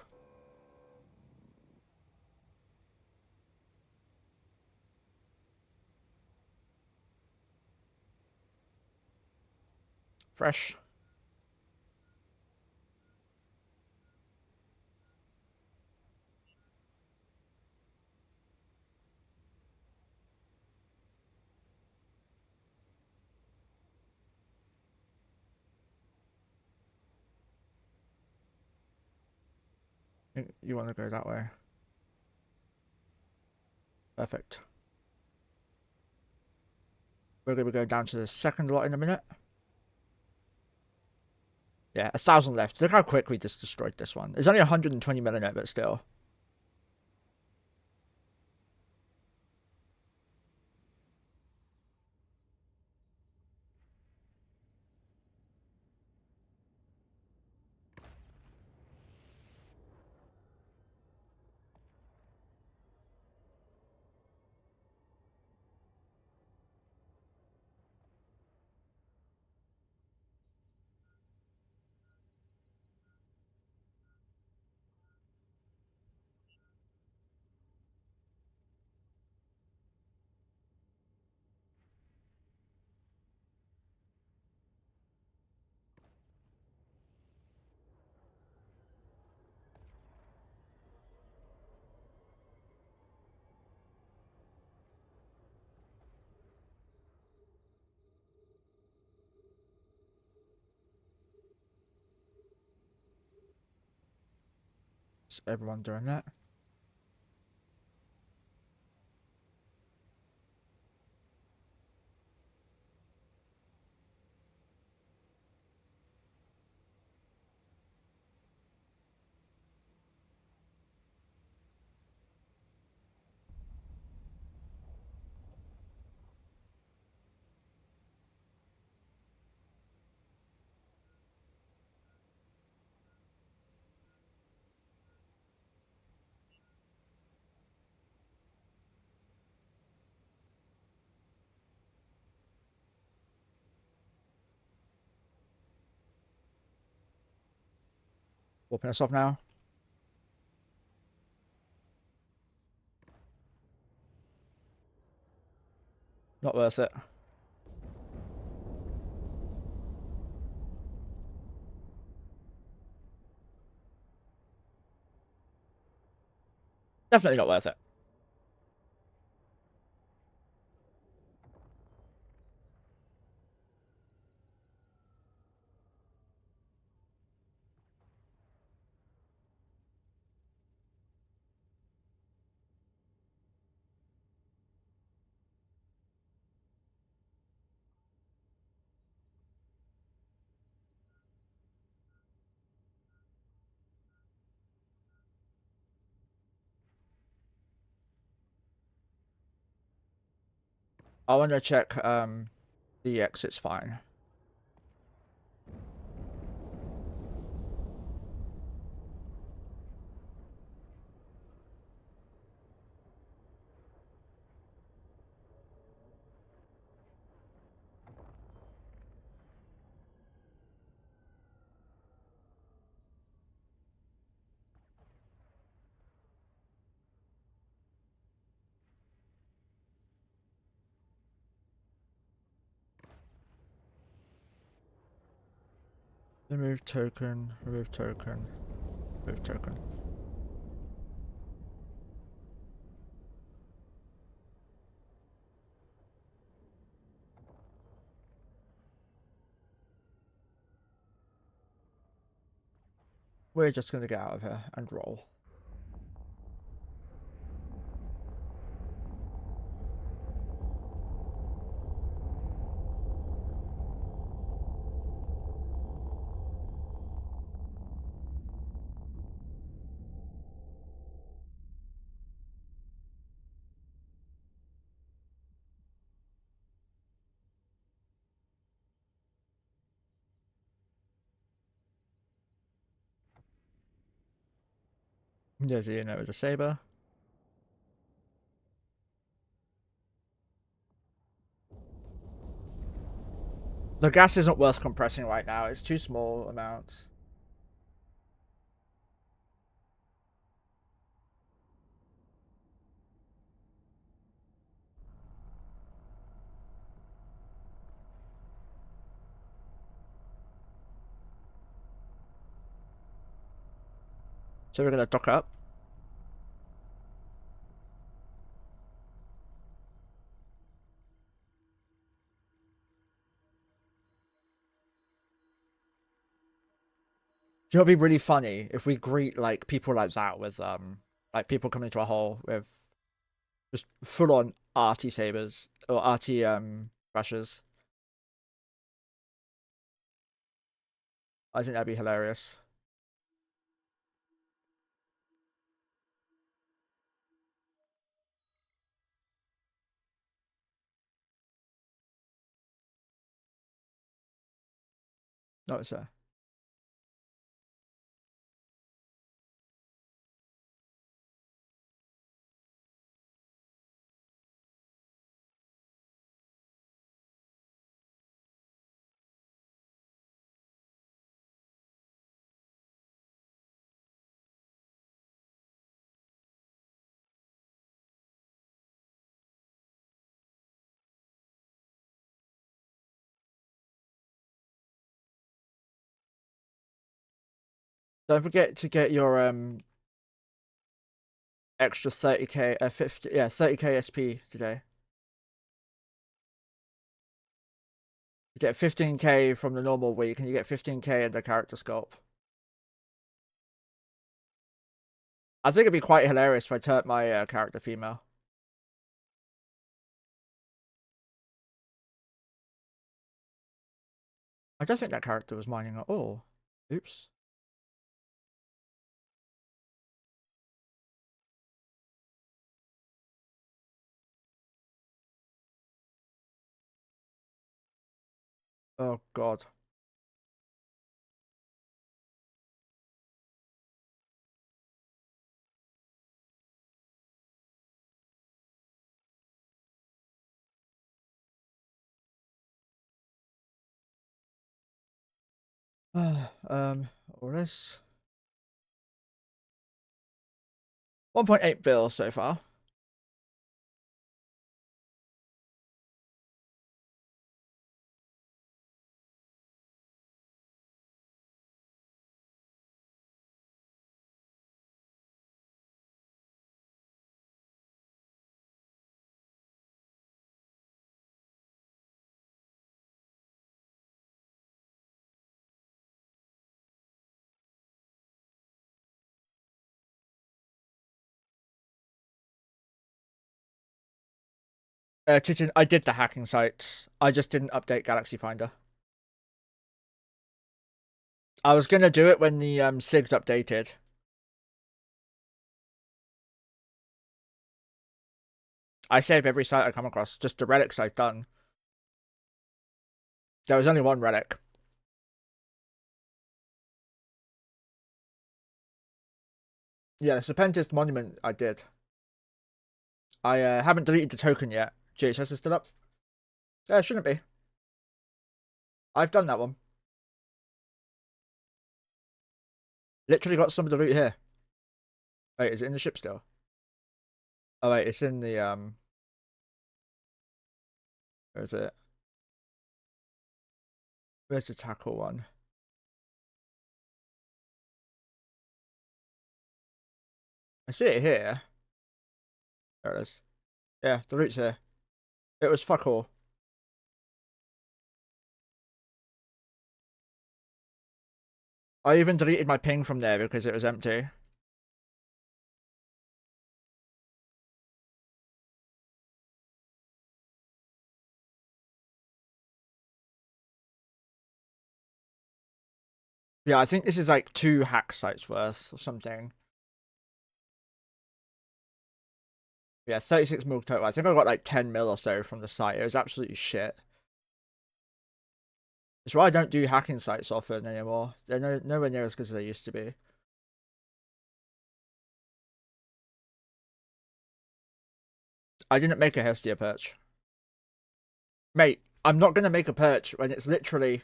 Fresh. You want to go that way. Perfect. We're going to go down to the second lot in a minute. Yeah, 1,000 left. Look how quick we just destroyed this one. It's only 120 millinet, but still. Is everyone doing that? Warping us off now. Not worth it. Definitely not worth it. I want to check the exit's fine. Remove token, remove token, remove token. We're just going to get out of here and roll. There's a unit with a saber. The gas isn't worth compressing right now. It's too small amounts. So we're gonna dock up. You know, it'd be really funny if we greet like people like that with like people coming to our hole with just full on arty sabers or arty brushes. I think that'd be hilarious. No, sir. Don't forget to get your extra 30k 30k SP today. You get 15k from the normal week and you get 15k in the character sculpt. I think it'd be quite hilarious if I turned my character female. I don't think that character was mining at all. Oops. Oh god. All this. 1.8 bill so far. Titan, I did the hacking sites. I just didn't update Galaxy Finder. I was gonna do it when the SIGs updated. I save every site I come across, just the relics I've done. There was only one relic. Yeah, the Serpentis Monument I did. I haven't deleted the token yet. GHS is still up. Yeah, it shouldn't be. I've done that one. Literally got some of the loot here. Wait, is it in the ship still? Oh wait, it's in the where is it? Where's the tackle one? I see it here. There it is. Yeah, the loot's here. It was fuck all. I even deleted my ping from there because it was empty. Yeah, I think this is like 2 hack sites worth or something. Yeah, 36 mil total. I think I got like 10 mil or so from the site. It was absolutely shit. It's why I don't do hacking sites often anymore. They're nowhere near as good as they used to be. I didn't make a Hestia perch. Mate, I'm not going to make a perch when it's literally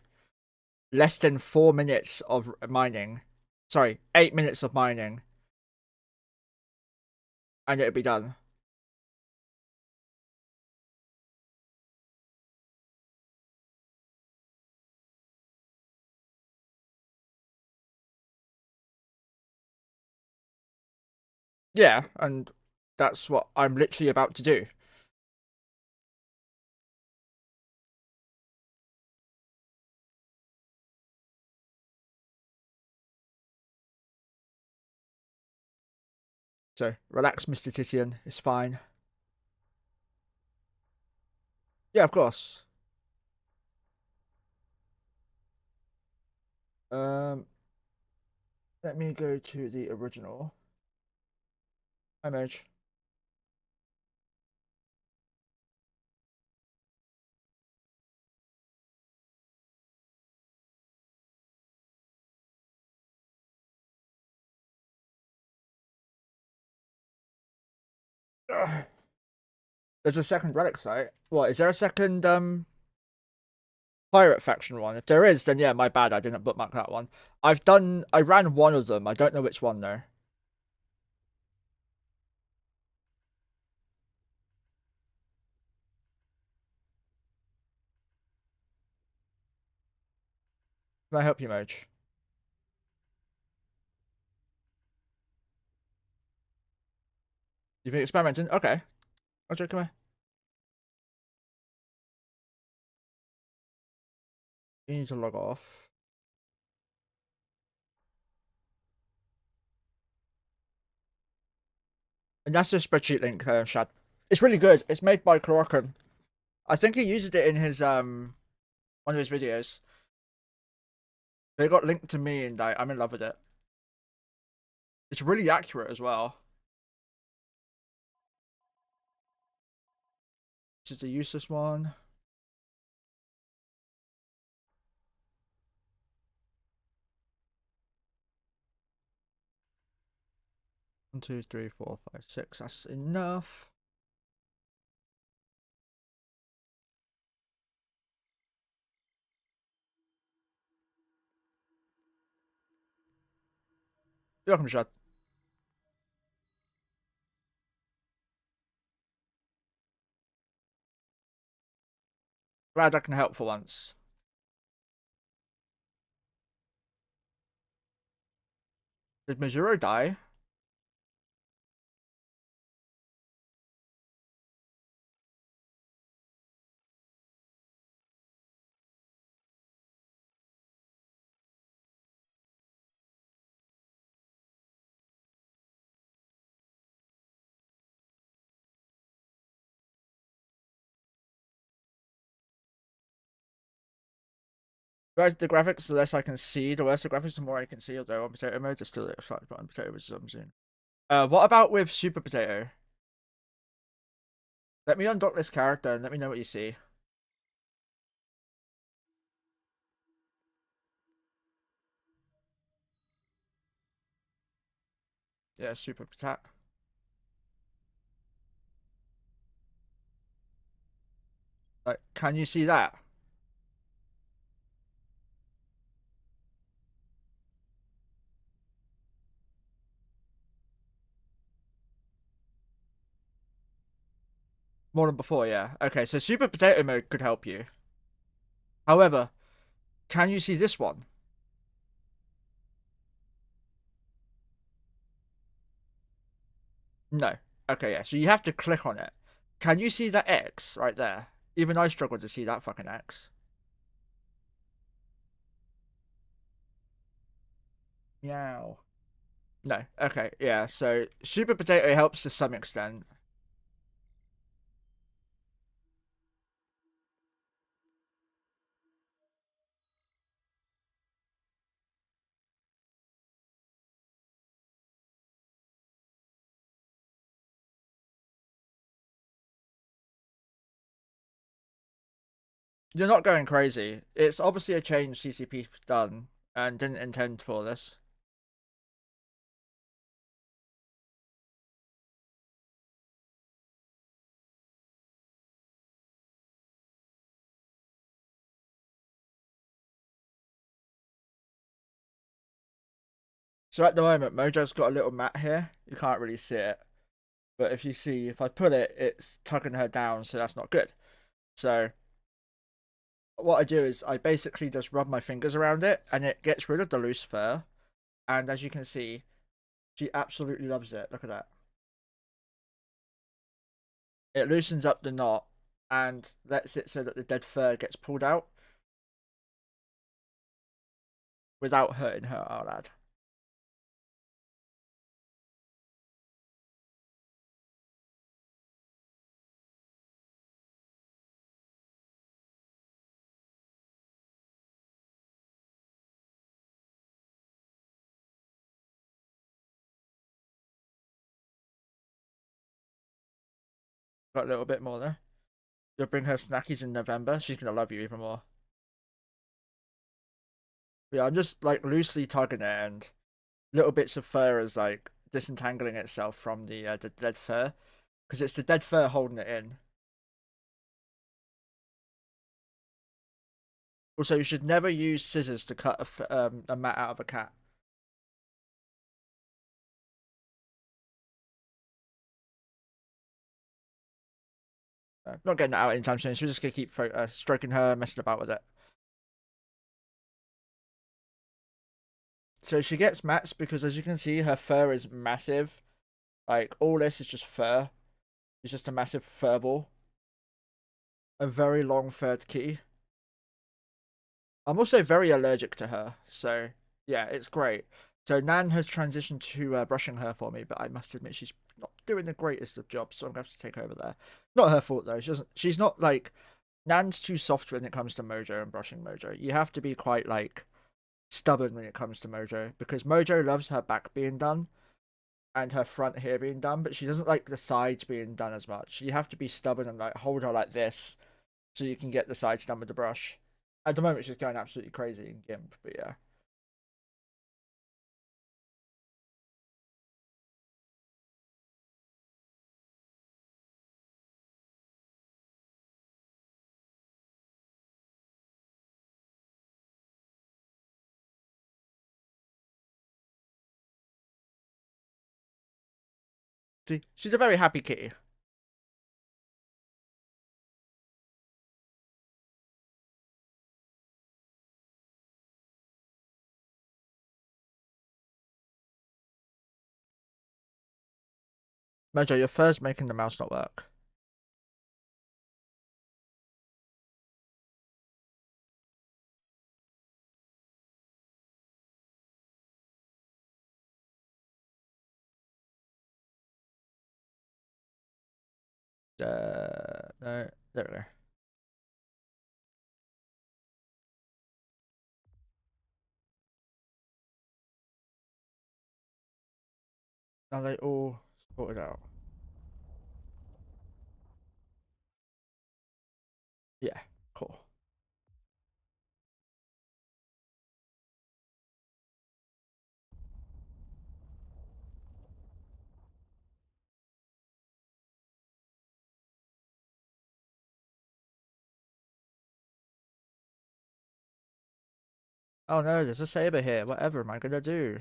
less than 4 minutes of mining. Sorry, 8 minutes of mining. And it'll be done. Yeah, and that's what I'm literally about to do. So relax, Mr. Titian. It's fine. Yeah, of course. Um, let me go to the original image. Ugh. There's a second relic site. What is there a second pirate faction one? If there is, then yeah, my bad. I didn't bookmark that one. I ran one of them. I don't know which one though. Can I help you, Moj? You've been experimenting? Okay. Moj, come here. You need to log off. And that's the spreadsheet link, Shad. It's really good. It's made by Chlorocan. I think he used it in his one of his videos. They got linked to me, and I'm in love with it. It's really accurate as well. This is a useless one. One, two, three, four, five, six. That's enough. You're welcome, Shad. Glad I can help for once. Did Mizuro die? The graphics, the less I can see. The worse the graphics, the more I can see. Although on potato mode, it's still slightly on potato, which is what I'm seeing. What about with Super Potato? Let me undock this character and let me know what you see. Yeah, Super Potato. Like, can you see that? More than before, yeah. Okay, so Super Potato mode could help you. However, can you see this one? No. Okay, yeah. So you have to click on it. Can you see that X right there? Even I struggle to see that fucking X. Meow. No. Okay, yeah. So Super Potato helps to some extent. You're not going crazy. It's obviously a change CCP done and didn't intend for this. So at the moment, Mojo's got a little mat here. You can't really see it. But if you see, if I pull it, it's tugging her down, so that's not good. So what I do is I basically just rub my fingers around it and it gets rid of the loose fur. And as you can see, she absolutely loves it. Look at that. it loosens up the knot and lets it so that the dead fur gets pulled out without hurting her, I'll add. Got a little bit more there. You'll bring her snackies in November. She's gonna love you even more. But yeah, I'm just like loosely tugging it, and little bits of fur is like disentangling itself from the dead fur, because it's the dead fur holding it in. Also, you should never use scissors to cut a mat out of a cat. Not getting it out anytime soon. So we're just gonna keep stroking her, messing about with it. So she gets mats because, as you can see, her fur is massive. Like all this is just fur. It's just a massive fur ball. A very long furred kitty. I'm also very allergic to her, so yeah, it's great. So Nan has transitioned to brushing her for me, but I must admit she's not doing the greatest of jobs, so I'm gonna have to take over there. Not her fault though. She doesn't. She's not like Nan's too soft when it comes to Mojo and brushing Mojo. You have to be quite like stubborn when it comes to Mojo, because Mojo loves her back being done and her front hair being done, but she doesn't like the sides being done as much. You have to be stubborn and like hold her like this so you can get the sides done with the brush. At the moment, she's going absolutely crazy in GIMP, but yeah. See, she's a very happy kitty. Mojo, your fur's making the mouse not work. No, there we go. Now they all sorted out. Yeah, cool. Oh no, there's a saber here. Whatever am I gonna do?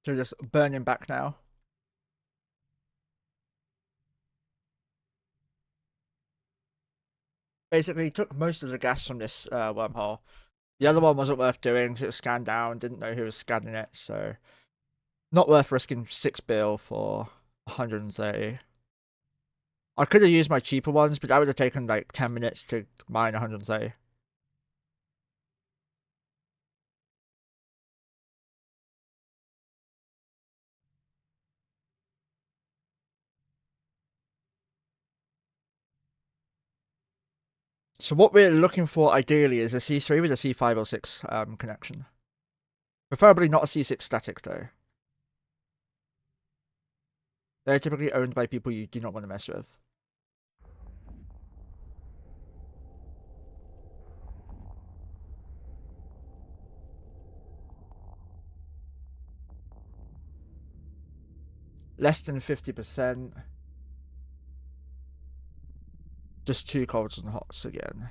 So just burning back now. Basically, took most of the gas from this wormhole. The other one wasn't worth doing because it was scanned down. Didn't know who was scanning it, so not worth risking 6 bill for 130. I could have used my cheaper ones, but that would have taken like 10 minutes to mine 130. So what we're looking for ideally is a C3 with a C5 or 6 connection. Preferably not a C6 static though. They're typically owned by people you do not want to mess with. Less than 50%. Just 2 colds and hots again.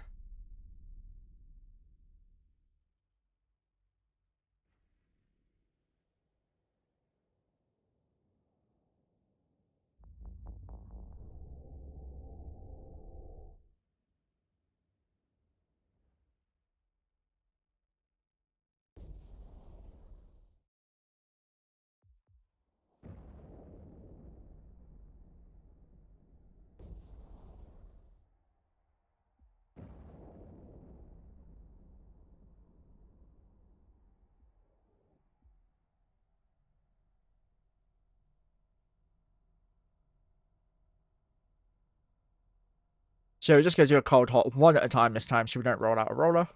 So we're just going to do a cold hot one at a time this time so we don't roll out a roller.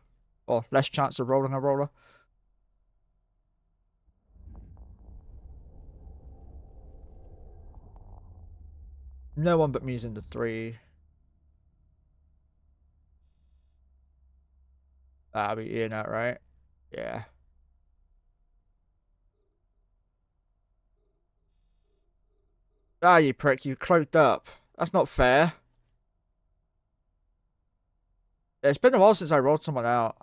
Or less chance of rolling a roller. No one but me's in the 3. That'll be in that, right? Yeah. Ah, you prick, you cloaked up. That's not fair. It's been a while since I rolled someone out.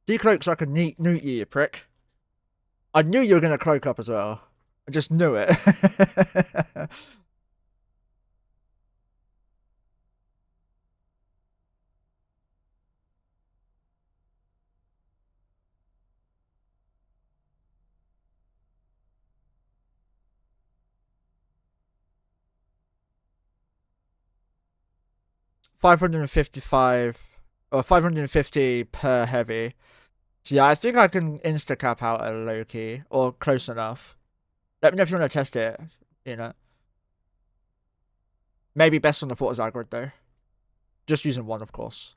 Decloak so I can newt you prick. I knew you were going to cloak up as well. I just knew it. 555 or 550 per heavy. So yeah, I think I can insta cap out a low key or close enough. Let me know if you want to test it. You know, maybe best on the Fortis Agrid though. Just using one, of course.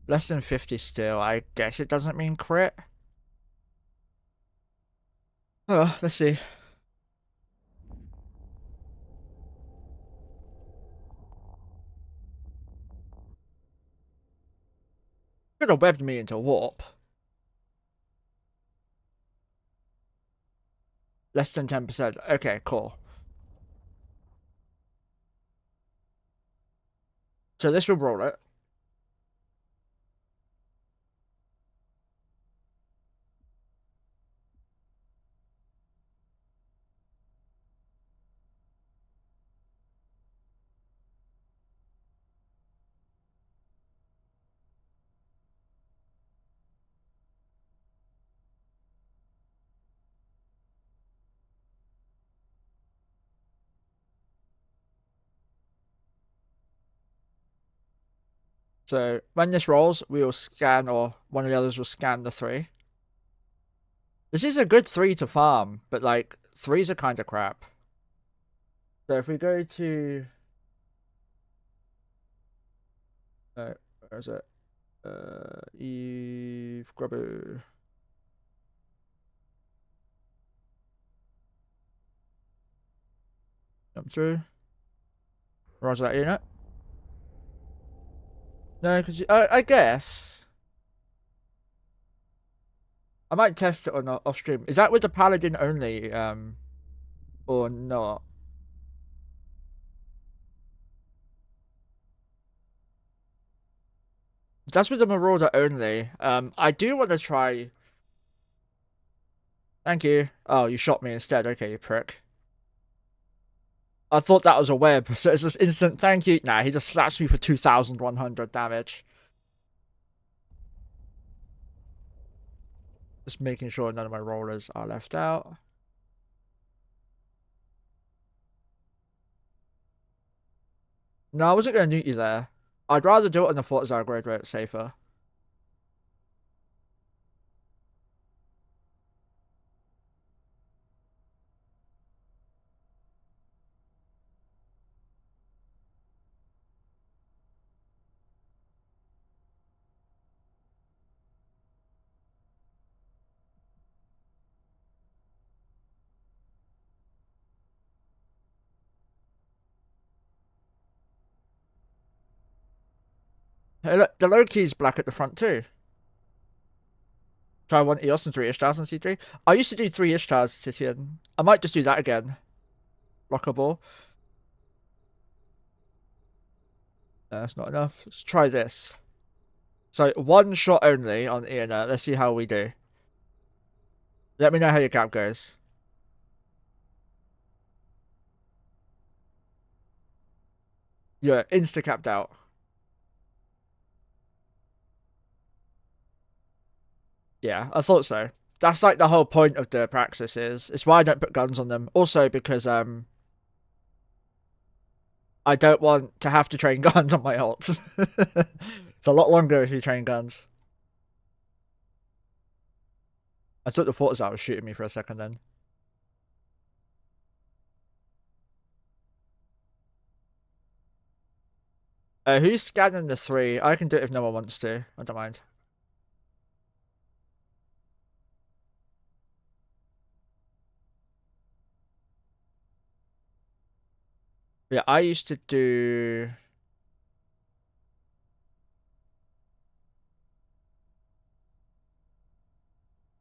Less than 50 still. I guess it doesn't mean crit. Oh, let's see. Could have webbed me into warp. Less than 10%. Okay, cool. So this will roll it. So when this rolls, we will scan, or one of the others will scan the 3. This is a good 3 to farm, but like 3s are kind of crap. So if we go to, where is it? Eve Grubber. Jump through. Roger that unit. No, because I guess I might test it on off stream. Is that with the paladin only, or not? That's with the marauder only. I do want to try. Thank you. Oh, you shot me instead. Okay, you prick. I thought that was a web, so it's just instant thank you. Nah, he just slaps me for 2,100 damage. Just making sure none of my rollers are left out. No, I wasn't going to nuke you there. I'd rather do it on the Fortizar grade where it's safer. Hey, look, the low key's black at the front too. Try 1 EOS and 3 Ishtars on C3. I used to do 3 Ishtars, Titian. I might just do that again. Lockable. That's not enough. Let's try this. So 1 shot only on Ian. Let's see how we do. Let me know how your cap goes. Yeah, insta capped out. Yeah, I thought so. That's like the whole point of the praxis is. It's why I don't put guns on them. Also because I don't want to have to train guns on my ults. It's a lot longer if you train guns. I took the thought as I was shooting me for a second then. Who's scanning the 3? I can do it if no one wants to. I don't mind. Yeah, I used to do...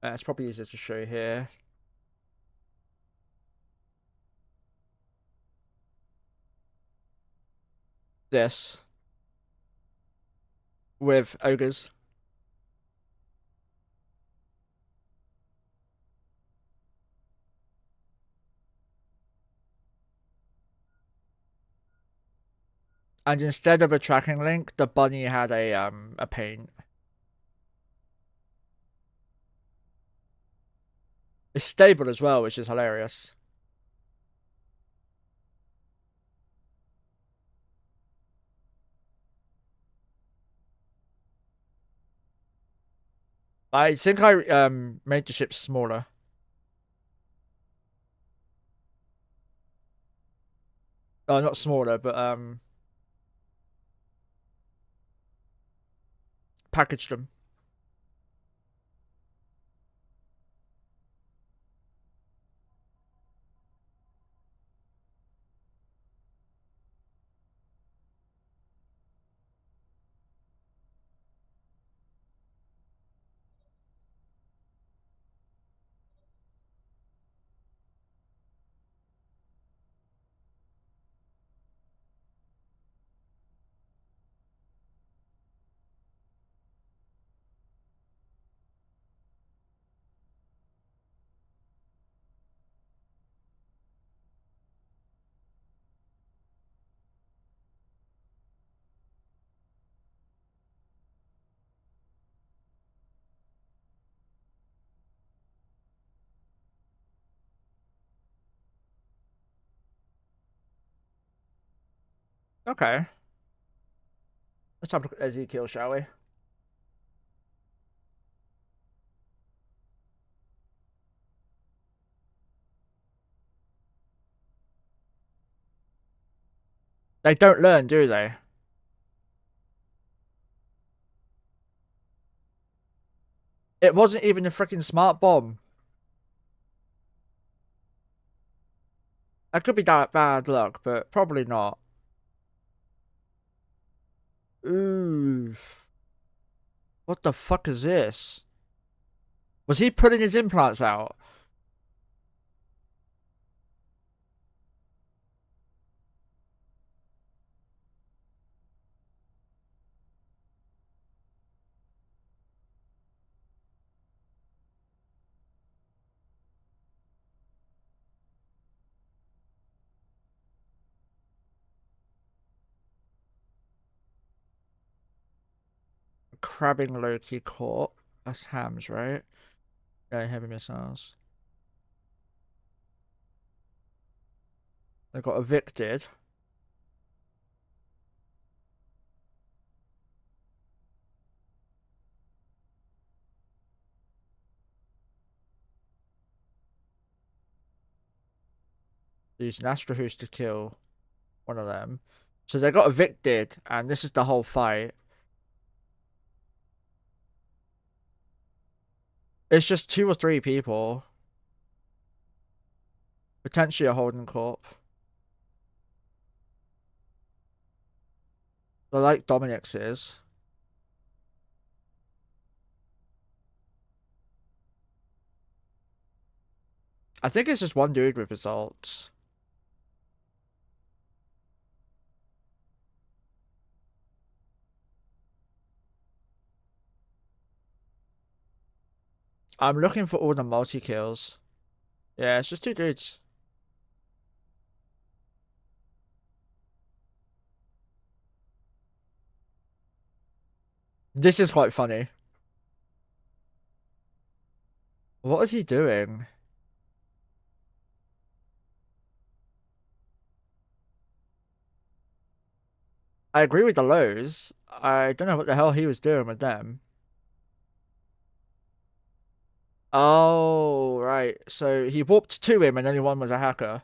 it's probably easier to show here. This. With ogres. And instead of a tracking link, the bunny had a paint. It's stable as well, which is hilarious. I think I made the ship smaller. Oh, not smaller, but packaged them. Okay. Let's have a look at Ezekiel, shall we? They don't learn, do they? It wasn't even a freaking smart bomb. That could be bad luck, but probably not. Oof. What the fuck is this? Was he putting his implants out? Crabbing Loki caught. That's hams, right? Yeah, heavy missiles. They got evicted. Using Astro Hoost to kill one of them. So they got evicted, and this is the whole fight. It's just 2 or 3 people. Potentially a Holden Corp. They're like Dominic's is. I think it's just one dude with results. I'm looking for all the multi-kills. Yeah, it's just two dudes. This is quite funny. What is he doing? I agree with the lows. I don't know what the hell he was doing with them. Oh, right. So he warped to him and only one was a hacker.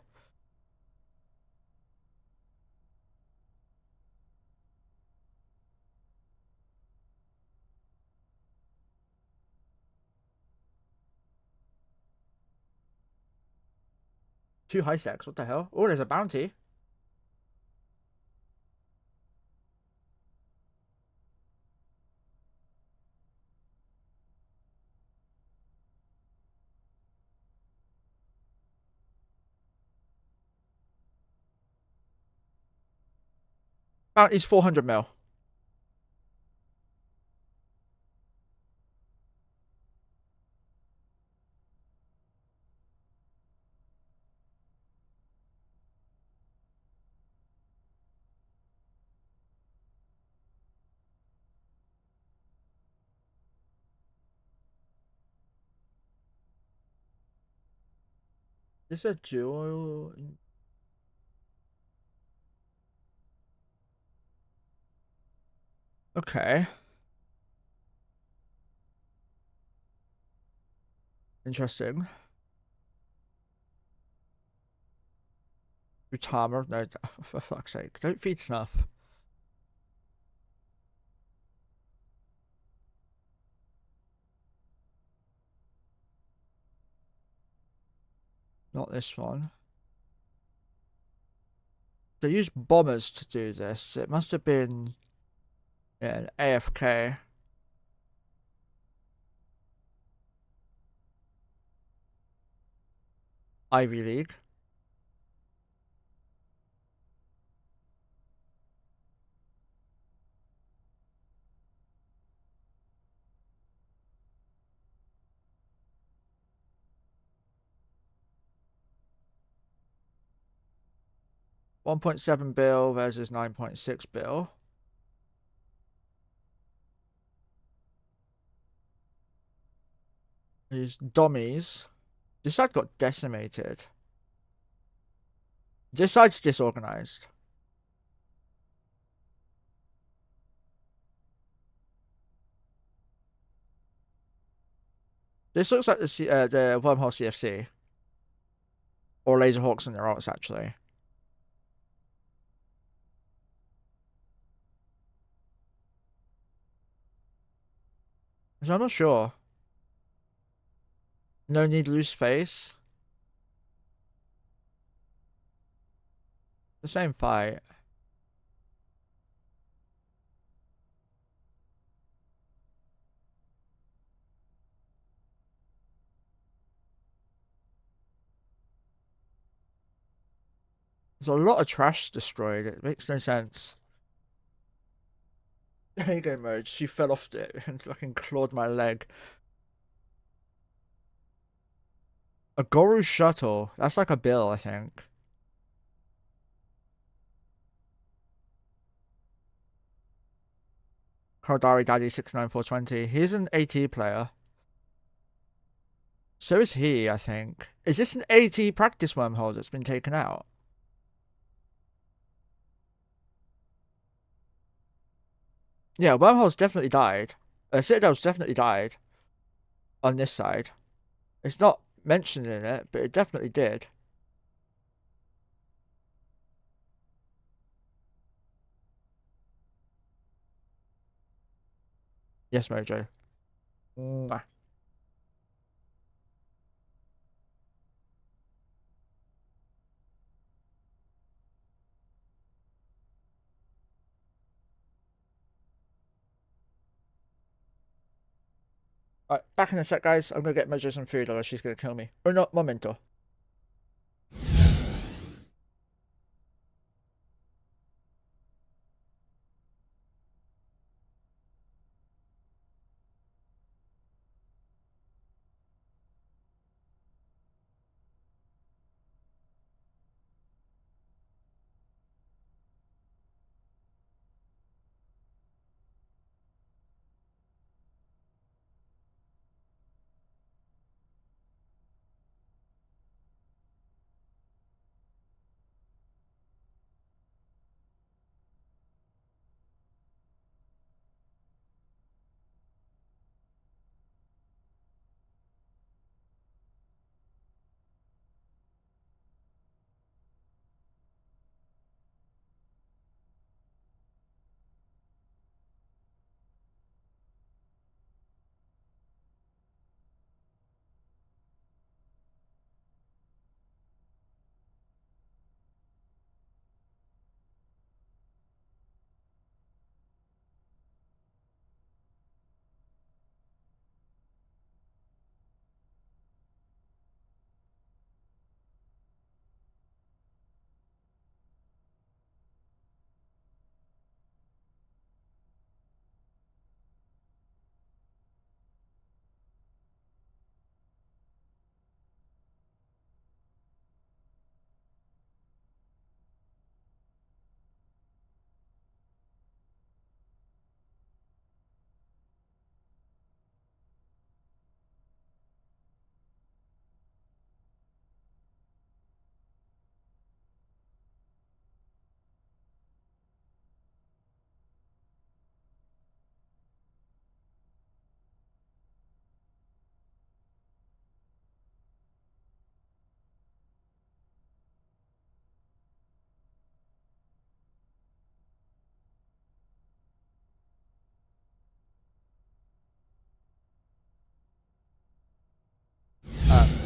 Two high stacks, what the hell? Oh, there's a bounty. Bounty's 400 mil. This is a jewel. Okay. Interesting. Utama, no, for fuck's sake. Don't feed snuff. Not this one. They used bombers to do this. It must have been an AFK. Ivy League. $1.7 bill versus 9.6 bill. These dummies. This side got decimated. This side's disorganized. This looks like the Wormhole CFC. Or Laserhawks and their alts, actually. So I'm not sure. No need lose face. The same fight. There's a lot of trash destroyed. It makes no sense. There you go, Moj. She fell off it and fucking clawed my leg. A Goru shuttle. That's like a bill, I think. Kardari Daddy 69420. He's an AT player. So is he, I think. Is this an AT practice wormhole that's been taken out? Yeah, wormholes definitely died. Citadel's definitely died on this side. It's not mentioned in it, but it definitely did. Yes, Mojo. Mwah. Alright, back in a sec, guys. I'm gonna get Mojo some food, or she's gonna kill me. Or not, momento.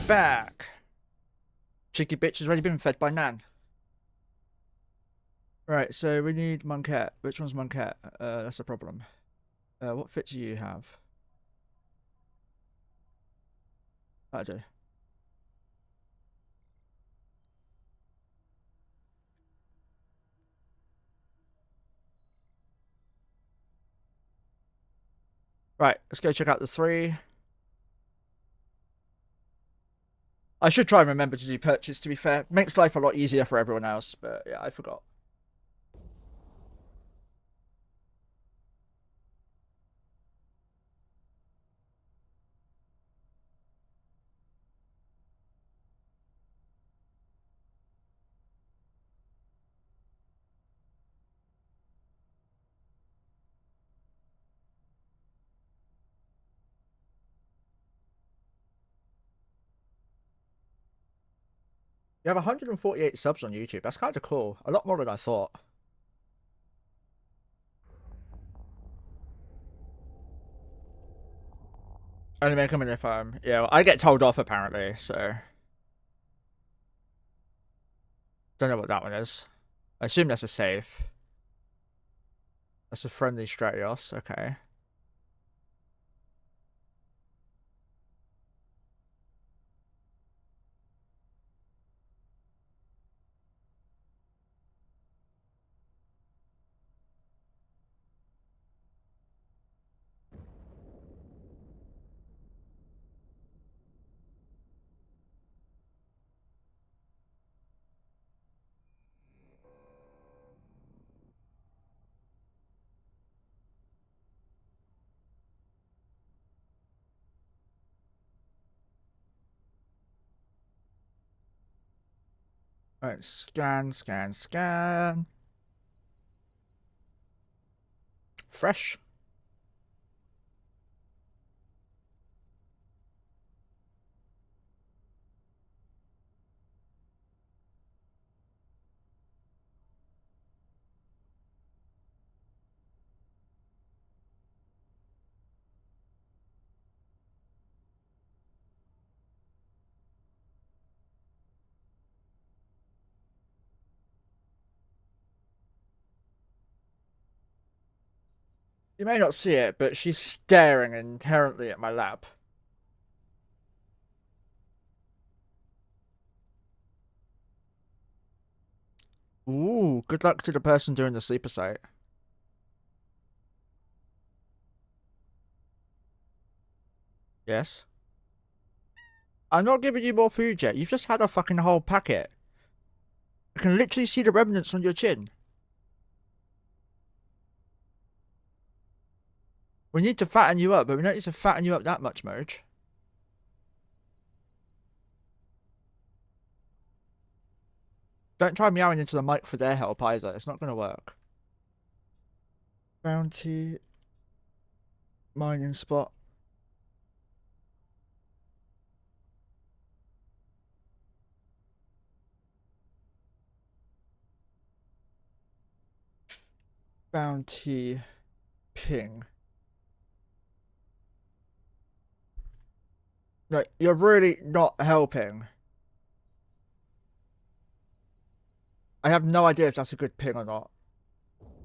back. Cheeky bitch has already been fed by Nan. Right, so we need Monkette. Which one's Monkette? That's a problem. What fit do you have? I do. Right, let's go check out the 3. I should try and remember to do purchase, to be fair. Makes life a lot easier for everyone else, but yeah, I forgot. You have 148 subs on YouTube. That's kind of cool. A lot more than I thought. Only make them if I get told off apparently, so don't know what that one is. I assume that's a safe. That's a friendly Stratios, okay. Alright, scan, scan, scan. Fresh. You may not see it, but she's staring inherently at my lap. Ooh, good luck to the person doing the sleeper site. Yes? I'm not giving you more food yet. You've just had a fucking whole packet. I can literally see the remnants on your chin. We need to fatten you up, but we don't need to fatten you up that much, Moj. Don't try meowing into the mic for their help either. It's not going to work. Bounty. Mining spot. Bounty. Ping. No, you're really not helping. I have no idea if that's a good ping or not.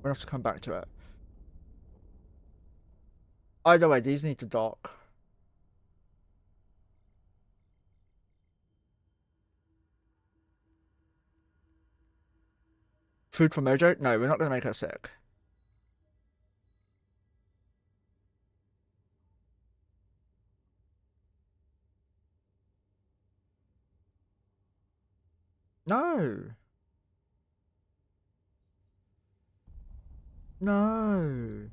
We'll have to come back to it. Either way, these need to dock. Food for Mojo? No, we're not going to make her sick. No. No.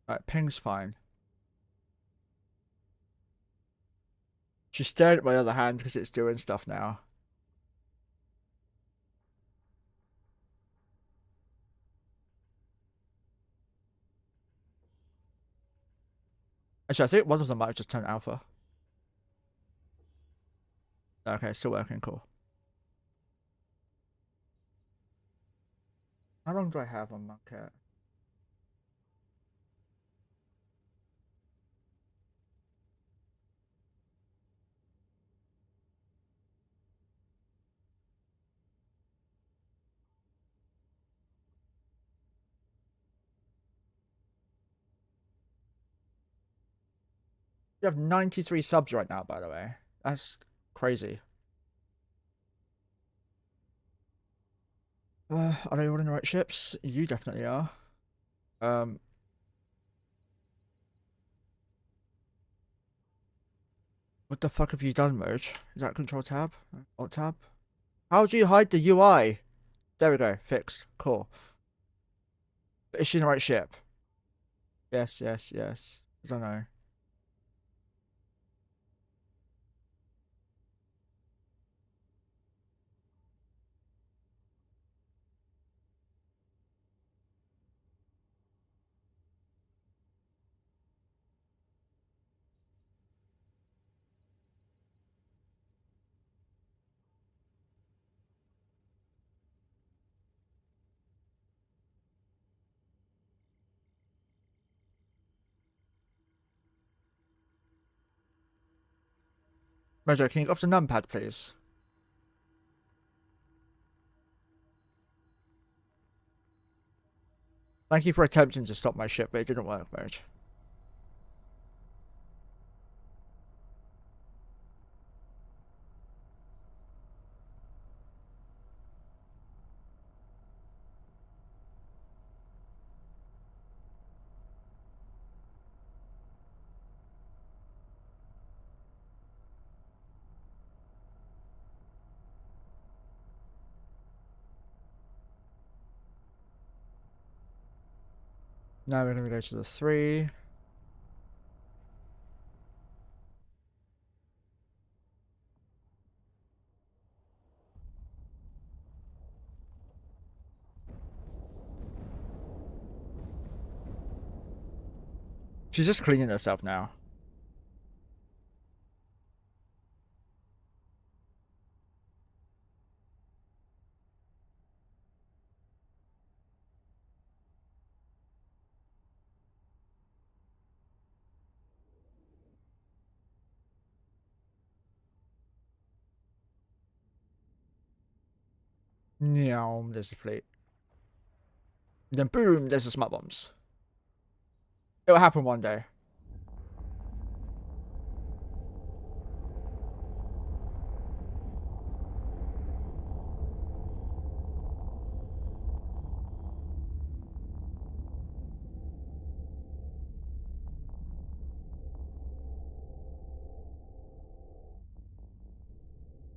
Alright, ping's fine. She stared at my other hand because it's doing stuff now. Actually, I think one of them might have just turned alpha. Okay, still working, cool. How long do I have on Monkette? You have 93 subs right now, by the way. That's crazy. Are they all in the right ships? You definitely are. What the fuck have you done, Moj? Is that Control Tab? Alt Tab? How do you hide the UI? There we go. Fixed. Cool. But is she in the right ship? Yes, yes, yes. I don't know. Mojo, can you go off the numpad, please? Thank you for attempting to stop my ship, but it didn't work, Moj. Now we're gonna go to the 3. She's just cleaning herself now. Meow, there's the fleet. Then boom, there's the smart bombs. It'll happen one day.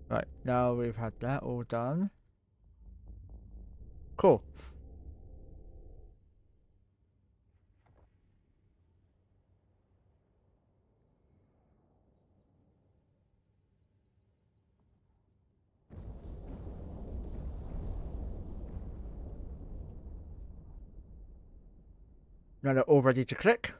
Right, now we've had that all done. Cool. Now they're all ready to click.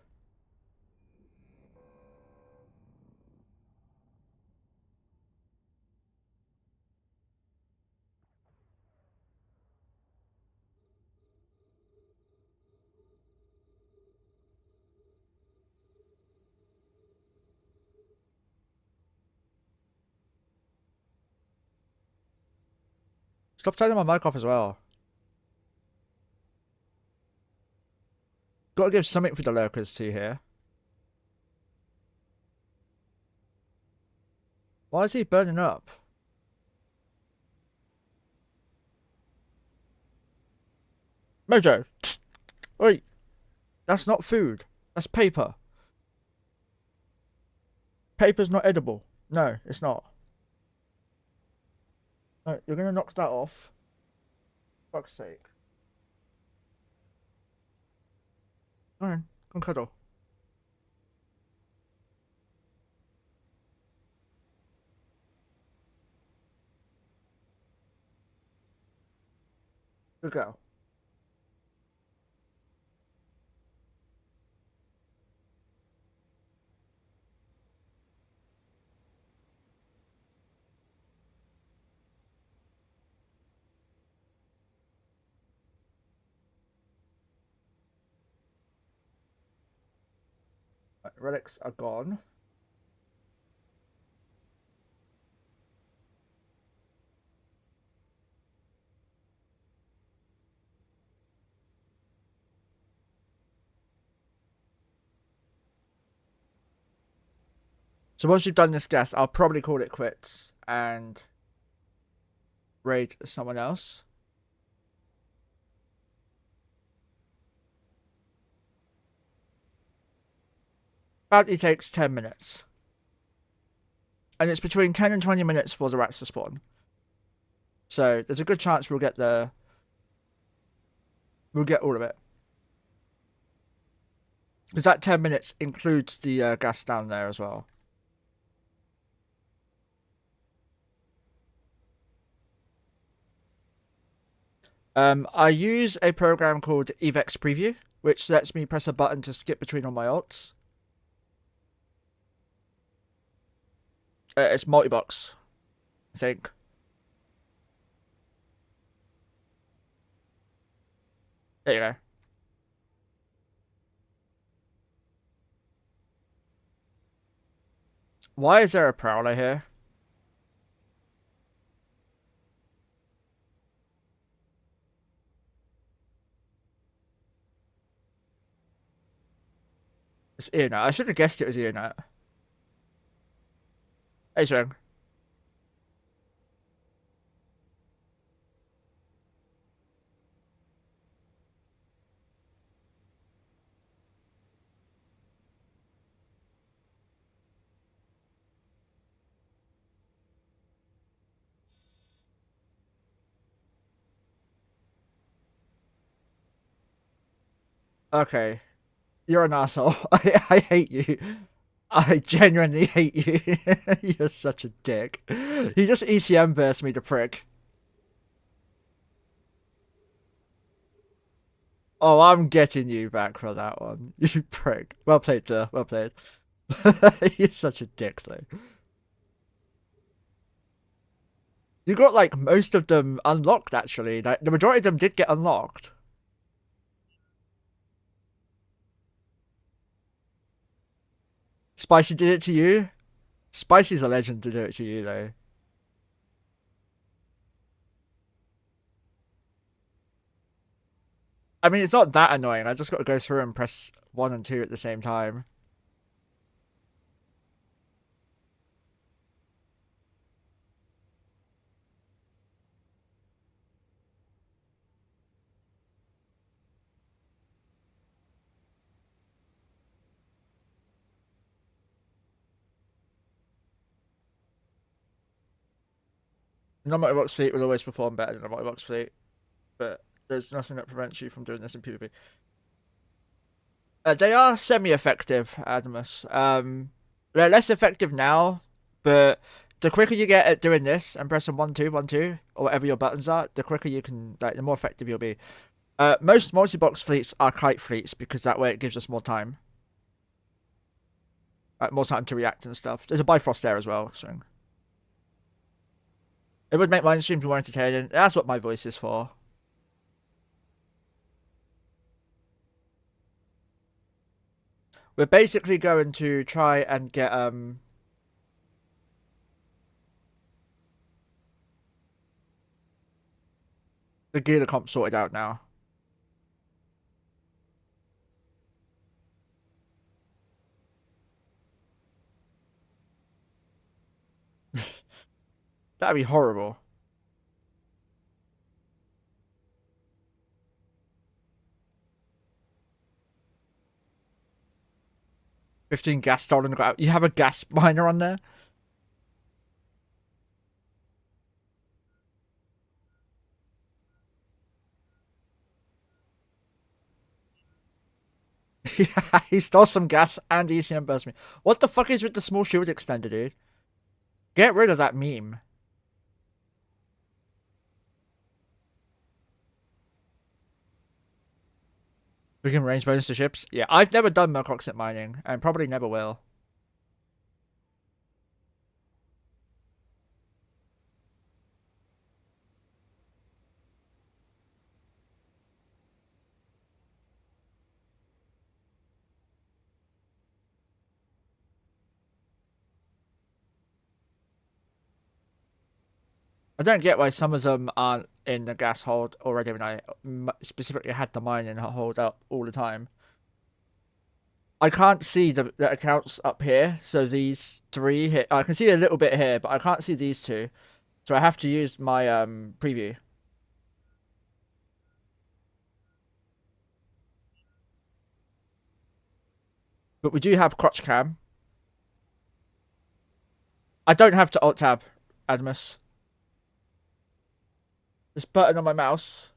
Stop turning my mic off as well. Gotta give something for the lurkers too here. Why is he burning up? Mojo! Wait, that's not food. That's paper. Paper's not edible. No, it's not. No, you're gonna knock that off. Fuck's sake. Go on, come cuddle. Good girl. Right, relics are gone. So once we've done this gas, I'll probably call it quits and raid someone else. Probably takes 10 minutes. And it's between 10 and 20 minutes for the rats to spawn. So there's a good chance we'll get all of it. Because that 10 minutes includes the gas down there as well. I use a program called Evex Preview, which lets me press a button to skip between all my ults. It's multi-box, I think. There you go. Why is there a prowler here? It's Earnut. I should have guessed it was Earnut. Hey, Swing. Okay. You're an asshole. I hate you. I genuinely hate you. You're such a dick. He just ECM burst me to prick. Oh, I'm getting you back for that one. You prick. Well played, sir. Well played. You're such a dick, though. You got, like, most of them unlocked, actually. Like, the majority of them did get unlocked. Spicy did it to you? Spicy's a legend to do it to you, though. I mean, it's not that annoying. I just got to go through and press 1 and 2 at the same time. Non-multi-box fleet will always perform better than a multi-box fleet, but there's nothing that prevents you from doing this in PvP. They are semi-effective, Adamus. They're less effective now, but the quicker you get at doing this and pressing 1, 2, 1, 2, or whatever your buttons are, the quicker you can, like, the more effective you'll be. Most multi-box fleets are kite fleets because that way it gives us more time. Like, more time to react and stuff. There's a Bifrost there as well, so. It would make my streams more entertaining. That's what my voice is for. We're basically going to try and get the gear comp sorted out now. That'd be horrible. $15 gas stolen. You have a gas miner on there? Yeah, he stole some gas and ECM burst me. What the fuck is with the small shield extender, dude? Get rid of that meme. We can range bonus to ships. Yeah, I've never done Mercoxit mining, and probably never will. I don't get why some of them aren't in the gas hold already when I specifically had the mining hold up all the time. I can't see the accounts up here, so these 3 here, I can see a little bit here, but I can't see these 2. So I have to use my preview. But we do have crotch cam. I don't have to alt tab, Admus. This button on my mouse.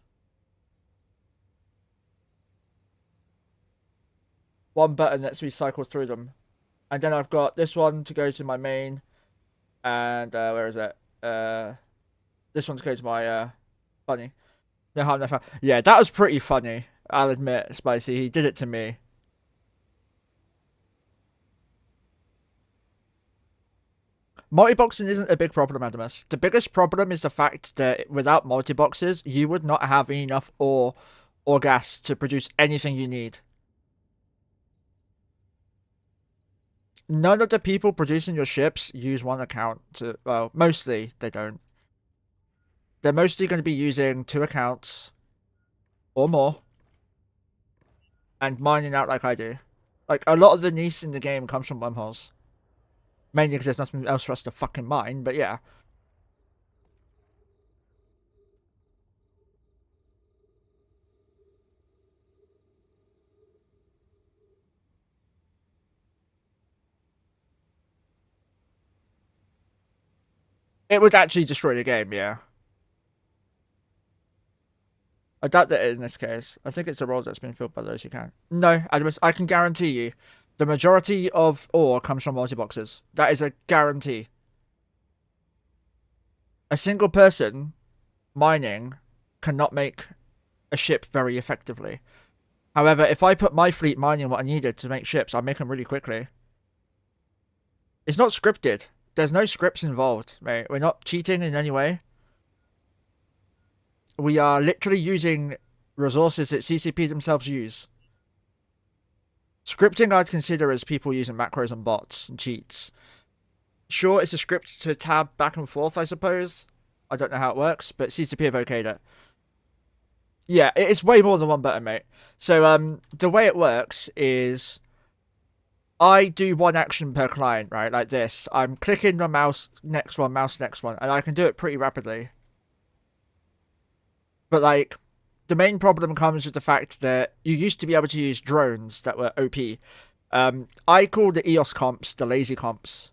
One button lets me cycle through them. And then I've got this one to go to my main. And where is it? This one to go to my bunny. No harm, no foul. Yeah, that was pretty funny. I'll admit, Spicy. He did it to me. Multi-boxing isn't a big problem, Adamus. The biggest problem is the fact that without multi-boxes, you would not have enough ore or gas to produce anything you need. None of the people producing your ships use one account to, well, mostly they don't. They're mostly going to be using 2 accounts or more and mining out like I do. Like, a lot of the niche in the game comes from wormholes. Mainly because there's nothing else for us to fucking mine, but yeah. It would actually destroy the game, yeah. I doubt that in this case. I think it's a role that's been filled by those who can. No, Adamus, I can guarantee you, the majority of ore comes from multi-boxes. That is a guarantee. A single person mining cannot make a ship very effectively. However, if I put my fleet mining what I needed to make ships, I'll make them really quickly. It's not scripted. There's no scripts involved, mate. We're not cheating in any way. We are literally using resources that CCP themselves use. Scripting I'd consider as people using macros and bots and cheats. Sure, it's a script to tab back and forth, I suppose. I don't know how it works, but CCP have okayed it. Yeah, it's way more than one button, mate. So the way it works is I do one action per client, right? Like this. I'm clicking the mouse next one, and I can do it pretty rapidly. But like, the main problem comes with the fact that you used to be able to use drones that were OP. I call the EOS comps the lazy comps.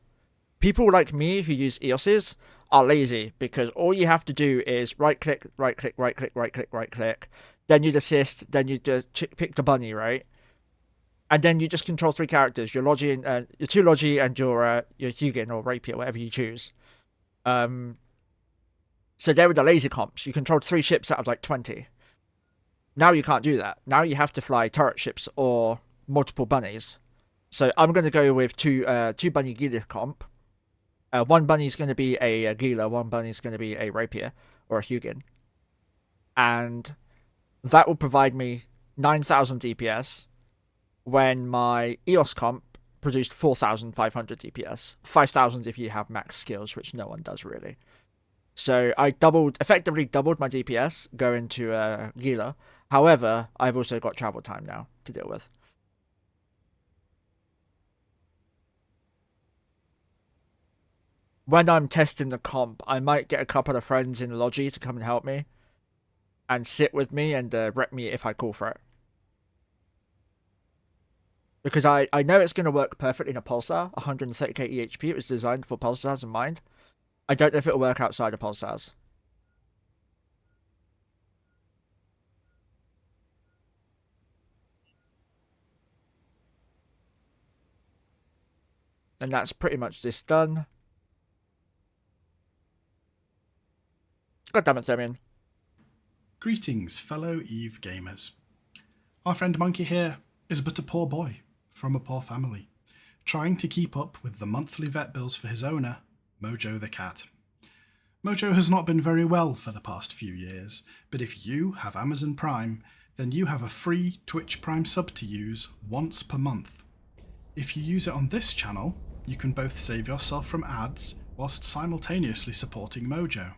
People like me who use EOSs are lazy because all you have to do is right click, right click, right click, right click, right click. Then you'd assist, then you just pick the bunny, right? And then you just control 3 characters: your Logi, and your 2 Logi, and your Hugin or Rapier, whatever you choose. So they were the lazy comps. You controlled 3 ships out of like 20. Now you can't do that. Now you have to fly turret ships or multiple bunnies. So I'm going to go with two bunny Gila comp. One bunny is going to be a Gila, one bunny is going to be a Rapier or a Hugin. And that will provide me 9,000 DPS when my EOS comp produced 4,500 DPS. 5,000 if you have max skills, which no one does really. So I effectively doubled my DPS going to Gila. However, I've also got travel time now to deal with. When I'm testing the comp, I might get a couple of friends in Logi to come and help me and sit with me and rep me if I call for it. Because I know it's going to work perfectly in a Pulsar, 130k EHP. It was designed for Pulsars in mind. I don't know if it'll work outside of Pulsars. And that's pretty much this done. God damn it, Damien. Greetings, fellow Eve gamers. Our friend Monkey here is but a poor boy from a poor family, trying to keep up with the monthly vet bills for his owner, Mojo the cat. Mojo has not been very well for the past few years, but if you have Amazon Prime, then you have a free Twitch Prime sub to use once per month. If you use it on this channel, you can both save yourself from ads whilst simultaneously supporting Mojo.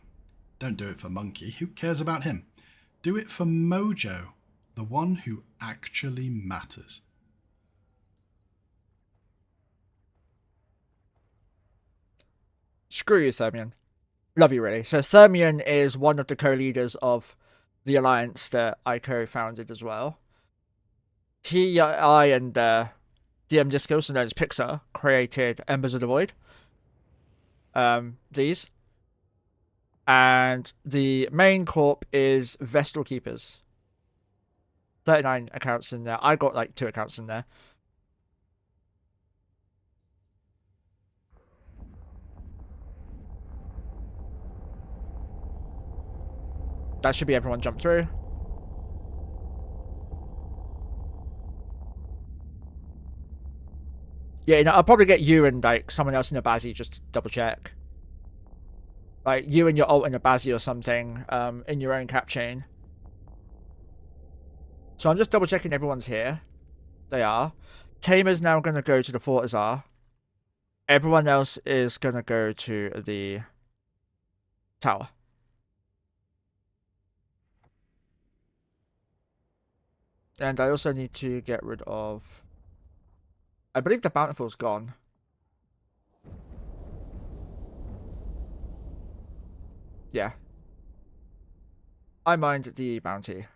Don't do it for Monkey, who cares about him? Do it for Mojo, the one who actually matters. screw you, Thermion. Love you, really. So Thermion is one of the co-leaders of the alliance that I co-founded as well. He, I, and DM Disco, also known as Pixar, created Embers of the Void. These. And the main corp is Vestal Keepers. 39 accounts in there. I got like 2 accounts in there. That should be everyone jump through. Yeah, you know, I'll probably get you and like someone else in a Bazzy just to double check. Like you and your alt in a Bazzy or something, in your own cap chain. So I'm just double checking everyone's here. They are. Tamer's now going to go to the Fortizar. Everyone else is going to go to the tower. And I also need to get rid of... I believe the Bountiful's gone. Yeah. I mind the bounty.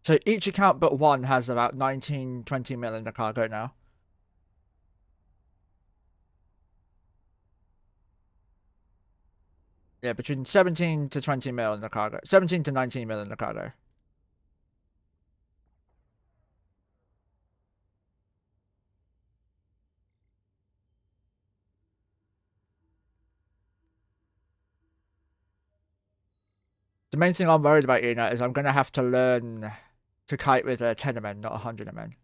So each account but one has about 19-20 mil in the cargo now. Yeah, between 17 to 20 mil in the cargo. 17 to 19 mil in the cargo. The main thing I'm worried about, Ina, is I'm going to have to learn to kite with a 10 men, not a 100 men.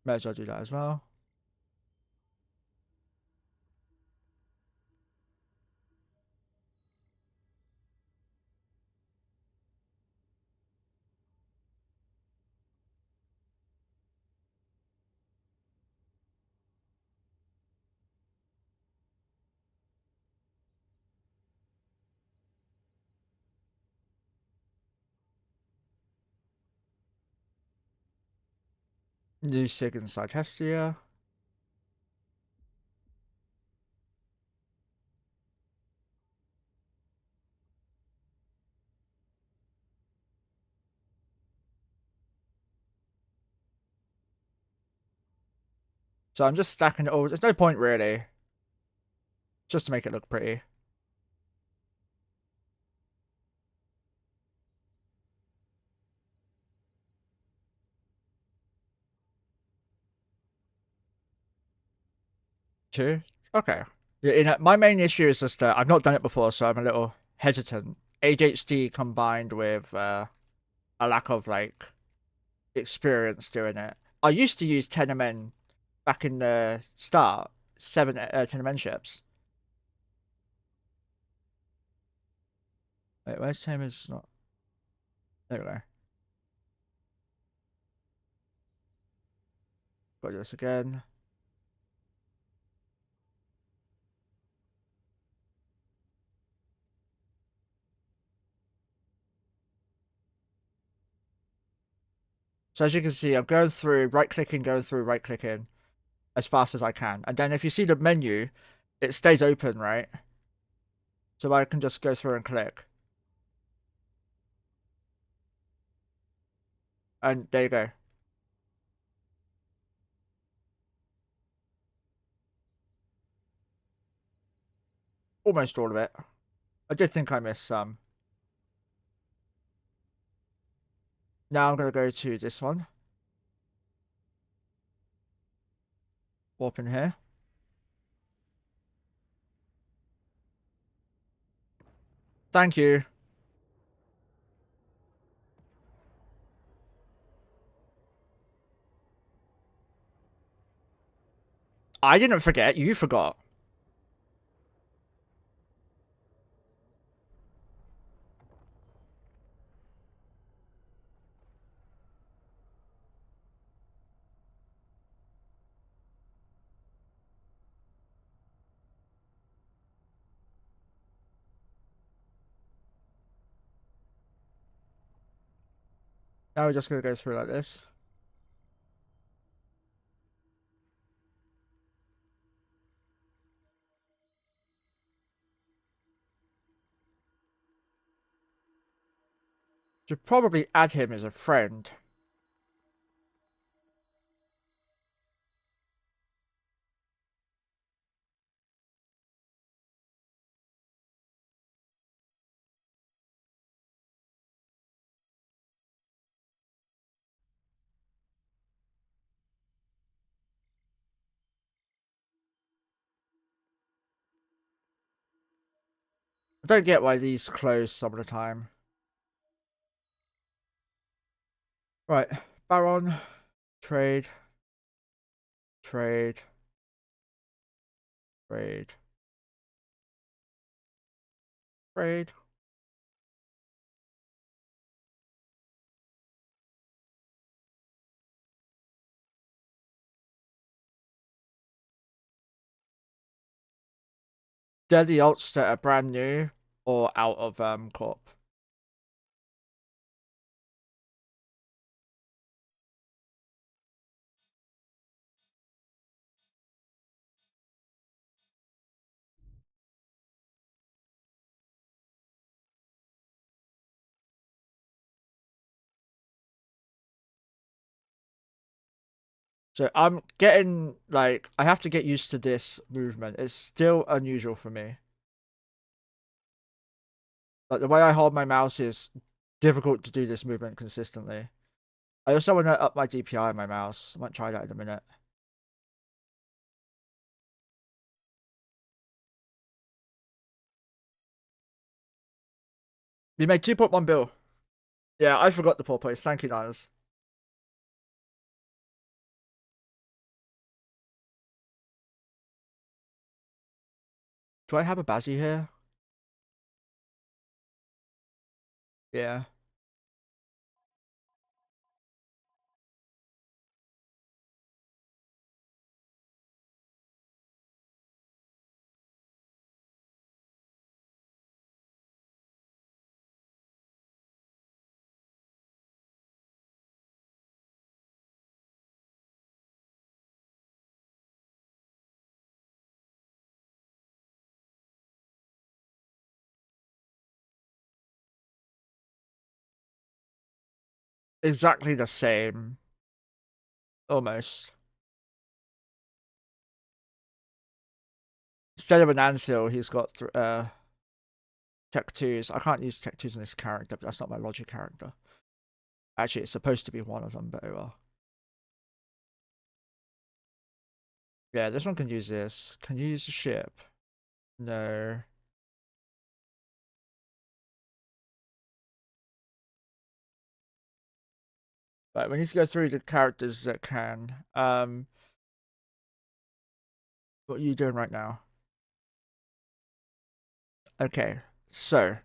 May as well do that as well. New Sig inside Hestia. So I'm just stacking it over. There's no point really. Just to make it look pretty. Two? Okay. Yeah, you know, my main issue is just I've not done it before, so I'm a little hesitant. ADHD combined with a lack of like experience doing it. I used to use Tenement back in the start, 10 ships. Wait, where's Tamer's not? There we go. Got this again. So as you can see, I'm going through, right-clicking, going through, right-clicking as fast as I can. And then if you see the menu, it stays open, right? So I can just go through and click. And there you go. Almost all of it. I did think I missed some. Now I'm going to go to this one. Warp in here. Thank you. I didn't forget, you forgot. Now we're just going to go through like this. Should probably add him as a friend. I don't get why these close some of the time. Right, Baron, trade, trade, trade, trade. They're the alts that are brand new or out of corp. So I'm getting, like, I have to get used to this movement. It's still unusual for me. Like, the way I hold my mouse is difficult to do this movement consistently. I also want to up my DPI on my mouse. I might try that in a minute. We made 2.1 bill. Yeah, I forgot the poor place. Thank you, Niners. Do I have a Bazzy here? Yeah. Exactly the same. Almost. Instead of an Ansil, he's got Tech 2s. I can't use Tech 2s on this character, but that's not my logic character. Actually, it's supposed to be one of them, but oh well. Yeah, this one can use this. Can you use the ship? No. Right, we need to go through the characters that can. What are you doing right now? Okay, so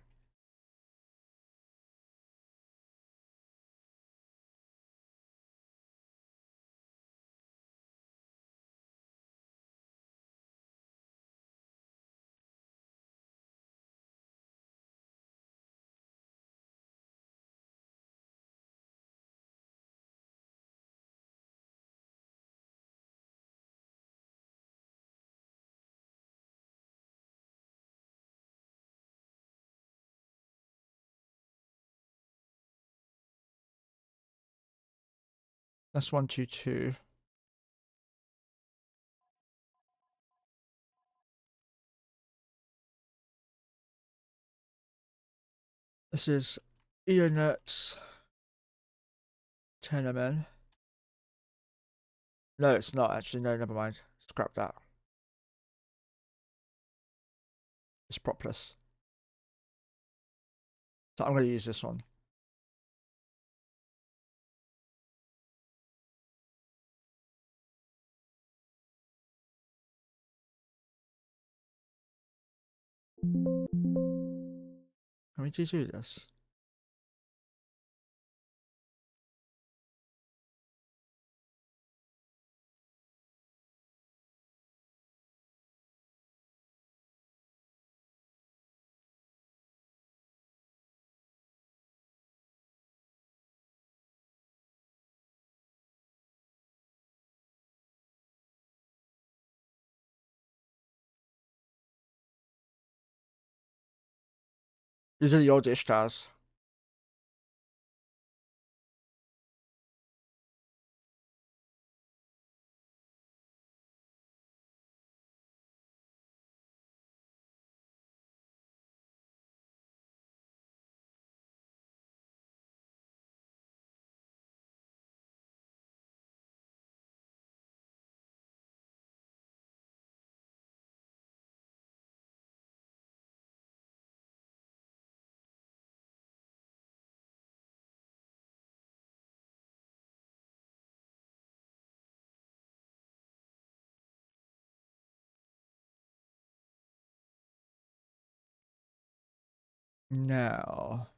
that's 122. This is Eonet's Tenement. No, it's not actually. No, never mind. Scrap that. It's propless. So I'm going to use this one. Can we do this? These are the old Ishtars. Now,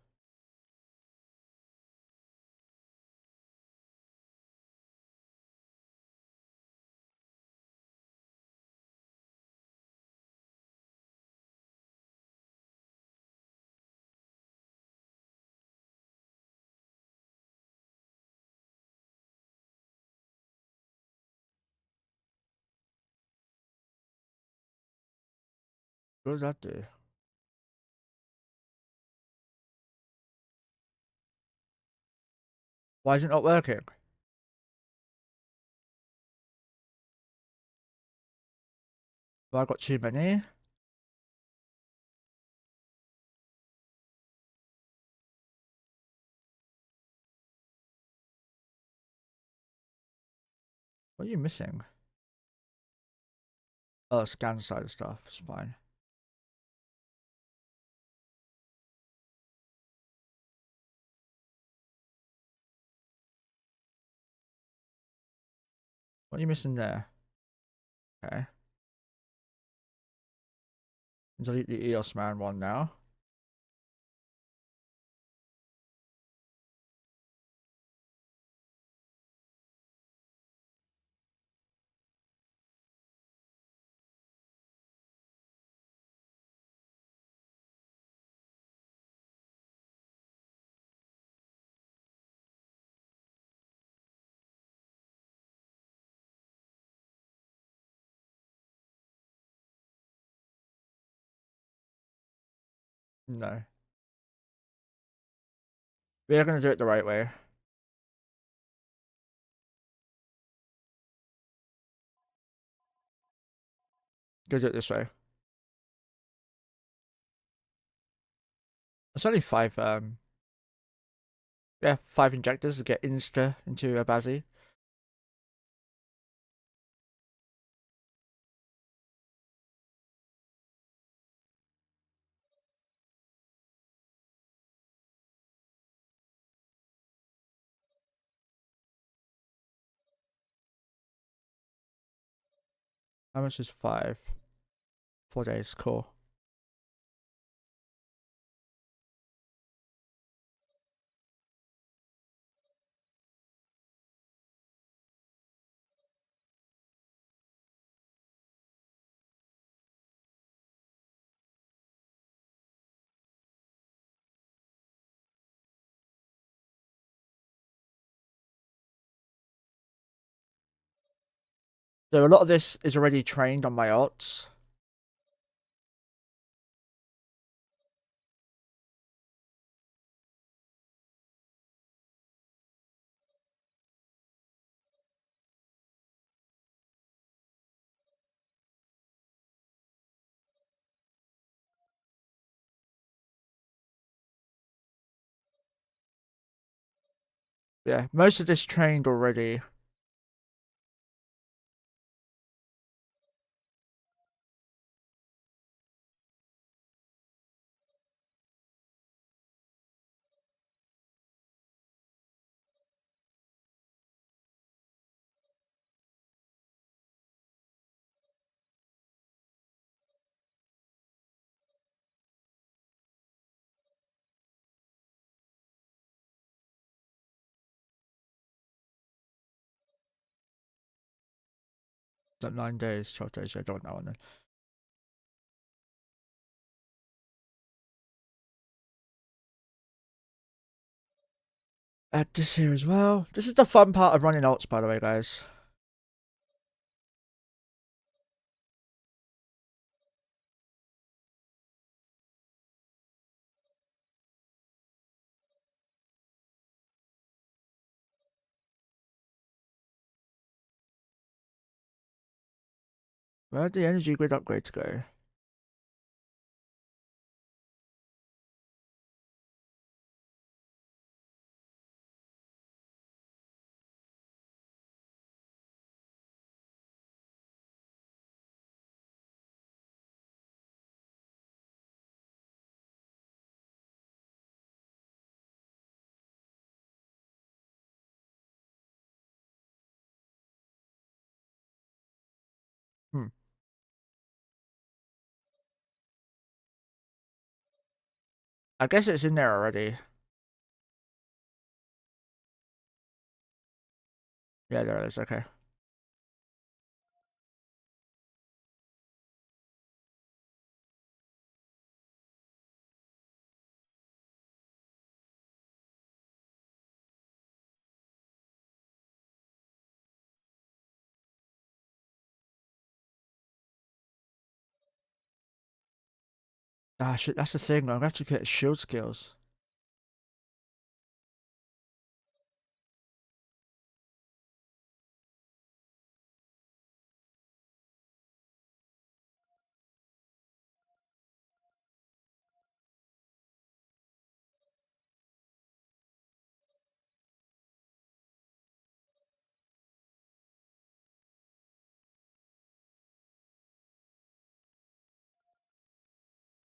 what does that do? Why is it not working? Have I got too many? What are you missing? Oh, scan side stuff. It's fine. What are you missing there? Okay. Delete the EOS man one now. No. We are going to do it the right way. Go do it this way. It's only 5, yeah, 5 injectors to get insta into a Bazzi. How much is 5? 4 days, cool. So a lot of this is already trained on my ults. Yeah, most of this trained already. Like 9 days, 12 days. Yeah, I don't want that one then. Add this here as well. This is the fun part of running ults, by the way, guys. Where'd the energy grid upgrades go? Hmm. I guess it's in there already. Yeah, there it is. Okay. Ah, shit, that's the thing. I'm gonna have to get shield skills.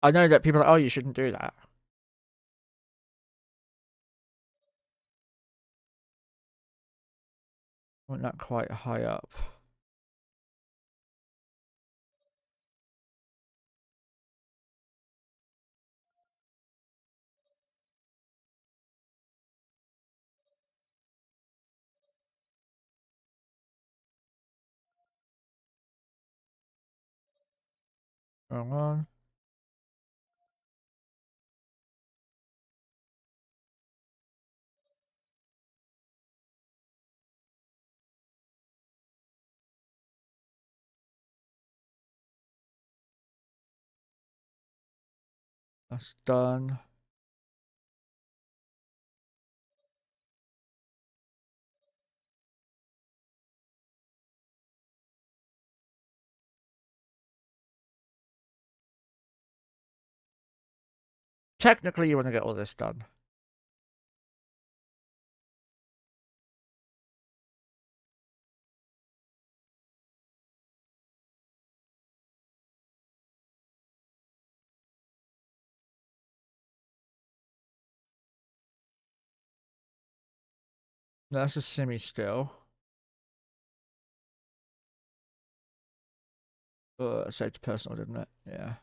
I know that people are like, oh, you shouldn't do that. Wasn't that quite high up? Wrong one. That's done. Technically, you want to get all this done. No, that's a semi still. Saved personal, didn't it? Yeah.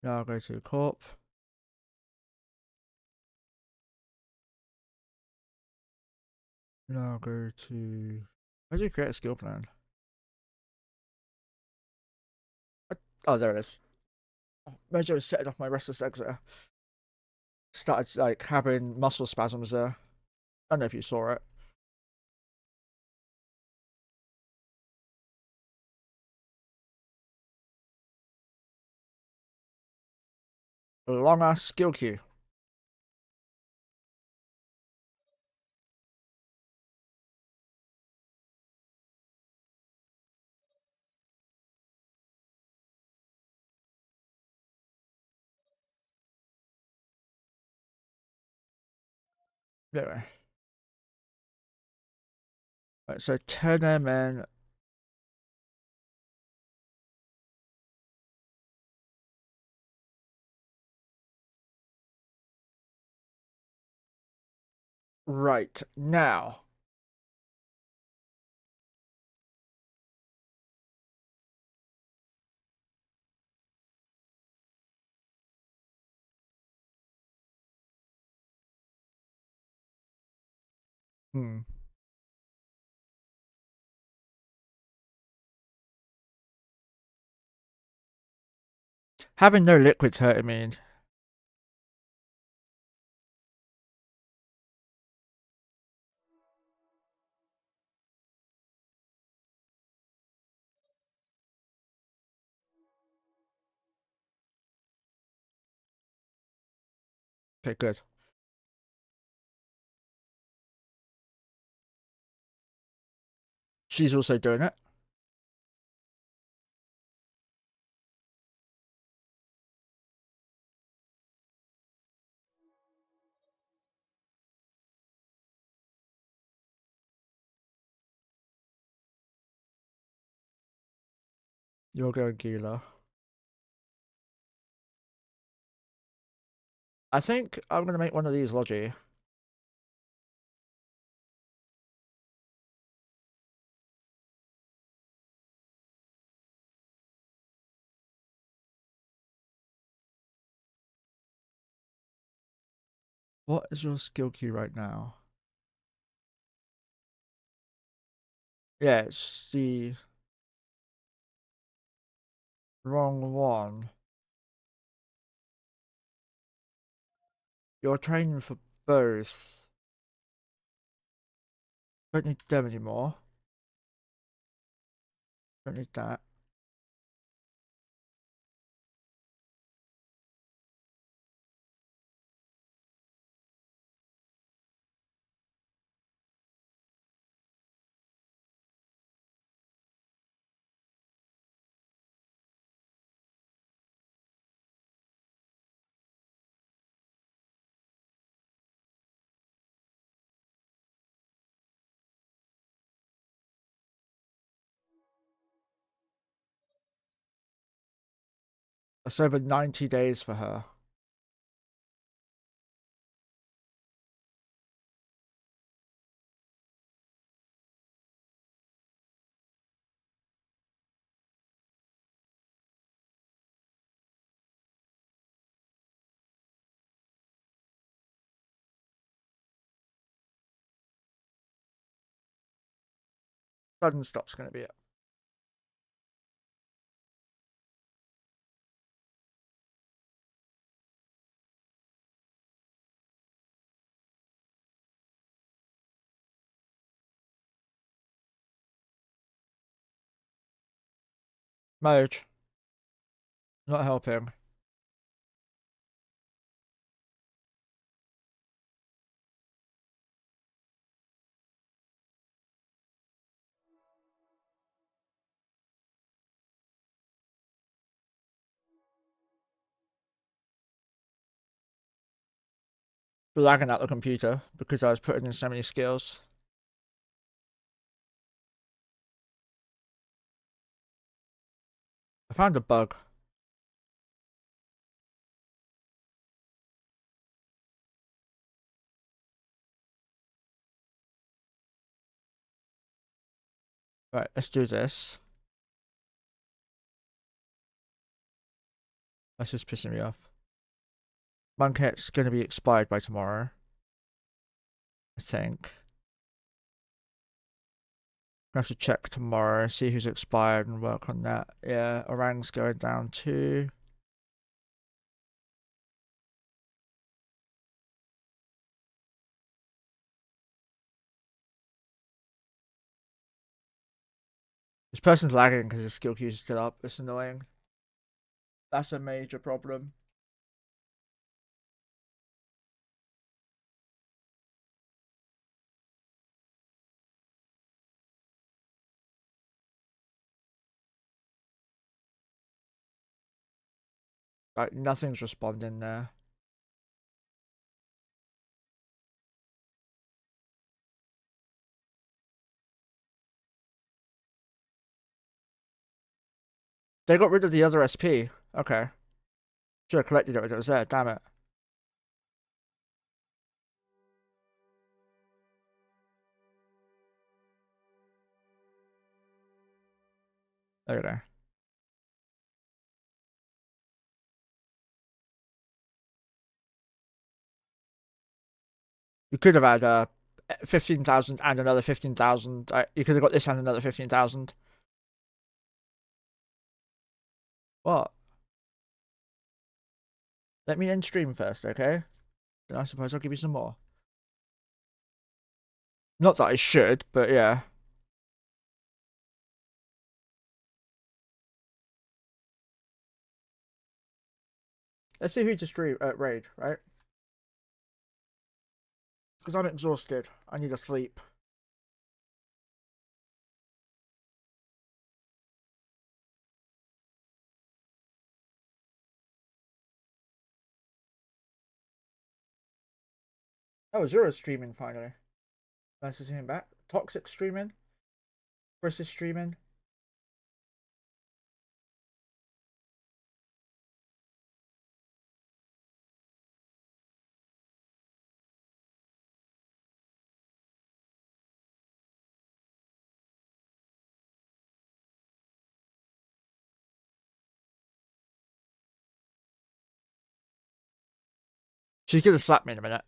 Now I'll go to Corp. Now I'll go to. How do you create a skill plan? Oh, there it is. Mojo was setting off my restless exit. Started like having muscle spasms there. I don't know if you saw it. A long ass skill queue. Anyway. Right, so 10 MN. Right, now. Hmm. Having no liquids hurting me. Okay, good. She's also doing it. You're going Gila. I think I'm gonna make one of these Logi. What is your skill queue right now? Yeah, it's the wrong one. You're training for both. Don't need them anymore. Don't need that. That's over 90 days for her. Sudden stop's gonna be it. Mage. Not helping. Lagging out the computer because I was putting in so many skills. I found a bug. Right, let's do this. That's just pissing me off. Monket's gonna be expired by tomorrow. I think. I have to check tomorrow, see who's expired and work on that. Yeah, Orang's going down too. This person's lagging because his skill queue is still up. It's annoying. That's a major problem. Like, nothing's responding there. They got rid of the other SP. Okay. Should have collected it when it was there. Damn it. There you go. You could have had 15,000 and another 15,000. You could have got this and another 15,000. What? Let me end stream first, okay? Then I suppose I'll give you some more. Not that I should, but yeah. Let's see who to stream raid, right? because I'm exhausted. I need a sleep. Oh, Zero streaming finally. Nice to see him back. Toxic streaming. Chris is streaming. She's gonna slap me in a minute.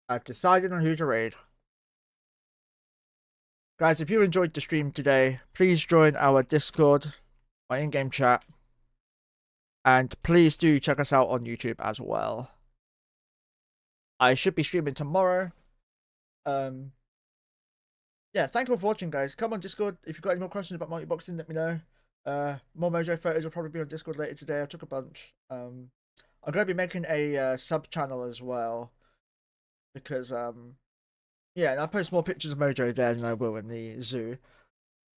I've decided on who to raid. Guys, if you enjoyed the stream today, please join our Discord, my in-game chat. And please do check us out on YouTube as well. I should be streaming tomorrow. Yeah, thank you for watching, guys. Come on Discord. If you've got any more questions about multi-boxing, let me know. More Mojo photos will probably be on Discord later today. I took a bunch. I'm going to be making a sub-channel as well. Because, yeah, and I post more pictures of Mojo there than I will in the zoo.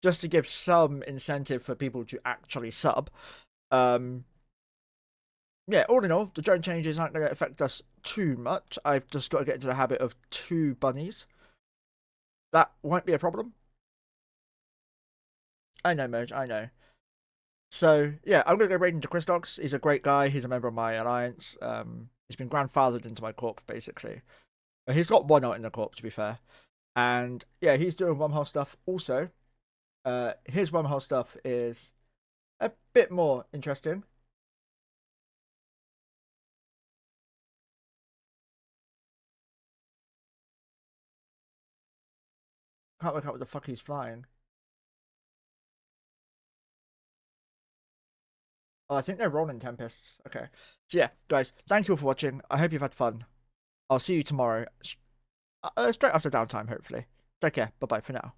Just to give some incentive for people to actually sub. Yeah, all in all, the drone changes aren't going to affect us too much. I've just got to get into the habit of 2 bunnies. That won't be a problem. I know, Moj, I know. So, yeah, I'm going to go raid into Christox. He's a great guy. He's a member of my alliance. He's been grandfathered into my corp, basically. He's got 1 out in the corp, to be fair. And, yeah, he's doing Wormhole stuff also. His Wormhole stuff is a bit more interesting. Can't work out what the fuck he's flying. Oh, I think they're rolling Tempests. Okay. So yeah, guys, thank you all for watching. I hope you've had fun. I'll see you tomorrow. Straight after downtime, hopefully. Take care. Bye-bye for now.